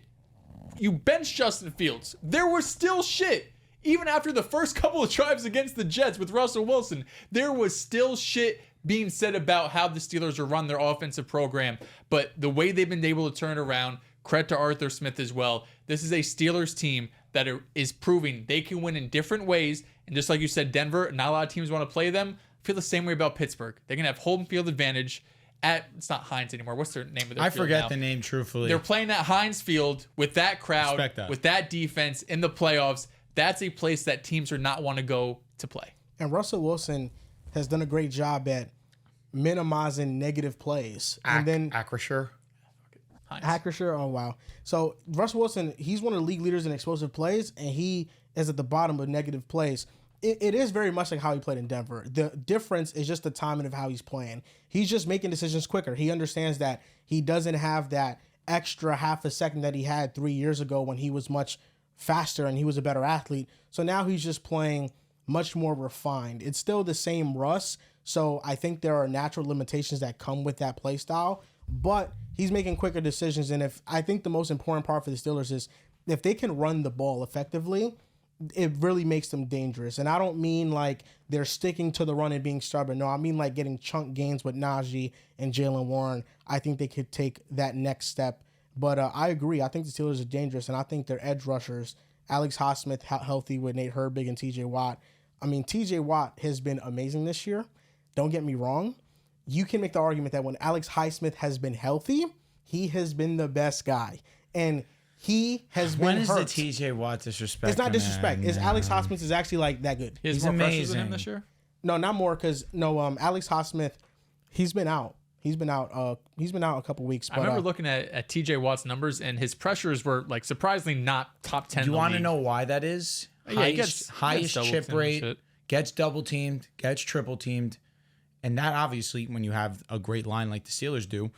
You benched Justin Fields. There was still shit. Even after the first couple of drives against the Jets with Russell Wilson, there was still shit being said about how the Steelers are run their offensive program, but the way they've been able to turn it around, credit to Arthur Smith as well. This is a Steelers team that is proving they can win in different ways. And just like you said, Denver, not a lot of teams want to play them. I feel the same way about Pittsburgh. They're going to have home field advantage it's not Heinz anymore. What's their name of their I field forget now? the name, truthfully. They're playing at Heinz Field with that crowd, with that defense in the playoffs. That's a place that teams are not want to go to play. And Russell Wilson has done a great job at minimizing negative plays. And then Acrisure. Oh, wow. So Russell Wilson, he's one of the league leaders in explosive plays, and he is at the bottom of negative plays. It is very much like how he played in Denver. The difference is just the timing of how he's playing. He's just making decisions quicker. He understands that he doesn't have that extra half a second that he had 3 years ago when he was much faster and he was a better athlete. So now he's just playing much more refined. It's still the same Russ, so I think there are natural limitations that come with that play style, but he's making quicker decisions. And I think the most important part for the Steelers is if they can run the ball effectively, it really makes them dangerous. And I don't mean like they're sticking to the run and being stubborn. No, I mean like getting chunk gains with Najee and Jalen Warren. I think they could take that next step. But I agree. I think the Steelers are dangerous, and I think their edge rushers, Alex Highsmith healthy with Nate Herbig and TJ Watt. I mean, TJ Watt has been amazing this year. Don't get me wrong. You can make the argument that when Alex Highsmith has been healthy, he has been the best guy. And he has been hurt. When is the TJ Watt disrespect? It's not disrespect. It's Alex Highsmith is actually like that good. He's more pressures than him this year? No, not more, because Alex Highsmith, he's been out. He's been out a couple weeks. But, I remember looking at TJ Watt's numbers, and his pressures were like surprisingly not top 10. Do you want to know why that is? Yeah, highest chip rate, gets double teamed, gets triple teamed, and that obviously, when you have a great line like the Steelers do,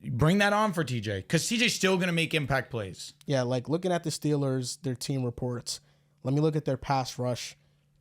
bring that on for TJ, because TJ's still going to make impact plays. Yeah, like looking at the Steelers, their team reports. Let me look at their pass rush.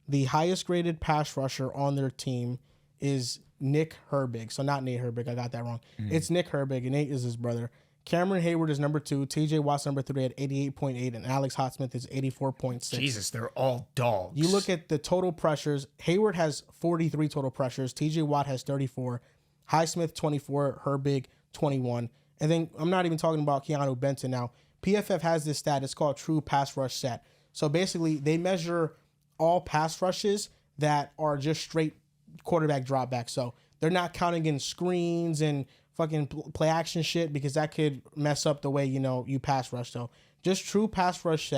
The highest graded pass rusher on their team is Nick Herbig. So not Nate Herbig. I got that wrong. It's Nick Herbig, and Nate is his brother. Cameron Hayward is number 2. TJ Watt's number 3 at 88.8, and Alex Highsmith is 84.6. Jesus, they're all dogs. You look at the total pressures. Hayward has 43 total pressures. TJ Watt has 34. Highsmith 24. Herbig 21. And then I'm not even talking about Keanu Benton now. PFF has this stat. It's called True Pass Rush Set. So basically, they measure all pass rushes that are just straight quarterback dropbacks. So they're not counting in screens and fucking play action shit, because that could mess up the way you pass rush. So just true pass rush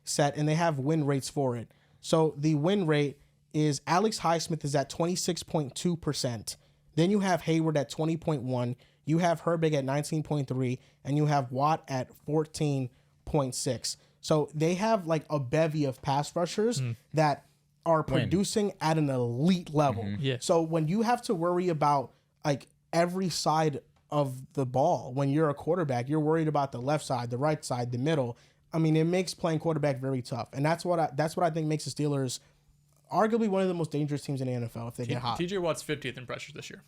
set, and they have win rates for it. So the win rate is Alex Highsmith is at 26.2%. Then you have Hayward at 20.1. You have Herbig at 19.3, and you have Watt at 14.6. So they have like a bevy of pass rushers that are producing at an elite level. Yeah. So when you have to worry about like every side of the ball, when you're a quarterback, you're worried about the left side, the right side, the middle. I mean, it makes playing quarterback very tough, and that's what I think makes the Steelers arguably one of the most dangerous teams in the NFL if they get hot. TJ Watt's 50th in pressures this year.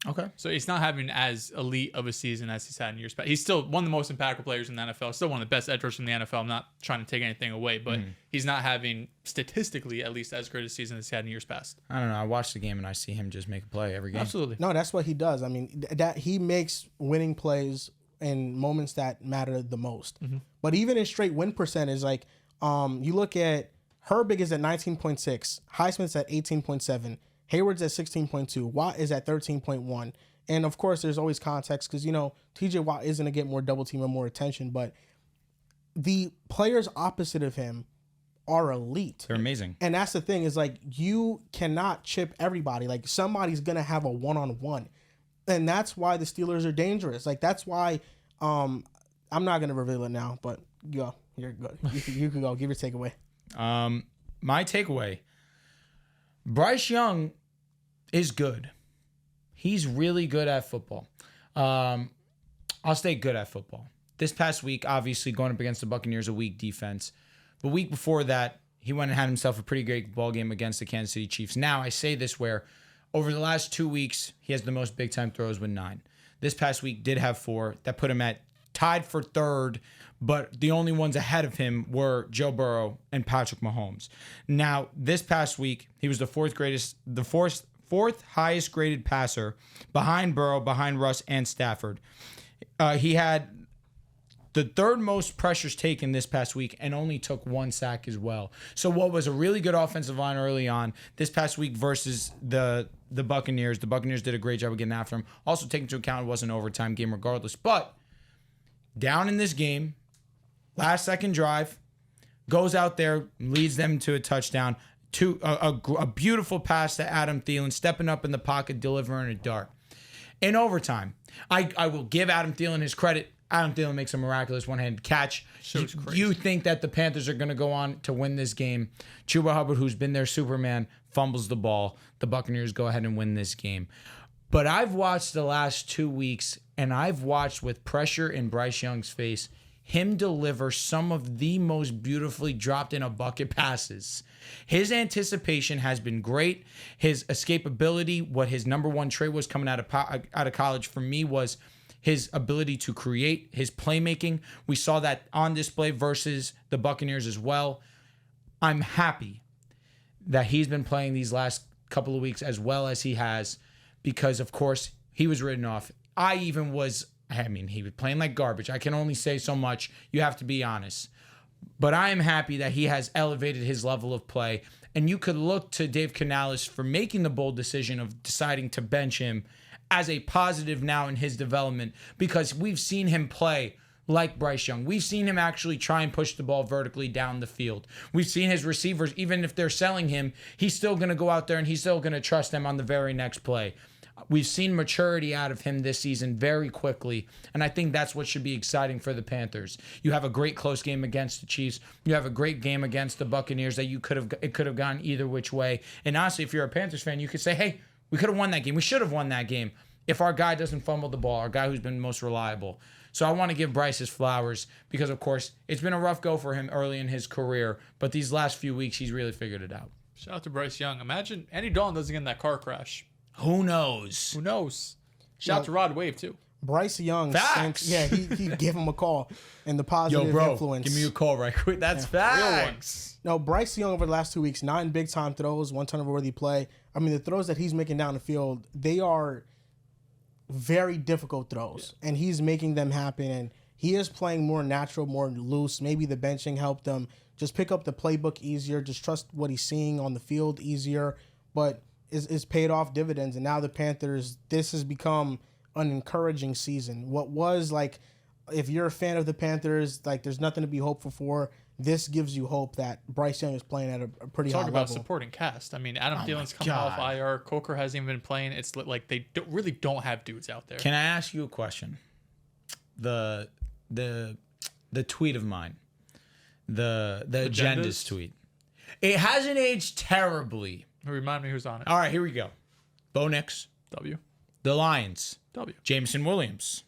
Okay. So he's not having as elite of a season as he's had in years past. He's still one of the most impactful players in the NFL. Still one of the best edge rushers in the NFL. I'm not trying to take anything away, but he's not having, statistically, at least as great a season as he had in years past. I don't know. I watch the game and I see him just make a play every game. Absolutely. No, that's what he does. I mean, that he makes winning plays in moments that matter the most. But even in straight win percentage, like you look at Herbig is at 19.6, Highsmith's at 18.7, Hayward's at 16.2, Watt is at 13.1. And of course, there's always context because, TJ Watt isn't going to get more double team or more attention, but the players opposite of him are elite. They're amazing. And that's the thing is like, you cannot chip everybody. Like somebody's going to have a one-on-one. And that's why the Steelers are dangerous. Like that's why I'm not going to reveal it now, but go. You're good. You can go. Give your takeaway. My takeaway, Bryce Young is good. He's really good at football. I'll stay good at football. This past week, obviously going up against the Buccaneers, a weak defense. The week before that, he went and had himself a pretty great ball game against the Kansas City Chiefs. Now, I say this where over the last 2 weeks, he has the most big-time throws with 9. This past week did have 4. That put him at tied for 3rd, but the only ones ahead of him were Joe Burrow and Patrick Mahomes. Now, this past week, he was the fourth fourth highest graded passer behind Burrow, behind Russ, and Stafford. He had the third most pressures taken this past week and only took 1 sack as well. So what was a really good offensive line early on this past week versus the Buccaneers. The Buccaneers did a great job of getting after him. Also taking into account it was an overtime game regardless. But down in this game, last second drive, goes out there, leads them to a touchdown. A beautiful pass to Adam Thielen, stepping up in the pocket, delivering a dart. In overtime, I will give Adam Thielen his credit. Adam Thielen makes a miraculous one-handed catch. You think that the Panthers are going to go on to win this game. Chuba Hubbard, who's been their Superman, fumbles the ball. The Buccaneers go ahead and win this game. But I've watched the last 2 weeks, and I've watched with pressure in Bryce Young's face, him deliver some of the most beautifully dropped in a bucket passes. His anticipation has been great. His escapability, what his number one trait was coming out of college for me was his ability to create, his playmaking. We saw that on display versus the Buccaneers as well. I'm happy that he's been playing these last couple of weeks as well as he has because, of course, he was written off. He was playing like garbage. I can only say so much. You have to be honest. But I am happy that he has elevated his level of play. And you could look to Dave Canales for making the bold decision of deciding to bench him as a positive now in his development because we've seen him play like Bryce Young. We've seen him actually try and push the ball vertically down the field. We've seen his receivers, even if they're selling him, he's still going to go out there and he's still going to trust them on the very next play. We've seen maturity out of him this season very quickly, and I think that's what should be exciting for the Panthers. You have a great close game against the Chiefs. You have a great game against the Buccaneers that it could have gone either which way. And honestly, if you're a Panthers fan, you could say, hey, we could have won that game. We should have won that game if our guy doesn't fumble the ball, our guy who's been most reliable. So I want to give Bryce his flowers because, of course, it's been a rough go for him early in his career, but these last few weeks, he's really figured it out. Shout out to Bryce Young. Imagine Andy Dalton doesn't get in that car crash. Who knows? Shout out to Rod Wave, too. Bryce Young. Facts. He gave him a call and the positive influence. Give me a call right quick. That's facts. No, Bryce Young over the last 2 weeks, 9 big-time throws, 1 turnover-worthy play. I mean, the throws that he's making down the field, they are very difficult throws, and he's making them happen, and he is playing more natural, more loose. Maybe the benching helped him just pick up the playbook easier, just trust what he's seeing on the field easier, but it's paid off dividends, and now the Panthers, this has become an encouraging season. What was, like, if you're a fan of the Panthers, like, there's nothing to be hopeful for. This gives you hope that Bryce Young is playing at a pretty high level. Talk about supporting cast. I mean, Adam Thielen's coming off IR. Coker hasn't even been playing. It's like they really don't have dudes out there. Can I ask you a question? The tweet of mine, the agendas tweet. It hasn't aged terribly. Remind me who's on it. All right, here we go. Bo Nix. W. The Lions. W. Jameson Williams.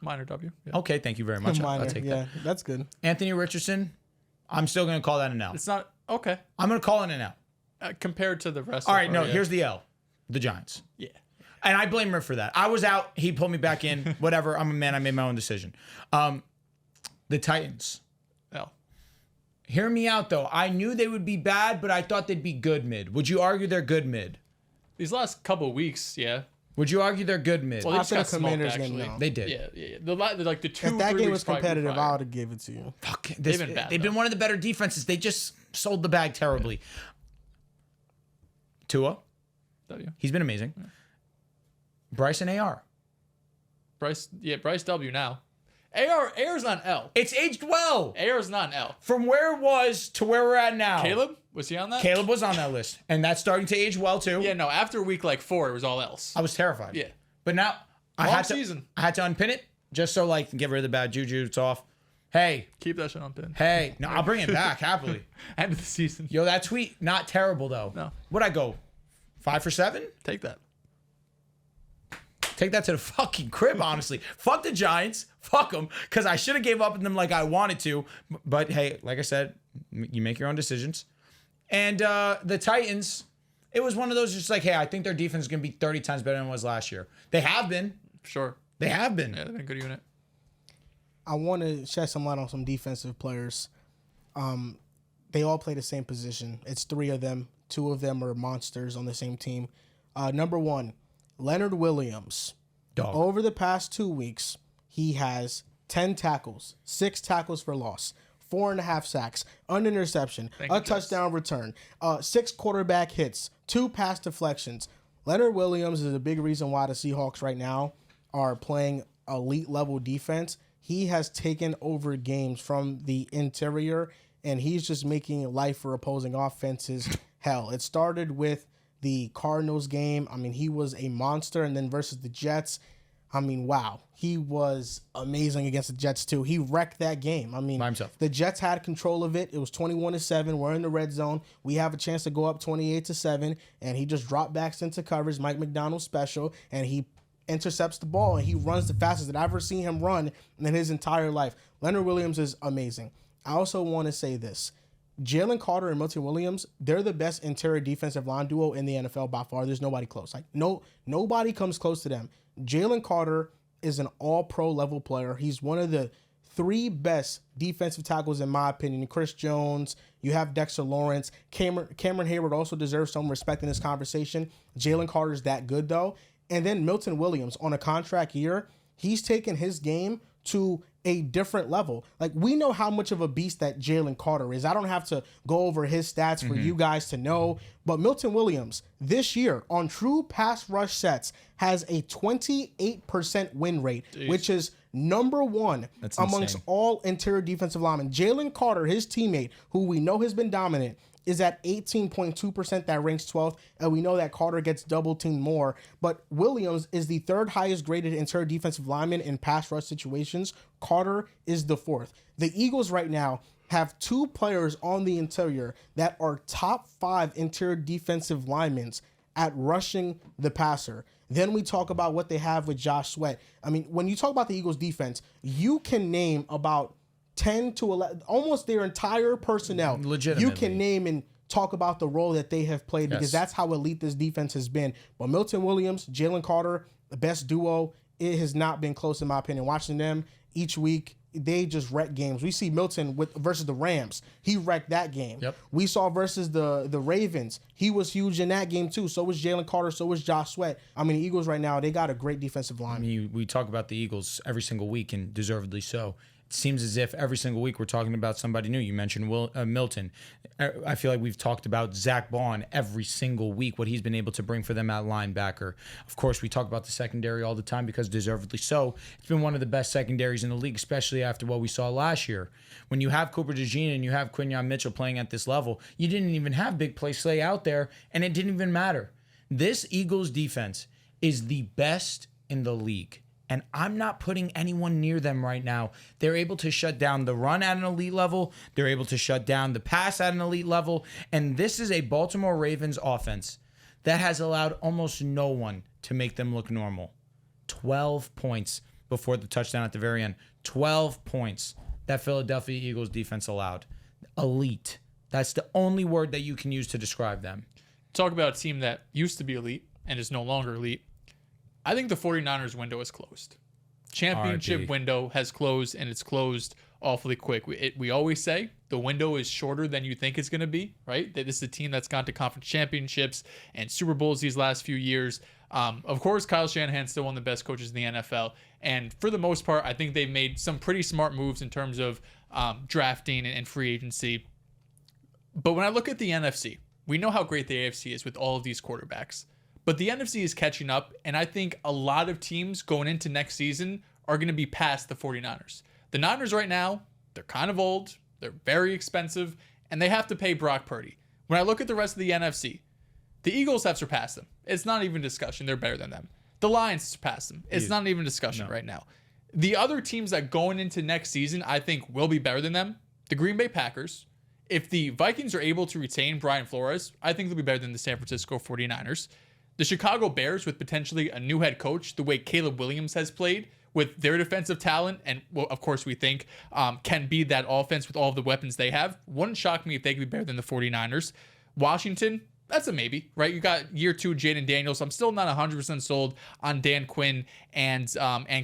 Minor W. Yeah. Okay, thank you very much. I'll take that. Yeah, that's good. Anthony Richardson, I'm still going to call that an L. It's not okay. I'm going to call it an L. Compared to the rest All right, here's the L. The Giants. Yeah. And I blame Rick for that. I was out. He pulled me back in. Whatever. I'm a man. I made my own decision. The Titans. L. Hear me out, though. I knew they would be bad, but I thought they'd be good mid. Would you argue they're good mid? These last couple of weeks, yeah. Would you argue they're good mid? Well, they just got After the Commanders smoked, game, actually. no. They did. Yeah. The 2 If that 3 game weeks was competitive, prior. I would have gave it to you. Fuck. They've been bad, They've been one of the better defenses. They just sold the bag terribly. Tua. W. He's been amazing. Yeah. Bryce and AR. Bryce W now. AR's not an L. It's aged well. AR's not an L. From where it was to where we're at now. Caleb? Was he on that? Caleb was on that list. And that's starting to age well, too. Yeah, no. After week 4, it was all else. I was terrified. Yeah. But now I had to unpin it just so get rid of the bad juju. It's off. Hey. Keep that shit on pin. Hey. No, I'll bring it back happily. End of the season. Yo, that tweet, not terrible, though. No. What'd I go? 5 for 7? Take that. Take that to the fucking crib, honestly. Fuck the Giants. Fuck them. Because I should have gave up on them like I wanted to. But, hey, like I said, you make your own decisions. And the Titans, it was one of those just like, hey, I think their defense is going to be 30 times better than it was last year. They have been. Sure. They have been. Yeah, they've been a good unit. I want to shed some light on some defensive players. they all play the same position. It's 3 of them. 2 of them are monsters on the same team. Number 1, Leonard Williams. Dog. Over the past 2 weeks, he has 10 tackles, 6 tackles for loss, 4.5 sacks, an interception, a touchdown return, 6 quarterback hits, 2 pass deflections. Leonard Williams is a big reason why the Seahawks right now are playing elite level defense. He has taken over games from the interior, and he's just making life for opposing offenses hell. It started with the Cardinals game. I mean, he was a monster, and then versus the Jets, I mean, wow. He was amazing against the Jets, too. He wrecked that game. I mean, by himself. The Jets had control of it. It was 21-7. We're in the red zone. We have a chance to go up 28-7, and he just dropped backs into coverage, Mike McDonald special, and he intercepts the ball, and he runs the fastest that I've ever seen him run in his entire life. Leonard Williams is amazing. I also want to say this. Jalen Carter and Milton Williams, they're the best interior defensive line duo in the NFL by far. There's nobody close. Nobody comes close to them. Jalen Carter is an all-pro level player. He's one of the 3 best defensive tackles in my opinion. Chris Jones, you have Dexter Lawrence. Cameron Hayward also deserves some respect in this conversation. Jalen Carter's that good though. And then Milton Williams on a contract year, he's taken his game to a different level. Like, we know how much of a beast that Jalen Carter is. I don't have to go over his stats for you guys to know, but Milton Williams this year on true pass rush sets has a 28% win rate, which is number 1 amongst all interior defensive linemen. Jalen Carter, his teammate, who we know has been dominant, is at 18.2%. That ranks 12th, and we know that Carter gets double teamed more. But Williams is the 3rd highest graded interior defensive lineman in pass rush situations. Carter is the 4th. The Eagles right now have 2 players on the interior that are top 5 interior defensive linemen at rushing the passer. Then we talk about what they have with Josh Sweat. I mean, when you talk about the Eagles defense, you can name about 10 to 11, almost their entire personnel. Legitimately. You can name and talk about the role that they have played because that's how elite this defense has been. But Milton Williams, Jalen Carter, the best duo. It has not been close in my opinion. Watching them each week, they just wreck games. We see Milton versus the Rams. He wrecked that game. Yep. We saw versus the Ravens. He was huge in that game too. So was Jalen Carter. So was Josh Sweat. I mean, the Eagles right now, they got a great defensive line. I mean, we talk about the Eagles every single week, and deservedly so. It seems as if every single week we're talking about somebody new. You mentioned Milton. I feel like we've talked about Zach Bond every single week, what he's been able to bring for them at linebacker. Of course, we talk about the secondary all the time because deservedly so. It's been one of the best secondaries in the league, especially after what we saw last year. When you have Cooper DeJean and you have Quinyon Mitchell playing at this level, you didn't even have Big Play Slay out there, and it didn't even matter. This Eagles defense is the best in the league. And I'm not putting anyone near them right now. They're able to shut down the run at an elite level. They're able to shut down the pass at an elite level. And this is a Baltimore Ravens offense that has allowed almost no one to make them look normal. 12 points before the touchdown at the very end. 12 points that Philadelphia Eagles defense allowed. Elite. That's the only word that you can use to describe them. Talk about a team that used to be elite and is no longer elite. I think the 49ers window is closed. Championship window has closed, and it's closed awfully quick. We always say the window is shorter than you think it's going to be, right? That this is a team that's gone to conference championships and Super Bowls these last few years. Of course, Kyle Shanahan's still one of the best coaches in the NFL. And for the most part, I think they've made some pretty smart moves in terms of drafting and free agency. But when I look at the NFC, we know how great the AFC is with all of these quarterbacks. But the NFC is catching up, and I think a lot of teams going into next season are going to be past the 49ers. The Niners right now, they're kind of old, they're very expensive, and they have to pay Brock Purdy. When I look at the rest of the NFC, the Eagles have surpassed them. It's not even discussion. They're better than them. The Lions surpassed them. It's not even discussion right now. The other teams that going into next season, I think, will be better than them, the Green Bay Packers. If the Vikings are able to retain Brian Flores, I think they'll be better than the San Francisco 49ers. The Chicago Bears, with potentially a new head coach, the way Caleb Williams has played with their defensive talent, and well, of course we think can be that offense with all of the weapons they have, wouldn't shock me if they could be better than the 49ers. Washington, that's a maybe, right? You got year 2 Jaden Daniels. I'm still not 100% sold on Dan Quinn and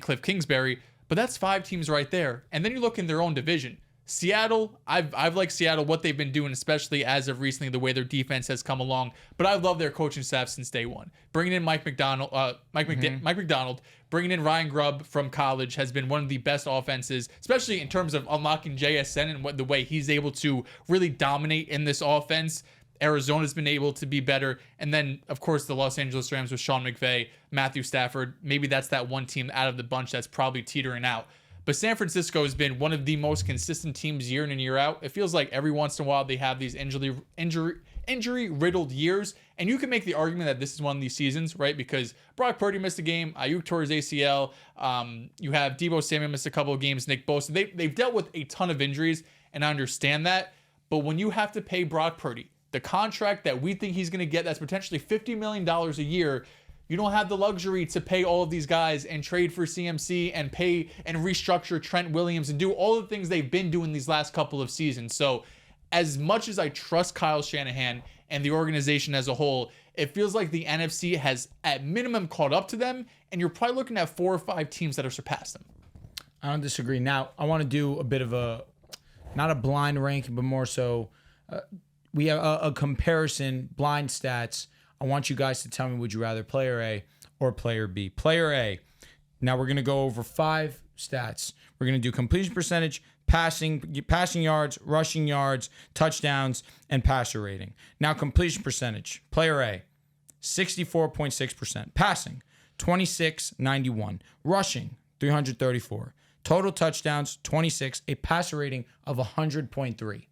Cliff Kingsbury, but that's 5 teams right there. And then you look in their own division. Seattle, I've liked Seattle, what they've been doing, especially as of recently, the way their defense has come along. But I love their coaching staff since day one. Bringing in Mike McDonald, bringing in Ryan Grubb from college has been one of the best offenses, especially in terms of unlocking JSN and the way he's able to really dominate in this offense. Arizona's been able to be better. And then, of course, the Los Angeles Rams with Sean McVay, Matthew Stafford. Maybe that's that one team out of the bunch that's probably teetering out. But San Francisco has been one of the most consistent teams year in and year out. It feels like every once in a while they have these injury-riddled years. And you can make the argument that this is one of these seasons, right? Because Brock Purdy missed a game. Ayuk tore his ACL. You have Deebo Samuel missed a couple of games. Nick Bosa. They've dealt with a ton of injuries, and I understand that. But when you have to pay Brock Purdy the contract that we think he's going to get, that's potentially $50 million a year, you don't have the luxury to pay all of these guys and trade for CMC and pay and restructure Trent Williams and do all the things they've been doing these last couple of seasons. So as much as I trust Kyle Shanahan and the organization as a whole, it feels like the NFC has at minimum caught up to them, and you're probably looking at 4 or 5 teams that have surpassed them. I don't disagree. Now, I want to do a bit of not a blind ranking, but more so we have a comparison, blind stats. I want you guys to tell me, would you rather player A or player B? Player A. Now we're going to go over 5 stats. We're going to do completion percentage, passing yards, rushing yards, touchdowns, and passer rating. Now completion percentage. Player A, 64.6%. Passing, 2691. Rushing, 334. Total touchdowns, 26. A passer rating of 100.3.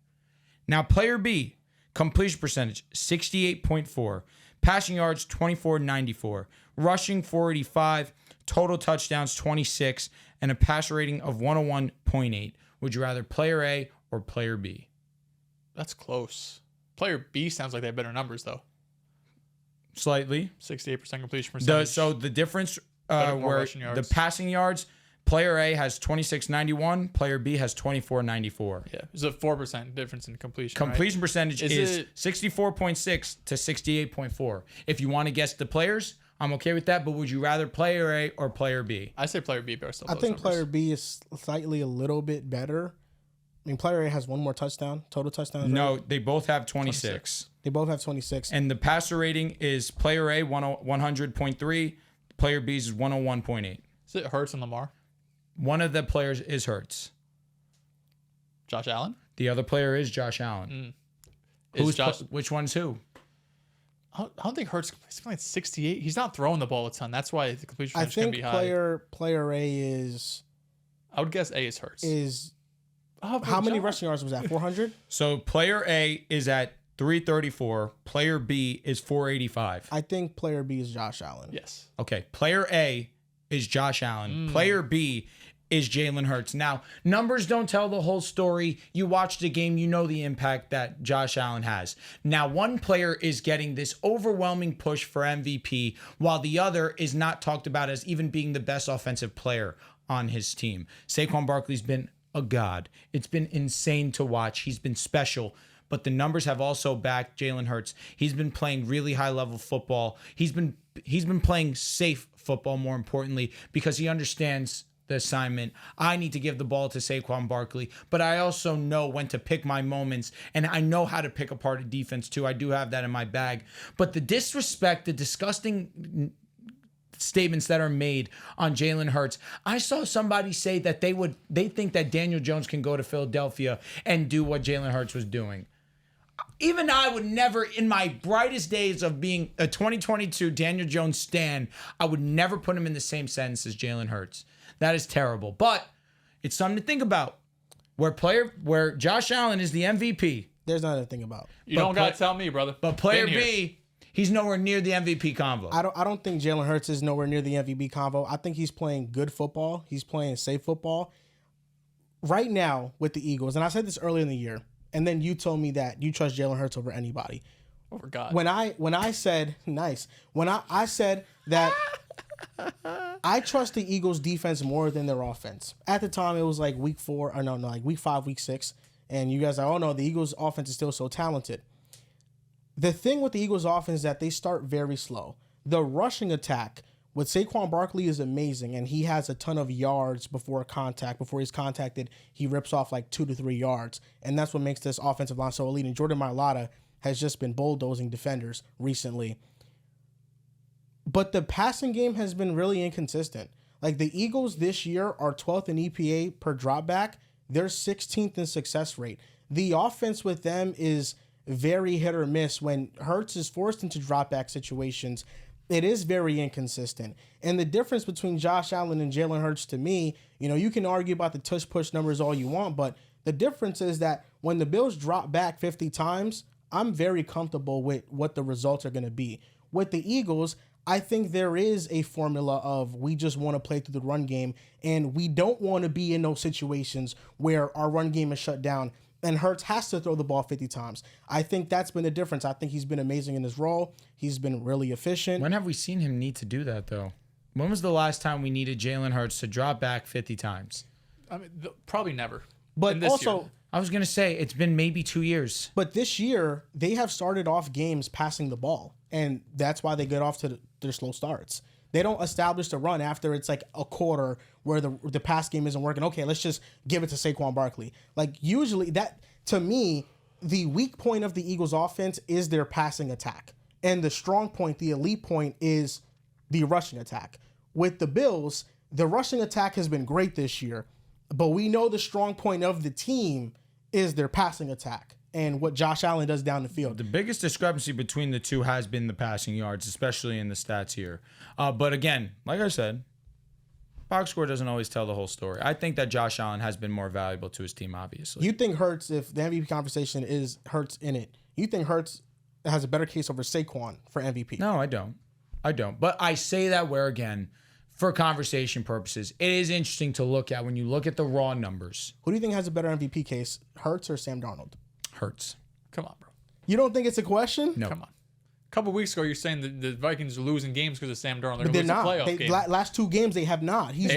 Now player B, completion percentage, 68.4. Passing yards, 2494. Rushing, 485. Total touchdowns, 26. And a passer rating of 101.8. Would you rather player A or player B? That's close. Player B sounds like they have better numbers, though. Slightly. 68% completion percentage. So the difference where the passing yards, player A has 2691, player B has 2494. Yeah, there's a 4% difference in completion. Completion right? percentage is 64.6 to 68.4. If you want to guess the players, I'm okay with that. But would you rather player A or player B? I say player B, but still I think player B is slightly a little bit better. I mean, player A has one more touchdown, total touchdowns. No, right? they both have 26. They both have 26. And the passer rating is player A 100.3, player B's is 101.8. Is it Hurts and Lamar? One of the players is Hurts. Josh Allen? The other player is Josh Allen. Which one's who? I don't think Hurts is playing 68. He's not throwing the ball a ton. That's why the completion percentage can be high. I think player A is... I would guess A is Hurts. How many rushing yards was that? 400? So player A is at 334. Player B is 485. I think player B is Josh Allen. Yes. Okay. Player A is Josh Allen. Player B is Jalen Hurts. Now, numbers don't tell the whole story. You watch the game, you know the impact that Josh Allen has. Now, one player is getting this overwhelming push for MVP, while the other is not talked about as even being the best offensive player on his team. Saquon Barkley's been a god. It's been insane to watch. He's been special. But the numbers have also backed Jalen Hurts. He's been playing really high-level football. He's been playing safe football, more importantly, because he understands the assignment. I need to give the ball to Saquon Barkley, but I also know when to pick my moments, and I know how to pick apart a defense too. I do have that in my bag. But the disrespect, the disgusting statements that are made on Jalen Hurts. I saw somebody say that they think that Daniel Jones can go to Philadelphia and do what Jalen Hurts was doing. Even I would never, in my brightest days of being a 2022 Daniel Jones stan, I would never put him in the same sentence as Jalen Hurts. That is terrible. But it's something to think about. Where Josh Allen is the MVP. There's nothing to think about. You don't got to tell me, brother. But player B, he's nowhere near the MVP convo. I don't think Jalen Hurts is nowhere near the MVP convo. I think he's playing good football. He's playing safe football. Right now with the Eagles, and I said this earlier in the year, and then you told me that you trust Jalen Hurts over anybody. Over God. When I said nice, when I said that I trust the Eagles defense more than their offense. At the time, it was like week 4, or no, like week 5, week 6, and you guys are like, oh no, the Eagles offense is still so talented. The thing with the Eagles offense is that they start very slow. The rushing attack What Saquon Barkley is amazing, and he has a ton of yards before contact. Before he's contacted, he rips off like 2 to 3 yards, and that's what makes this offensive line so elite. And Jordan Mailata has just been bulldozing defenders recently. But the passing game has been really inconsistent. Like the Eagles this year are 12th in EPA per dropback. They're 16th in success rate. The offense with them is very hit or miss. When Hurts is forced into dropback situations, it is very inconsistent. And the difference between Josh Allen and Jalen Hurts to me, you can argue about the tush push numbers all you want, but the difference is that when the Bills drop back 50 times, I'm very comfortable with what the results are going to be. With the Eagles, I think there is a formula of we just want to play through the run game, and we don't want to be in those situations where our run game is shut down and Hurts has to throw the ball 50 times. I think that's been the difference. I think he's been amazing in his role. He's been really efficient. When have we seen him need to do that, though? When was the last time we needed Jalen Hurts to drop back 50 times? I mean, probably never. But also, year. I was going to say, it's been maybe 2 years. But this year, they have started off games passing the ball, and that's why they get off to their slow starts. They don't establish the run after it's like a quarter where the pass game isn't working. Okay, let's just give it to Saquon Barkley. Like usually that, to me, the weak point of the Eagles offense is their passing attack. And the strong point, the elite point, is the rushing attack. With the Bills, the rushing attack has been great this year, but we know the strong point of the team is their passing attack and what Josh Allen does down the field. The biggest discrepancy between the two has been the passing yards, especially in the stats here. But again, like I said, box score doesn't always tell the whole story. I think that Josh Allen has been more valuable to his team, obviously. You think Hurts, if the MVP conversation is Hurts in it, you think Hurts has a better case over Saquon for MVP? No, I don't. But I say that where, again, for conversation purposes, it is interesting to look at when you look at the raw numbers. Who do you think has a better MVP case, Hurts or Sam Darnold? Hurts. Come on, bro. You don't think it's a question? No. Come on. A couple weeks ago, you're saying that the Vikings are losing games because of Sam Darnold. But they're not. Last 2 games, they have not. He's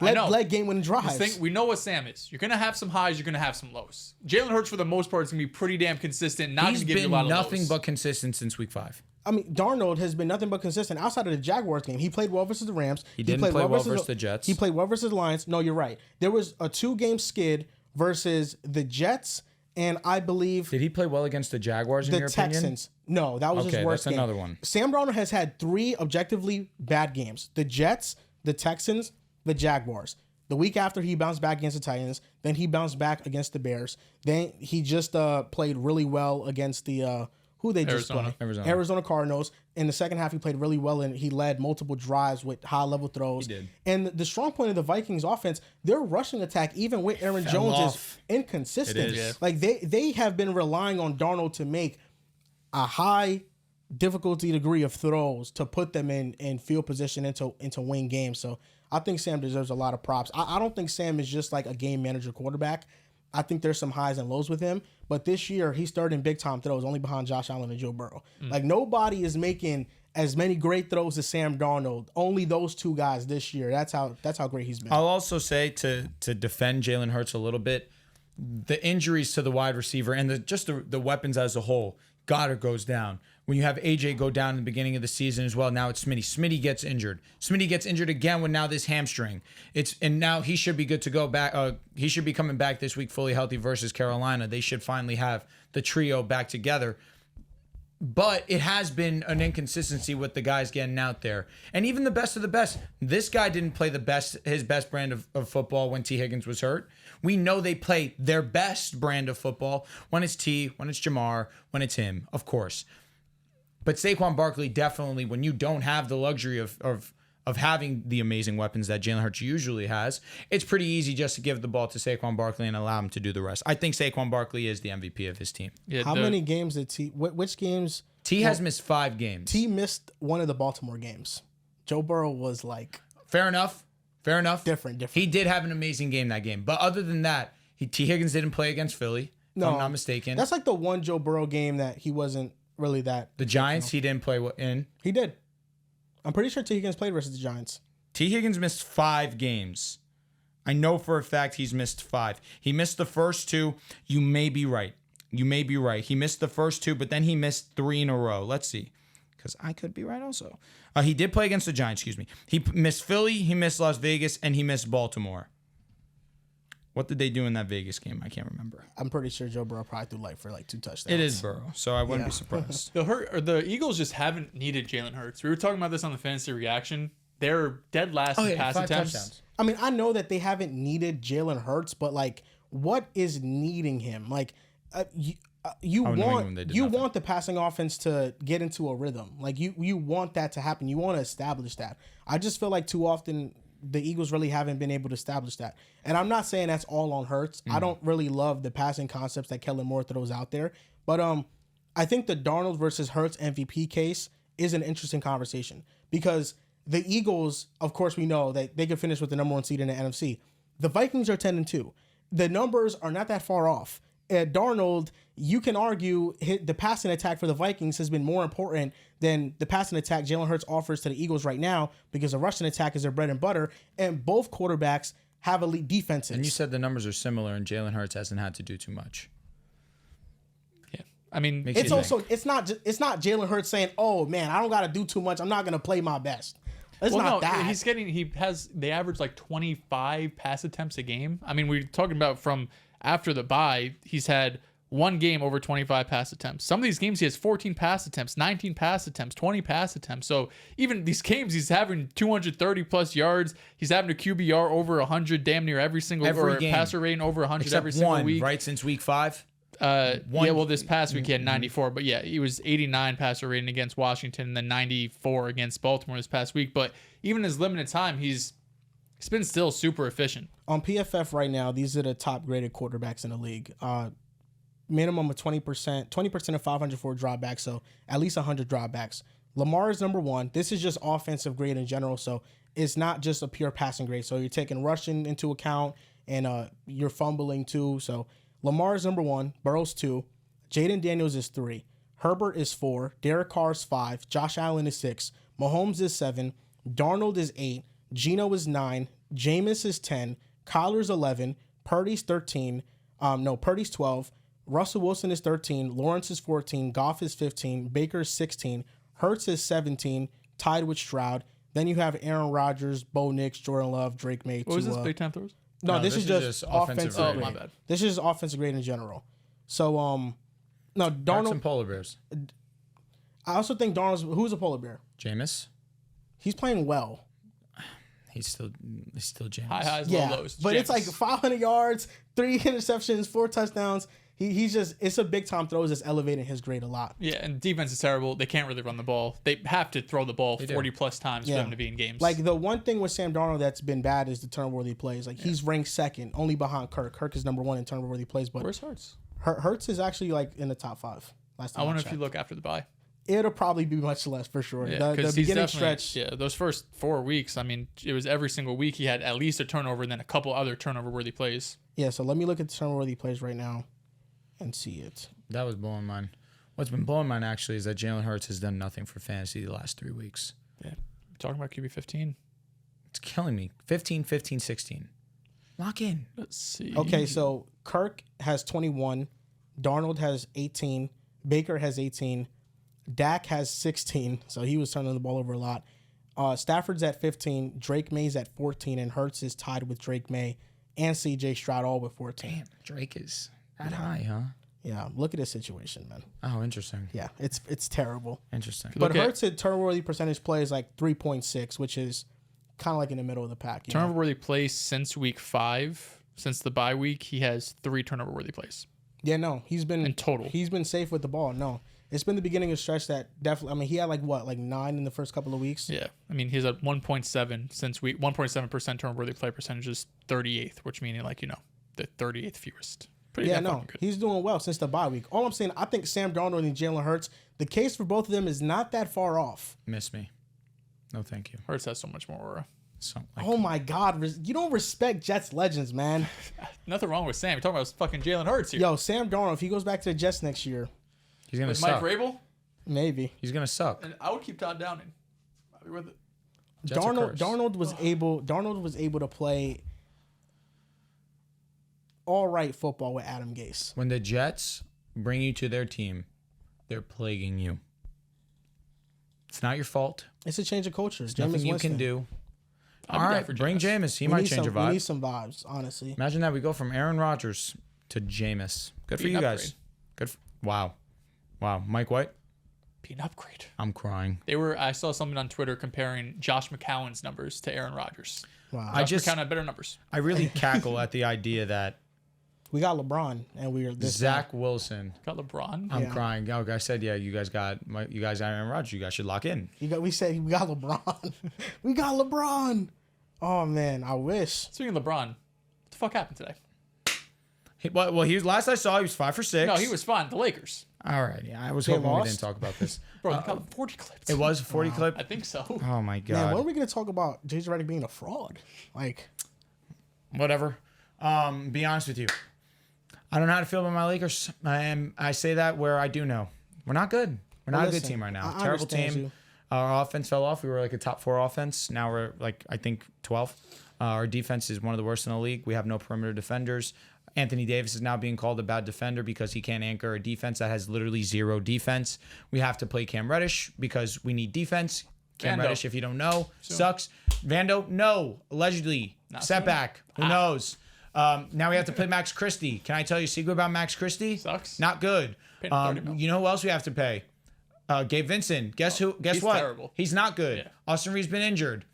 led game-winning drives. We know what Sam is. You're going to have some highs. You're going to have some lows. Jalen Hurts, for the most part, is going to be pretty damn consistent. Not going to give you a lot of lows. He's been nothing but consistent since week 5. I mean, Darnold has been nothing but consistent outside of the Jaguars game. He played well versus the Rams. He didn't play well versus the Jets. He played well versus the Lions. No, you're right. There was a 2-game skid versus the Jets, and I believe... Did he play well against the Jaguars in your opinion? The Texans. No, that was his worst game. That's another one. Sam Darnold has had 3 objectively bad games. The Jets, the Texans, the Jaguars. The week after, he bounced back against the Titans. Then he bounced back against the Bears. Then he just played really well against the... who they just played? Arizona Cardinals. In the second half, he played really well, and he led multiple drives with high-level throws. He did. And the strong point of the Vikings offense, their rushing attack, even with Aaron Jones, is inconsistent. It is. Like, they have been relying on Darnold to make a high difficulty degree of throws to put them in field position and to win games. So I think Sam deserves a lot of props. I don't think Sam is just like a game manager quarterback. I think there's some highs and lows with him. But this year, he started in big-time throws, only behind Josh Allen and Joe Burrow. Like, nobody is making as many great throws as Sam Darnold. Only those 2 guys this year. That's how great he's been. I'll also say, to defend Jalen Hurts a little bit, the injuries to the wide receiver and the weapons as a whole, Goddard goes down. When you have AJ go down in the beginning of the season as well, now it's Smitty. Smitty gets injured. Smitty gets injured again with now this hamstring. And now he should be good to go back. He should be coming back this week fully healthy versus Carolina. They should finally have the trio back together. But it has been an inconsistency with the guys getting out there. And even the best of the best, this guy didn't play his best brand of football when T. Higgins was hurt. We know they play their best brand of football when it's T, when it's Jamar, when it's him, of course. But Saquon Barkley definitely, when you don't have the luxury of having the amazing weapons that Jalen Hurts usually has, it's pretty easy just to give the ball to Saquon Barkley and allow him to do the rest. I think Saquon Barkley is the MVP of his team. Yeah, How many games did T... Which games... T has missed 5 games. T missed one of the Baltimore games. Joe Burrow was like... Fair enough. Different. He did have an amazing game that game. But other than that, T. Higgins didn't play against Philly, if I'm not mistaken. That's like the one Joe Burrow game that he wasn't really that... The Giants, he didn't play in. He did. I'm pretty sure T. Higgins played versus the Giants. T. Higgins missed 5 games. I know for a fact he's missed 5. He missed the first 2. You may be right. He missed the first 2, but then he missed 3 in a row. Let's see. because I could be right also. He did play against the Giants, excuse me. He missed Philly, he missed Las Vegas, and he missed Baltimore. What did they do in that Vegas game? I can't remember. I'm pretty sure Joe Burrow probably threw for 2 touchdowns. It is Burrow, so I wouldn't be surprised. The Eagles just haven't needed Jalen Hurts. We were talking about this on the fantasy reaction. They're dead last in pass 5 attempts. touchdowns. I mean, I know that they haven't needed Jalen Hurts, but like, what is needing him? Like, you want the passing offense to get into a rhythm. Like you want that to happen. You want to establish that. I just feel like too often the Eagles really haven't been able to establish that. And I'm not saying that's all on Hurts. I don't really love the passing concepts that Kellen Moore throws out there. But I think the Darnold versus Hurts MVP case is an interesting conversation because the Eagles, of course, we know that they could finish with the number 1 seed in the NFC. The Vikings are 10-2. The numbers are not that far off. Darnold, you can argue the passing attack for the Vikings has been more important than the passing attack Jalen Hurts offers to the Eagles right now because the rushing attack is their bread and butter, and both quarterbacks have elite defenses. And you said the numbers are similar, and Jalen Hurts hasn't had to do too much. Yeah, I mean, it's not Jalen Hurts saying, "Oh man, I don't got to do too much. I'm not going to play my best." It's not that. They average like 25 pass attempts a game. I mean, we're talking about from after the bye, he's had 1 game over 25 pass attempts. Some of these games he has 14 pass attempts, 19 pass attempts, 20 pass attempts. So even these games, he's having 230 plus yards. He's having a QBR over 100 damn near every game. Passer rating over 100 except every single week. Right, since week 5? This past week he had 94, but yeah, he was 89 passer rating against Washington and then 94 against Baltimore this past week. But even his limited time, he's been still super efficient. On PFF right now, these are the top graded quarterbacks in the league. Minimum of 20% of 504 dropbacks, so at least 100 dropbacks. Lamar is number 1. This is just offensive grade in general, so it's not just a pure passing grade. So you're taking rushing into account and you're fumbling too. So Lamar is number 1, Burrow's 2, Jaden Daniels is 3, Herbert is 4, Derek Carr is 5, Josh Allen is 6, Mahomes is 7, Darnold is 8, Geno is 9, Jameis is 10, Kyler's 11, Purdy's 13, Purdy's 12, Russell Wilson is 13, Lawrence is 14, Goff is 15, Baker is 16, Hurts is 17, tied with Stroud. Then you have Aaron Rodgers, Bo Nix, Jordan Love, Drake May. What was this big time throws? No, this is just offensive grade. Oh, my bad. This is offensive grade in general. So, Darnold. Darts and polar bears. I also think Darnold's. Who's a polar bear? Jameis. He's playing well. He's still Jameis. High highs, low lows. But Jameis. it's like 500 yards, 3 interceptions, 4 touchdowns. It's a big time throws that's elevating his grade a lot. Yeah, and defense is terrible. They can't really run the ball. They have to throw the ball 40 plus times for them to be in games. Like the one thing with Sam Darnold that's been bad is the turnover-worthy plays. Like he's ranked 2nd, only behind Kirk. Kirk is number 1 in turnover-worthy plays. But where's Hurts? Hurts is actually like in the top 5. Last time I wonder if you look after the bye. It'll probably be much less for sure. Yeah, the beginning stretch. Yeah, those first 4 weeks, I mean, it was every single week he had at least a turnover and then a couple other turnover-worthy plays. Yeah, so let me look at the turnover-worthy plays right now and see it. That was blowing mine. What's been blowing mine actually is that Jalen Hurts has done nothing for fantasy the last 3 weeks. Yeah, we're talking about QB 15. It's killing me. 15, 15, 16. Lock in. Let's see. Okay, so Kirk has 21. Darnold has 18. Baker has 18. Dak has 16, so he was turning the ball over a lot. Stafford's at 15. Drake May's at 14, and Hurts is tied with Drake May and C.J. Stroud all with 14. Damn, Drake is that high, huh? Yeah, look at his situation, man. Oh, interesting. Yeah, it's terrible. Interesting. But Hurts' turnover-worthy percentage play is like 3.6, which is kind of like in the middle of the pack. Turnover-worthy plays since week 5, since the bye week, he has 3 turnover-worthy plays. Yeah, no, he's been in total. He's been safe with the ball. No, it's been the beginning of stretch that definitely. I mean, he had like 9 in the first couple of weeks. Yeah, I mean, he's at 1.7 since 1.7% turnover-worthy play percentage is 38th, which meaning the 38th fewest. Pretty good. He's doing well since the bye week. All I'm saying, I think Sam Darnold and Jalen Hurts, the case for both of them is not that far off. Miss me. No, thank you. Hurts has so much more aura. Oh my God, you don't respect Jets legends, man. Nothing wrong with Sam. You're talking about fucking Jalen Hurts here. Yo, Sam Darnold, if he goes back to the Jets next year, he's gonna suck. Mike Vrabel? Maybe he's gonna suck. And I would keep Todd Downing. I'll be with it. Darnold was able to play all right football with Adam Gase. When the Jets bring you to their team, they're plaguing you. It's not your fault. It's a change of culture. There's nothing you can do. All right, bring Jameis. He We might need change some, your vibe. We need some vibes, honestly. Imagine that we go from Aaron Rodgers to Jameis. Good for you guys. Good. Wow. Mike White. Be an upgrade. I'm crying. I saw something on Twitter comparing Josh McCown's numbers to Aaron Rodgers. Wow. Josh McCown had better numbers. I really cackle at the idea that we got LeBron and we're this Zach Wilson. Got LeBron. I'm crying. Oh, I said, yeah, you guys got Aaron Rodgers. You guys should lock in. We said we got LeBron. We got LeBron. Oh man, I wish. Speaking of LeBron, what the fuck happened today? He was last I saw. He was 5 for 6. No, he was fine. The Lakers. All right. Yeah, I was hoping we didn't talk about this. Bro, they got 40 clips. It was a 40 clip. I think so. Oh my god. Man, when are we gonna talk about JJ Redick being a fraud? Like, whatever. Be honest with you. I don't know how to feel about my Lakers. I say that where I do know. We're not good. We're not a good team right now. Terrible team. You. Our offense fell off. We were like a top 4 offense. Now we're like, I think 12th. Our defense is one of the worst in the league. We have no perimeter defenders. Anthony Davis is now being called a bad defender because he can't anchor a defense that has literally 0 defense. We have to play Cam Reddish because we need defense. Cam Reddish, if you don't know, sucks. Vando, no. Allegedly. Setback. Who knows? Now we have to play Max Christie. Can I tell you a secret about Max Christie? Sucks. Not good. You know who else we have to pay? Gabe Vincent. Guess what? Terrible. He's not good. Yeah. Austin Reeves been injured.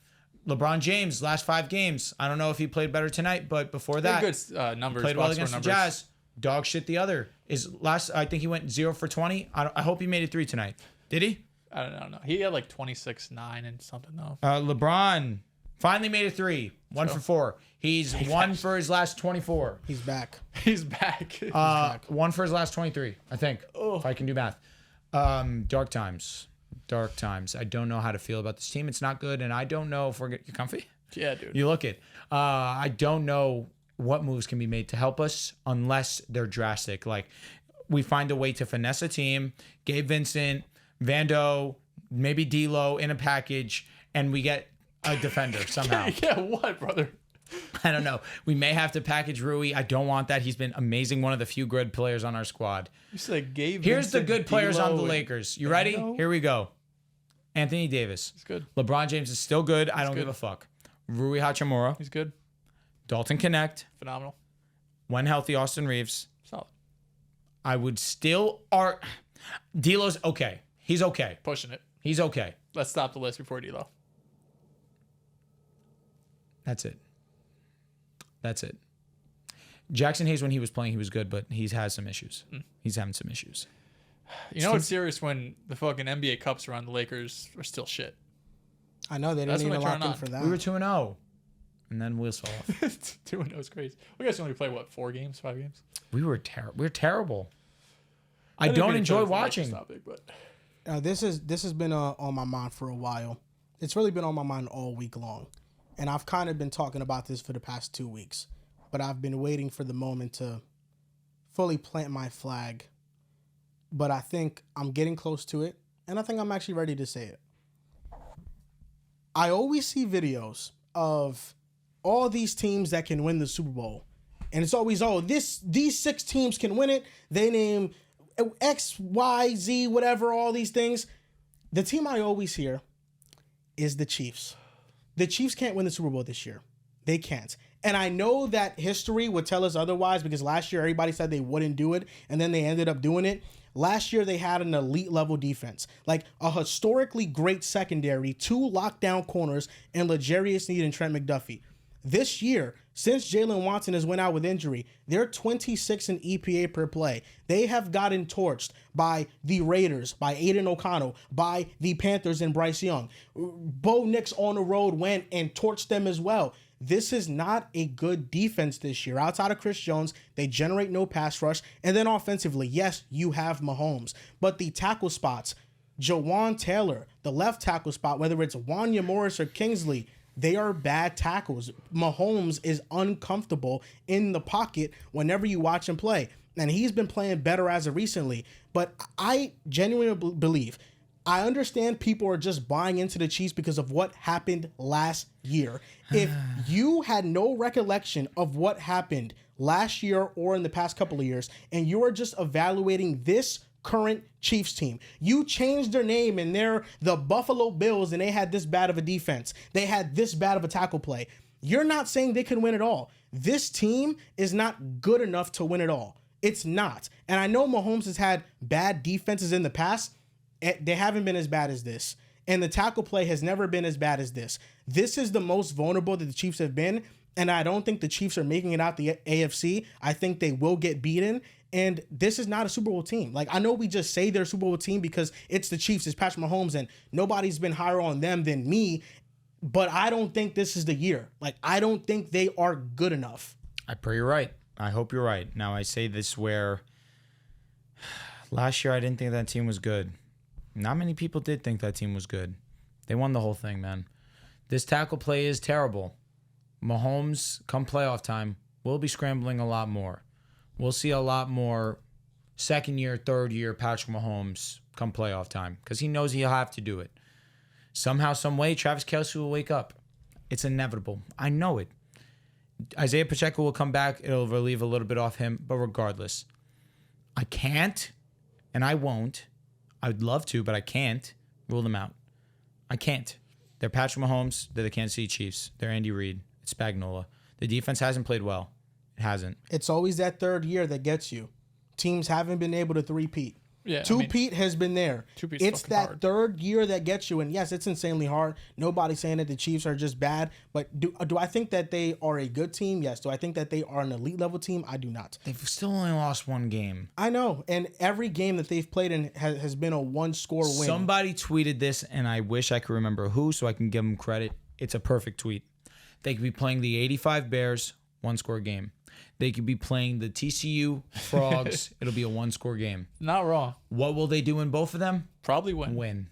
LeBron James, last 5 games. I don't know if he played better tonight, but before that, good numbers. Played well against the Jazz. Dog shit the other. I think he went 0 for 20. I hope he made it 3 tonight. Did he? I don't know. He had like 26, 9 and something though. LeBron finally made it 3. 1 for 4. He's 1 for his last 24. he's back. He's back. 1 for his last 23, I think. If I can do math. Dark times. I don't know how to feel about this team. It's not good, and I don't know if you comfy? Yeah, dude. You look it. I don't know what moves can be made to help us unless they're drastic. Like, we find a way to finesse a team, Gabe Vincent, Vando, maybe D'Lo in a package, and we get a defender somehow. Yeah, what, brother? I don't know. We may have to package Rui. I don't want that. He's been amazing. One of the few good players on our squad. You said Gabe Here's Vincent, the good players D'Lo, on the Lakers. You ready? Here we go. Anthony Davis. He's good. LeBron James is still good. I don't give a fuck. Rui Hachimura. He's good. Dalton Connect. Phenomenal. When healthy, Austin Reeves. Solid. I would still... D'Lo's okay. He's okay. Pushing it. He's okay. Let's stop the list before D'Lo. That's it. Jackson Hayes, when he was playing, he was good, but he has some issues. He's having some issues. You know what's serious when the fucking NBA Cups around the Lakers are still shit. I know they didn't even lock in for that. We were 2-0, and then wheels fell off. 2-0 is crazy. We guys only play what, 5 games? We were terrible. I don't enjoy watching. Topic, but this has been on my mind for a while. It's really been on my mind all week long, and I've kind of been talking about this for the past 2 weeks, but I've been waiting for the moment to fully plant my flag. But I think I'm getting close to it, and I think I'm actually ready to say it. I always see videos of all these teams that can win the Super Bowl, and it's always, these 6 teams can win it. They name X, Y, Z, whatever, all these things. The team I always hear is the Chiefs. The Chiefs can't win the Super Bowl this year. They can't. And I know that history would tell us otherwise because last year everybody said they wouldn't do it, and then they ended up doing it. Last year, they had an elite level defense, like a historically great secondary, 2 lockdown corners, and L'Jarius Sneed and Trent McDuffie. This year, since Jalen Watson has went out with injury, they're 26 in EPA per play. They have gotten torched by the Raiders, by Aiden O'Connell, by the Panthers and Bryce Young. Bo Nix on the road went and torched them as well. This is not a good defense this year. Outside of Chris Jones, they generate no pass rush. And then offensively, yes, you have Mahomes. But the tackle spots, Jawan Taylor, the left tackle spot, whether it's Wanya Morris or Kingsley, they are bad tackles. Mahomes is uncomfortable in the pocket whenever you watch him play. And he's been playing better as of recently. But I genuinely believe, I understand people are just buying into the Chiefs because of what happened last year. If you had no recollection of what happened last year or in the past couple of years, and you are just evaluating this current Chiefs team. You changed their name and they're the Buffalo Bills and they had this bad of a defense. They had this bad of a tackle play. You're not saying they could win it all. This team is not good enough to win it all. It's not. And I know Mahomes has had bad defenses in the past. They haven't been as bad as this. And the tackle play has never been as bad as this. This is the most vulnerable that the Chiefs have been. And I don't think the Chiefs are making it out the AFC. I think they will get beaten. And this is not a Super Bowl team. Like, I know we just say they're a Super Bowl team because it's the Chiefs, it's Patrick Mahomes, and nobody's been higher on them than me. But I don't think this is the year. Like, I don't think they are good enough. I pray you're right. I hope you're right. Now, I say this where last year I didn't think that team was good. Not many people did think that team was good. They won the whole thing, man. This tackle play is terrible. Mahomes, come playoff time, will be scrambling a lot more. We'll see a lot more second year, third year Patrick Mahomes come playoff time because he knows he'll have to do it. Somehow, some way, Travis Kelce will wake up. It's inevitable. I know it. Isiah Pacheco will come back. It'll relieve a little bit off him. But regardless, I can't and I won't. I would love to, but I can't rule them out. I can't. They're Patrick Mahomes. They're the Kansas City Chiefs. They're Andy Reid. It's Spagnuolo. The defense hasn't played well. It hasn't. It's always that third year that gets you. Teams haven't been able to three-peat. Yeah, Two-peat has been there. It's that hard. third year that gets you. And yes, it's insanely hard. Nobody's saying that the Chiefs are just bad. But do I think that they are a good team? Yes. Do I think that they are an elite level team? I do not. They've still only lost one game. I know. And every game that they've played in has been a one-score win. Somebody tweeted this, and I wish I could remember who so I can give them credit. It's a perfect tweet. They could be playing the 85 Bears, one-score game. They could be playing the TCU Frogs. It'll be a one-score game. Not wrong. What will they do in both of them? Probably win. Win.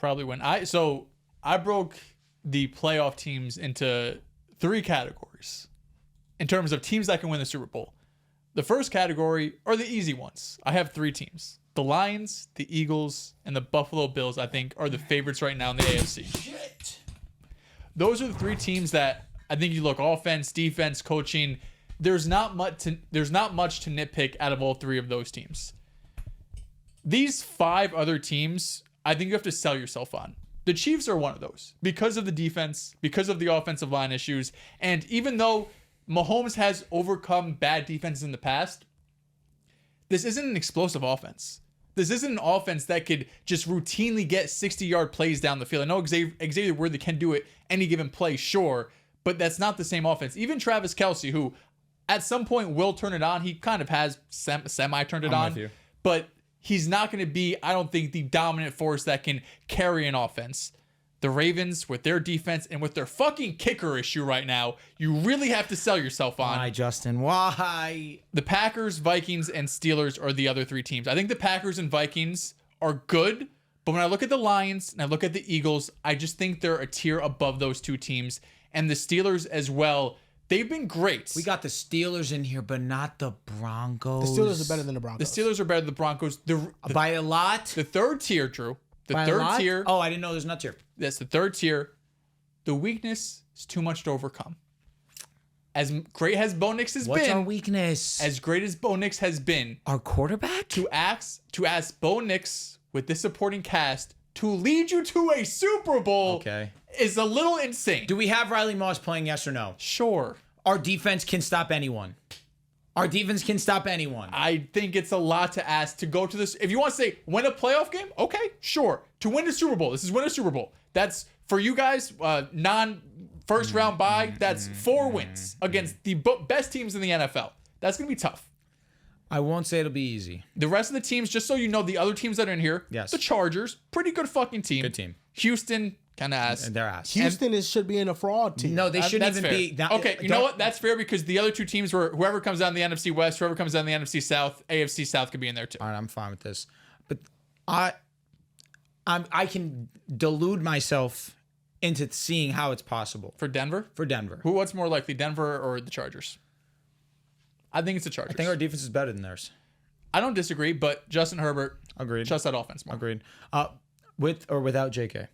I broke the playoff teams into 3 categories in terms of teams that can win the Super Bowl. The first category are the easy ones. I have 3 teams. The Lions, the Eagles, and the Buffalo Bills, I think, are the favorites right now in the AFC. Shit. Those are the 3 teams that I think you look offense, defense, coaching. There's not much to nitpick out of all 3 of those teams. These 5 other teams, I think you have to sell yourself on. The Chiefs are one of those because of the defense, because of the offensive line issues. And even though Mahomes has overcome bad defense in the past, this isn't an explosive offense. This isn't an offense that could just routinely get 60-yard plays down the field. I know Xavier Worthy can do it any given play, sure, but that's not the same offense. Even Travis Kelce, who at some point will turn it on. He kind of has semi-turned it on. But he's not going to be, I don't think, the dominant force that can carry an offense. The Ravens, with their defense and with their fucking kicker issue right now, you really have to sell yourself on. Why, Justin? Why? The Packers, Vikings, and Steelers are the other 3 teams. I think the Packers and Vikings are good, but when I look at the Lions and I look at the Eagles, I just think they're a tier above those 2 teams. And the Steelers as well. They've been great. We got the Steelers in here, but not the Broncos. The Steelers are better than the Broncos. The Steelers are better than the Broncos. By a lot? The third tier, Drew. The By third a lot? tier. Oh, I didn't know there's not tier. That's the third tier. The weakness is too much to overcome. As great as Bo Nix has What's been. our weakness? As great as Bo Nix has been. Our quarterback? To ask Bo Nix with this supporting cast to lead you to a Super Bowl is a little insane. Do we have Riley Moss playing, yes or no? Sure. Our defense can stop anyone. Our defense can stop anyone. I think it's a lot to ask to go to this. If you want to say win a playoff game, okay, sure. To win a Super Bowl, this is win a Super Bowl. That's for you guys, non-first round bye. That's 4 wins against the best teams in the NFL. That's going to be tough. I won't say it'll be easy. The rest of the teams, just so you know, the other teams that are in here, yes. The Chargers, pretty good fucking team. Good team. Houston, kind of ass. And they're ass. Houston should be in a fraud team. No, they shouldn't even be. Okay, you know what? That's fair because the other 2 teams were whoever comes down the NFC West, whoever comes down the NFC South, AFC South could be in there too. All right, I'm fine with this. But I can delude myself into seeing how it's possible. For Denver? For Denver. What's more likely, Denver or the Chargers? I think it's the Chargers. I think our defense is better than theirs. I don't disagree, but Justin Herbert, agreed. Trust that offense more. Agreed. With or without JK?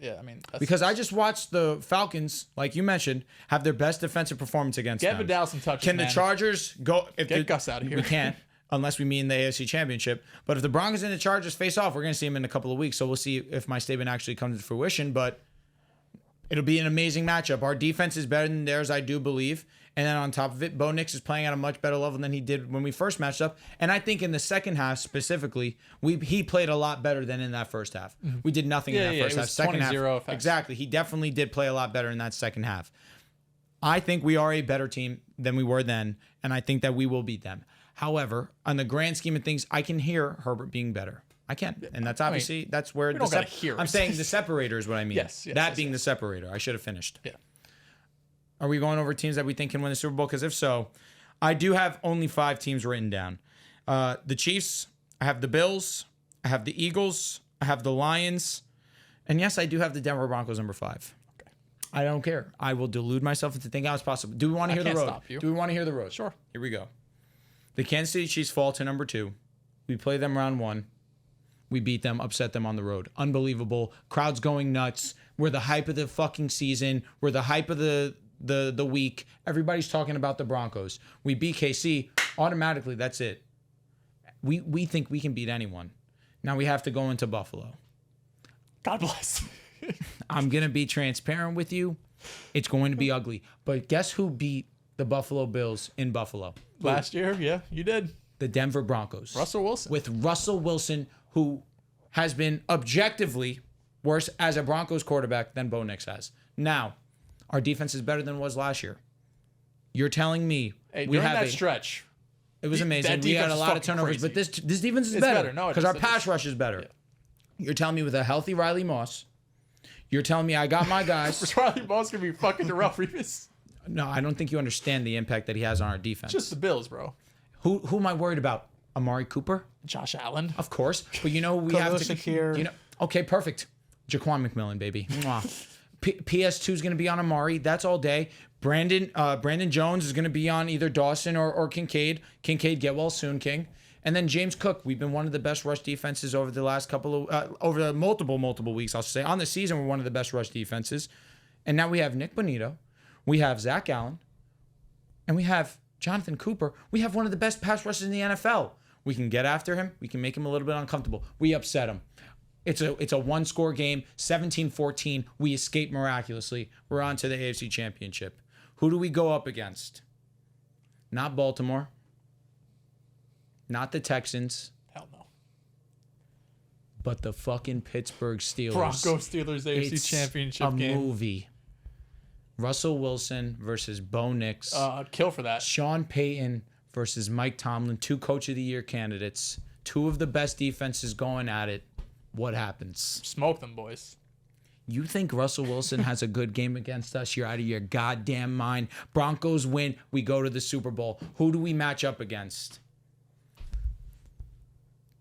Yeah, I mean, because I just watched the Falcons, like you mentioned, have their best defensive performance against them. Get Vidal some touches. Can the Chargers go? Get Gus out of here. We can't. unless we meet in the AFC Championship. But if the Broncos and the Chargers face off, we're going to see them in a couple of weeks. So we'll see if my statement actually comes to fruition. But it'll be an amazing matchup. Our defense is better than theirs, I do believe. And then on top of it, Bo Nix is playing at a much better level than he did when we first matched up. And I think in the second half specifically, he played a lot better than in that first half. We did nothing in that first half. Second half, effects. exactly. He definitely did play a lot better in that second half. I think we are a better team than we were then, and I think that we will beat them. However, on the grand scheme of things, I can hear Herbert being better. I can. And that's obviously, that's where I'm saying the separator is what I mean. Yes, being the separator. I should have finished. Yeah. Are we going over teams that we think can win the Super Bowl? Because if so, I do have only 5 teams written down. The Chiefs, I have the Bills, I have the Eagles, I have the Lions, and yes, I do have the Denver Broncos number 5. Okay. I don't care. I will delude myself into thinking it's possible. Do we want to hear the road? Do we want to hear the road? Sure. Here we go. The Kansas City Chiefs fall to number 2. We play them round 1. We beat them, upset them on the road. Unbelievable. Crowds going nuts. We're the hype of the fucking season. We're the hype of the week. Everybody's talking about the Broncos. We beat KC. Automatically, that's it. We think we can beat anyone. Now we have to go into Buffalo. God bless. I'm going to be transparent with you. It's going to be ugly. But guess who beat the Buffalo Bills in Buffalo? Last year, yeah, you did. The Denver Broncos. Russell Wilson. With Russell Wilson, who has been objectively worse as a Broncos quarterback than Bo Nix has. Now, our defense is better than it was last year. You're telling me we have that stretch. It was amazing. We had a lot of turnovers, crazy. But this defense is better. No, because our pass rush is better. Yeah. You're telling me with a healthy Riley Moss, you're telling me I got my guys. Riley Moss gonna be fucking Darrelle Revis. No, I don't think you understand the impact that he has on our defense. Just the Bills, bro. Who am I worried about? Amari Cooper? Josh Allen? Of course. But you know we have to Shakir. Okay, perfect. Jaquan McMillan, baby. PS2 is going to be on Amari. That's all day. Brandon Jones is going to be on either Dawson or Kincaid. Kincaid, get well soon, King. And then James Cook. We've been one of the best rush defenses over the last couple of over the multiple weeks. I'll say on the season we're one of the best rush defenses. And now we have Nick Bonito, we have Zach Allen, and we have Jonathan Cooper. We have one of the best pass rushers in the NFL. We can get after him. We can make him a little bit uncomfortable. We upset him. It's a one-score game, 17-14. We escape miraculously. We're on to the AFC Championship. Who do we go up against? Not Baltimore. Not the Texans. Hell no. But the fucking Pittsburgh Steelers. Broncos Steelers AFC Championship game. A movie. Russell Wilson versus Bo Nix. I'd kill for that. Sean Payton versus Mike Tomlin. 2 Coach of the Year candidates. 2 of the best defenses going at it. What happens? Smoke them, boys. You think Russell Wilson has a good game against us? You're out of your goddamn mind. Broncos win. We go to the Super Bowl. Who do we match up against?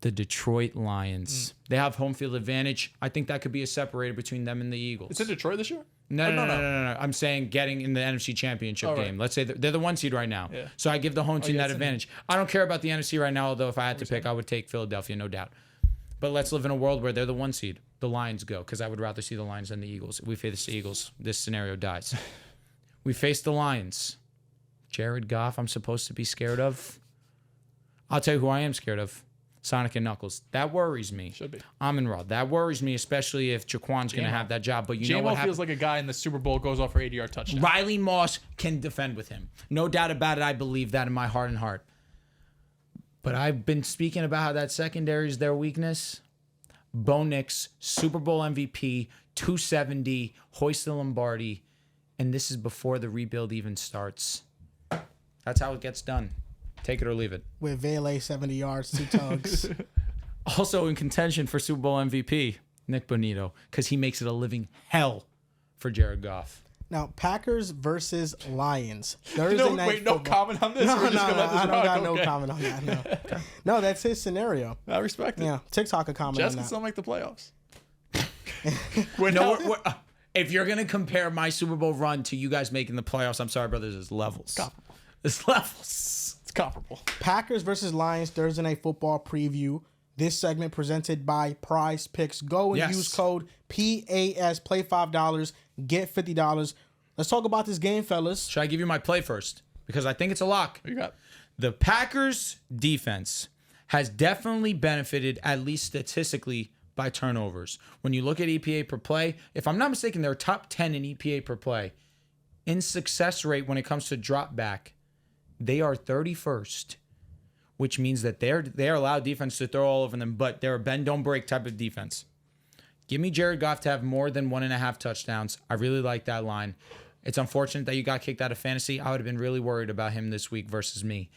The Detroit Lions. They have home field advantage. I think that could be a separator between them and the Eagles. It's in Detroit this year? No. I'm saying getting in the NFC Championship game. Right. Let's say they're the 1 seed right now. Yeah. So I give the home team that advantage. I don't care about the NFC right now, although if I had to pick, I would take Philadelphia, no doubt. But let's live in a world where they're the 1 seed. The Lions go, because I would rather see the Lions than the Eagles. If we face the Eagles, this scenario dies. We face the Lions. Jared Goff, I'm supposed to be scared of. I'll tell you who I am scared of. Sonic and Knuckles. That worries me. Should be. Amon-Ra. That worries me, especially if Jaquan's going to have that job. But you know what happens? feels like a guy in the Super Bowl goes off for 80-yard touchdown. Riley Moss can defend with him. No doubt about it. I believe that in my heart and heart. But I've been speaking about how that secondary is their weakness. Bo Nix, Super Bowl MVP, 270, hoist the Lombardi. And this is before the rebuild even starts. That's how it gets done. Take it or leave it. With Velez 70 yards, 2 tugs. Also in contention for Super Bowl MVP, Nick Bonito, because he makes it a living hell for Jared Goff. Now, Packers versus Lions. Thursday night wait, no comment on this? No, We're just gonna let this I don't rock? got Okay. no comment on that. No, no, that's his scenario. I respect it. Yeah, TikTok could comment Jets on can that. still make the playoffs. If you're going to compare my Super Bowl run to you guys making the playoffs, I'm sorry, brothers, it's levels. Comparable. It's levels. It's comparable. Packers versus Lions Thursday night football preview. This segment presented by PrizePicks. Go and use code PAS. Play $5, get $50. Let's talk about this game, fellas. Should I give you my play first? Because I think it's a lock. What you got? The Packers defense has definitely benefited, at least statistically, by turnovers. When you look at EPA per play, if I'm not mistaken, they're top 10 in EPA per play. In success rate when it comes to drop back, they are 31st, which means that they're allowed defense to throw all over them, but they're a bend don't break type of defense. Give me Jared Goff to have more than 1.5 touchdowns. I really like that line. It's unfortunate that you got kicked out of fantasy. I would have been really worried about him this week versus me.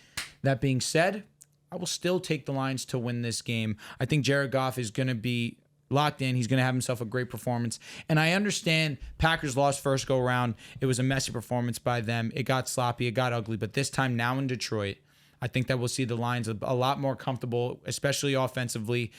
That being said, I will still take the Lions to win this game. I think Jared Goff is going to be locked in. He's going to have himself a great performance. And I understand Packers lost first go round. It was a messy performance by them. It got sloppy. It got ugly. But this time now in Detroit, I think that we'll see the Lions a lot more comfortable, especially offensively.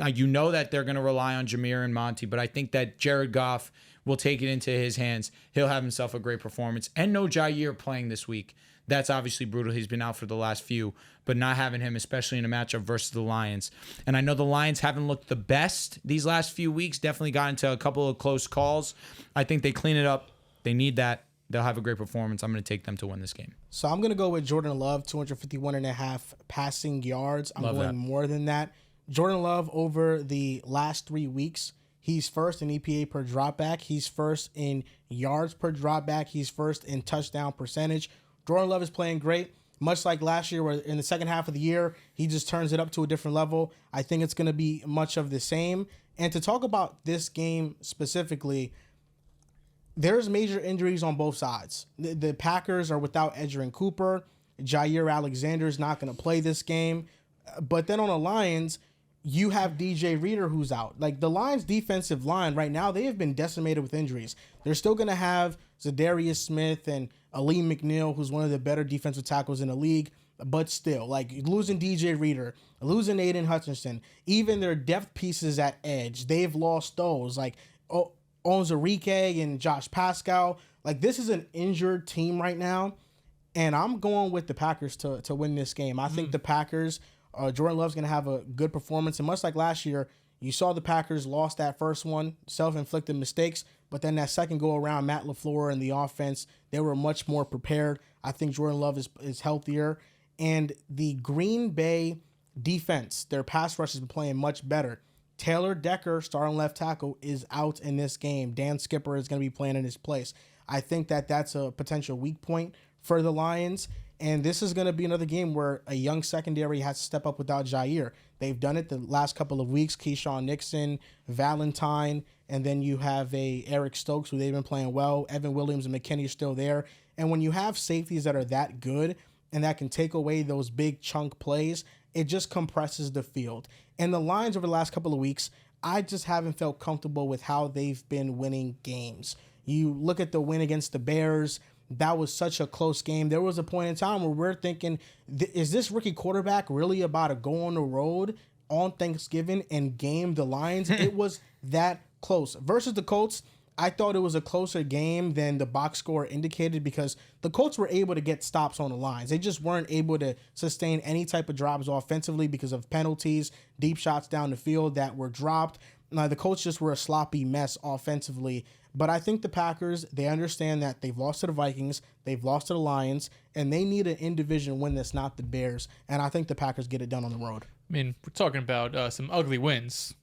You know that they're going to rely on Jameer and Monty, but I think that Jared Goff will take it into his hands. He'll have himself a great performance. And no Jair playing this week. That's obviously brutal. He's been out for the last few, but not having him, especially in a matchup versus the Lions. And I know the Lions haven't looked the best these last few weeks, definitely got into a couple of close calls. I think they clean it up. They need that. They'll have a great performance. I'm going to take them to win this game. So I'm going to go with Jordan Love, 251.5 passing yards. I'm going more than that. Jordan Love over the last 3 weeks, he's first in EPA per dropback. He's first in yards per dropback. He's first in touchdown percentage. Jordan Love is playing great, much like last year where in the second half of the year, he just turns it up to a different level. I think it's going to be much of the same. And to talk about this game specifically, there's major injuries on both sides. The Packers are without Edgerrin Cooper. Jair Alexander is not going to play this game. But then on the Lions, you have DJ Reader who's out. Like the Lions defensive line right now, they have been decimated with injuries. They're still going to have Zadarius Smith and Ali McNeil, who's one of the better defensive tackles in the league. But still, like losing DJ Reader, losing Aiden Hutchinson, even their depth pieces at edge, they've lost those. Like Onwuzurike and Josh Pascal. Like this is an injured team right now. And I'm going with the Packers to win this game. I think the Packers, Jordan Love's going to have a good performance. And much like last year, you saw the Packers lost that first one, self-inflicted mistakes. But then that second go around, Matt LaFleur and the offense, they were much more prepared. I think Jordan Love is healthier. And the Green Bay defense, their pass rush has been playing much better. Taylor Decker, starting left tackle, is out in this game. Dan Skipper is going to be playing in his place. I think that that's a potential weak point for the Lions. And this is going to be another game where a young secondary has to step up without Jair. They've done it the last couple of weeks. Keyshawn Nixon, Valentine, and then you have Eric Stokes, who they've been playing well. Evan Williams and McKinney are still there. And when you have safeties that are that good and that can take away those big chunk plays, it just compresses the field. And the Lions over the last couple of weeks, I just haven't felt comfortable with how they've been winning games. You look at the win against the Bears, that was such a close game. There was a point in time where we're thinking, is this rookie quarterback really about to go on the road on Thanksgiving and game the Lions? It was that close. Versus the Colts, I thought it was a closer game than the box score indicated because the Colts were able to get stops on the lines. They just weren't able to sustain any type of drives offensively because of penalties, deep shots down the field that were dropped. The Colts just were a sloppy mess offensively. But I think the Packers, they understand that they've lost to the Vikings, they've lost to the Lions, and they need an in-division win that's not the Bears. And I think the Packers get it done on the road. I mean, we're talking about some ugly wins.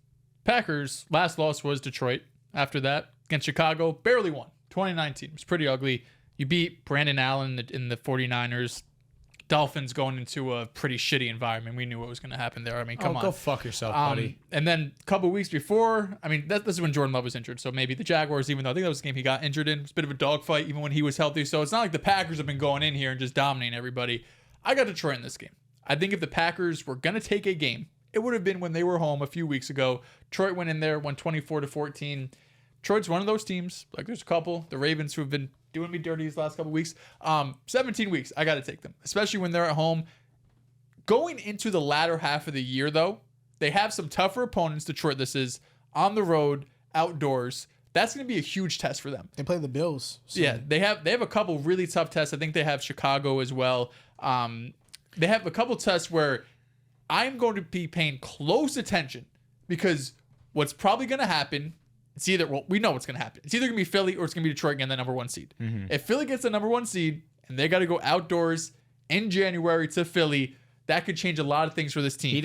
Packers' last loss was Detroit. After that, against Chicago, barely won. 2019. It was pretty ugly. You beat Brandon Allen in the 49ers. Dolphins going into a pretty shitty environment. We knew what was going to happen there. I mean, come on. Go fuck yourself, buddy. And then a couple weeks before, I mean, this is when Jordan Love was injured. So maybe the Jaguars, even though I think that was the game he got injured in, it was a bit of a dogfight even when he was healthy. So it's not like the Packers have been going in here and just dominating everybody. I got Detroit in this game. I think if the Packers were going to take a game, it would have been when they were home a few weeks ago. Detroit went in there, won 24-14. Detroit's one of those teams, like there's a couple, the Ravens, who have been doing me dirty these last couple weeks. 17 weeks, I got to take them, especially when they're at home. Going into the latter half of the year, though, they have some tougher opponents. Detroit, this is on the road, outdoors. That's going to be a huge test for them. They play the Bills. So. Yeah, they have a couple really tough tests. I think they have Chicago as well. They have a couple tests where I'm going to be paying close attention because what's probably going to happen, it's either, well, we know what's going to happen. It's either going to be Philly or it's going to be Detroit getting the number one seed. Mm-hmm. If Philly gets the number one seed and they got to go outdoors in January to Philly. That could change a lot of things for this team. He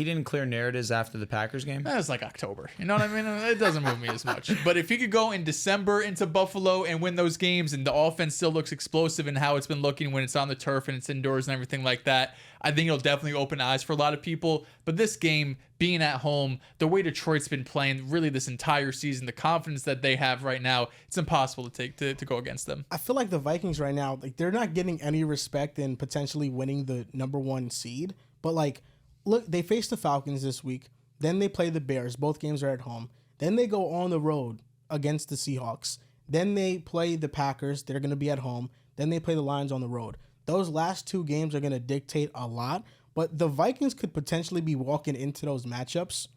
didn't clear narratives after the Packers game. That was like October. You know what I mean? It doesn't move me as much. But if he could go in December into Buffalo and win those games, and the offense still looks explosive in how it's been looking when it's on the turf and it's indoors and everything like that, I think it'll definitely open eyes for a lot of people. But this game, being at home, the way Detroit's been playing really this entire season, the confidence that they have right now, it's impossible to go against them. I feel like the Vikings right now, like, they're not getting any respect in potentially winning the number 1 seed. But, like, look, they face the Falcons this week. Then they play the Bears. Both games are at home. Then they go on the road against the Seahawks. Then they play the Packers. They're going to be at home. Then they play the Lions on the road. Those last 2 games are going to dictate a lot. But the Vikings could potentially be walking into those matchups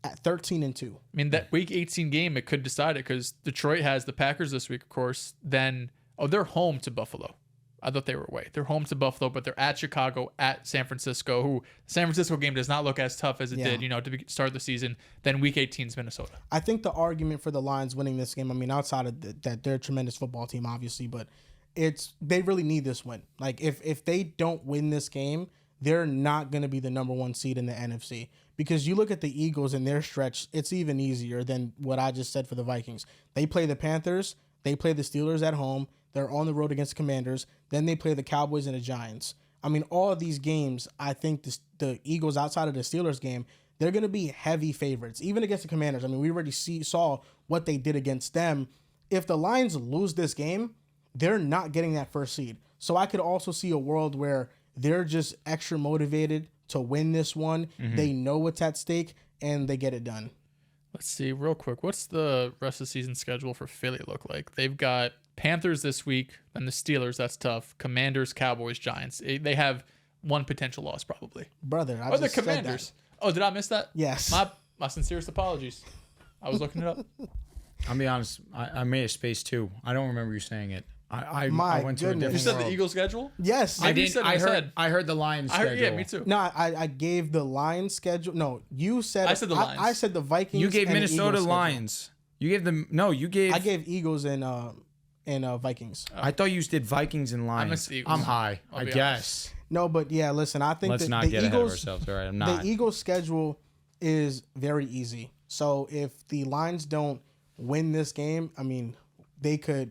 at 13-2. I mean, that Week 18 game, it could decide it because Detroit has the Packers this week, of course. Then, they're home to Buffalo. I thought they were away. They're home to Buffalo, but they're at Chicago, at San Francisco, who the San Francisco game does not look as tough as it did, to start the season. Then Week 18 is Minnesota. I think the argument for the Lions winning this game, I mean, outside of that, they're a tremendous football team, obviously, but they really need this win. Like, if they don't win this game, they're not going to be the number 1 seed in the NFC. Because you look at the Eagles and their stretch, it's even easier than what I just said for the Vikings. They play the Panthers, they play the Steelers at home, they're on the road against Commanders, then they play the Cowboys and the Giants. I mean, all of these games, I think the Eagles, outside of the Steelers game, they're going to be heavy favorites, even against the Commanders. I mean, we already saw what they did against them. If the Lions lose this game, they're not getting that first seed. So I could also see a world where they're just extra motivated to win this one. Mm-hmm. They know what's at stake, and they get it done. Let's see real quick. What's the rest of the season schedule for Philly look like? They've got Panthers this week, then the Steelers. That's tough. Commanders, Cowboys, Giants. They have one potential loss probably. Brother, the Commanders. Oh, did I miss that? Yes. My sincerest apologies. I was looking it up. I'll be honest. I made a space too. I don't remember you saying it. I went to a different You said world. the Eagles schedule? Yes. I did. I heard the Lions schedule. Yeah, me too. No, I gave the Lions schedule. No, you said I said the Lions. I said the Vikings. You gave and Minnesota Lions. You gave them. No, you gave. I gave Eagles and Vikings. I thought you did Vikings and Lions. I missed the Eagles. I'm high. I guess. Honest. No, but yeah, listen. I think Let's not get ahead of ourselves. All right, I'm not. The Eagles' schedule is very easy. So if the Lions don't win this game, I mean, they could.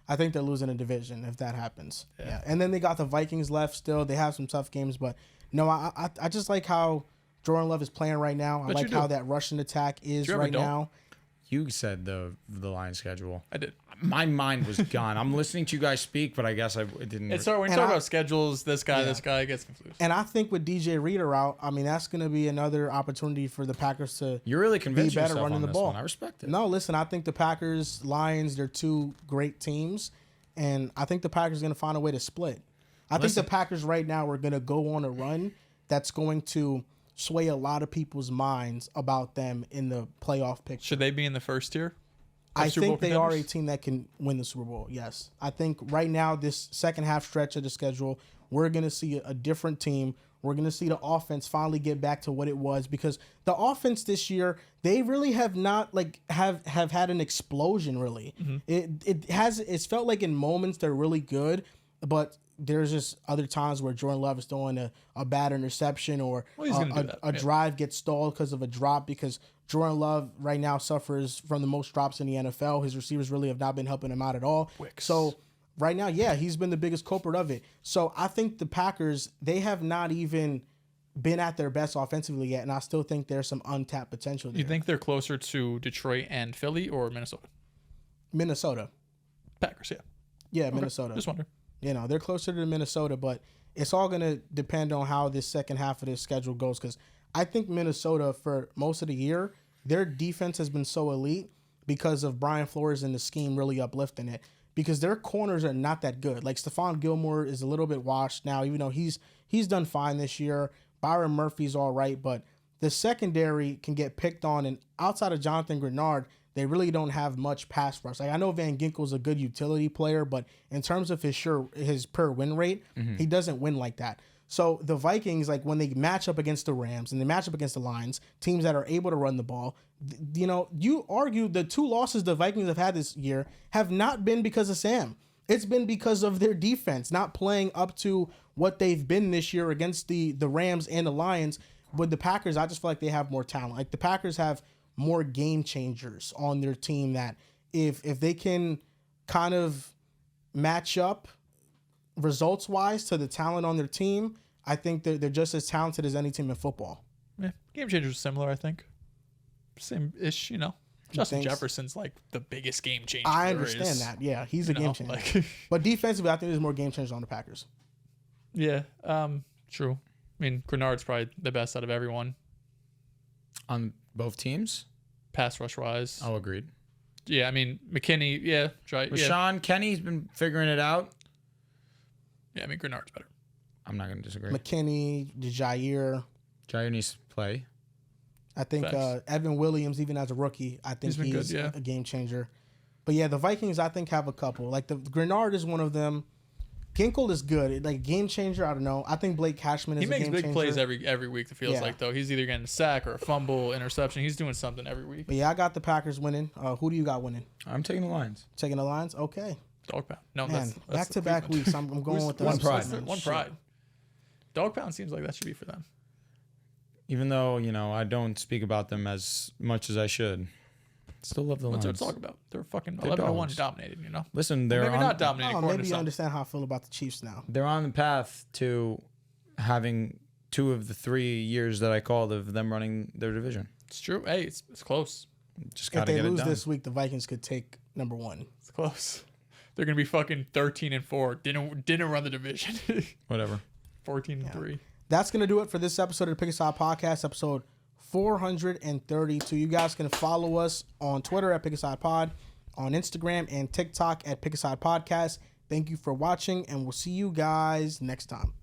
I think they're losing a division if that happens. Yeah. And then they got the Vikings left still. They have some tough games, but no, I just like how Jordan Love is playing right now. I like how that Russian attack is right now. You said the Lions schedule. I did. My mind was gone. I'm listening to you guys speak, but I guess it didn't. It's when you talk about schedules, this guy gets confused. And I think with DJ Reader out, I mean, that's going to be another opportunity for the Packers to You're really convinced be better yourself running on the this ball. one. I respect it. No, listen, I think the Packers, Lions, they're 2 great teams, and I think the Packers are going to find a way to split. I think the Packers right now are going to go on a run that's going to sway a lot of people's minds about them in the playoff picture. Should they be in the first tier? I think they are a team that can win the Super Bowl, yes. I think right now, this second half stretch of the schedule, we're going to see a different team. We're going to see the offense finally get back to what it was, because the offense this year, they really have not have had an explosion, really. Mm-hmm. It's felt like in moments they're really good, but there's just other times where Jordan Love is throwing a bad interception or a drive gets stalled because of a drop, because Jordan Love right now suffers from the most drops in the NFL. His receivers really have not been helping him out at all. So right now, he's been the biggest culprit of it. So I think the Packers, they have not even been at their best offensively yet, and I still think there's some untapped potential there. You think they're closer to Detroit and Philly or Minnesota? Minnesota. Packers, yeah. Yeah, okay. Minnesota. Just wondering. They're closer to Minnesota, but it's all going to depend on how this second half of this schedule goes, because I think Minnesota, for most of the year, their defense has been so elite because of Brian Flores and the scheme really uplifting it, because their corners are not that good. Like, Stephon Gilmore is a little bit washed now, even though he's done fine this year. Byron Murphy's all right, but the secondary can get picked on, and outside of Jonathan Grenard, they really don't have much pass rush. Like, I know Van Ginkel's a good utility player, but in terms of his per win rate, he doesn't win like that. So the Vikings, like, when they match up against the Rams and they match up against the Lions, teams that are able to run the ball, you argue the 2 losses the Vikings have had this year have not been because of Sam. it's been because of their defense not playing up to what they've been this year against the Rams and the Lions. With the Packers, I just feel like they have more talent. Like the Packers have more game changers on their team that if they can kind of match up results wise to the talent on their team, I think they're just as talented as any team in football. Yeah, game changers are similar, I think. Same-ish, Justin Jefferson's like the biggest game changer. I understand that. Yeah, he's a game changer. But defensively, I think there's more game changers on the Packers. Yeah, true. I mean, Grenard's probably the best out of everyone. On both teams? Pass rush wise. Oh, agreed. Yeah, I mean, McKinney, yeah. Rashawn Kenny's been figuring it out. Yeah, I mean, Grenard's better. I'm not going to disagree. McKinney, Jair needs to play. I think Evan Williams, even as a rookie, I think he's a game changer. But yeah, the Vikings, I think, have a couple. Like the Grenard is one of them. Ginkle is good. Like game changer, I don't know. I think Blake Cashman is a game changer. He makes big plays every week, it feels like, though. He's either getting a sack or a fumble, interception. He's doing something every week. But yeah, I got the Packers winning. Who do you got winning? I'm taking the Lions. Taking the Lions? Okay. Dog pound. No, man, that's back-to-back weeks. I'm going with the one pride. One pride. Dog pound seems like that should be for them. Even though, I don't speak about them as much as I should. Still love the Lions. What's there to talk about? They're fucking 11-1 dominated, Listen, they're maybe not dominating. Maybe you understand how I feel about the Chiefs now. They're on the path to having 2 of the 3 years that I called of them running their division. It's true. Hey, it's close. Just gotta get it done. If they lose this week, the Vikings could take number 1. It's close. They're gonna be fucking 13-4. Didn't run the division. Whatever. 14-3. That's gonna do it for this episode of the Pick a Side Podcast, episode 432. You guys can follow us on Twitter at Pick a Side Pod, on Instagram and TikTok at Pick a Side Podcast. Thank you for watching, and we'll see you guys next time.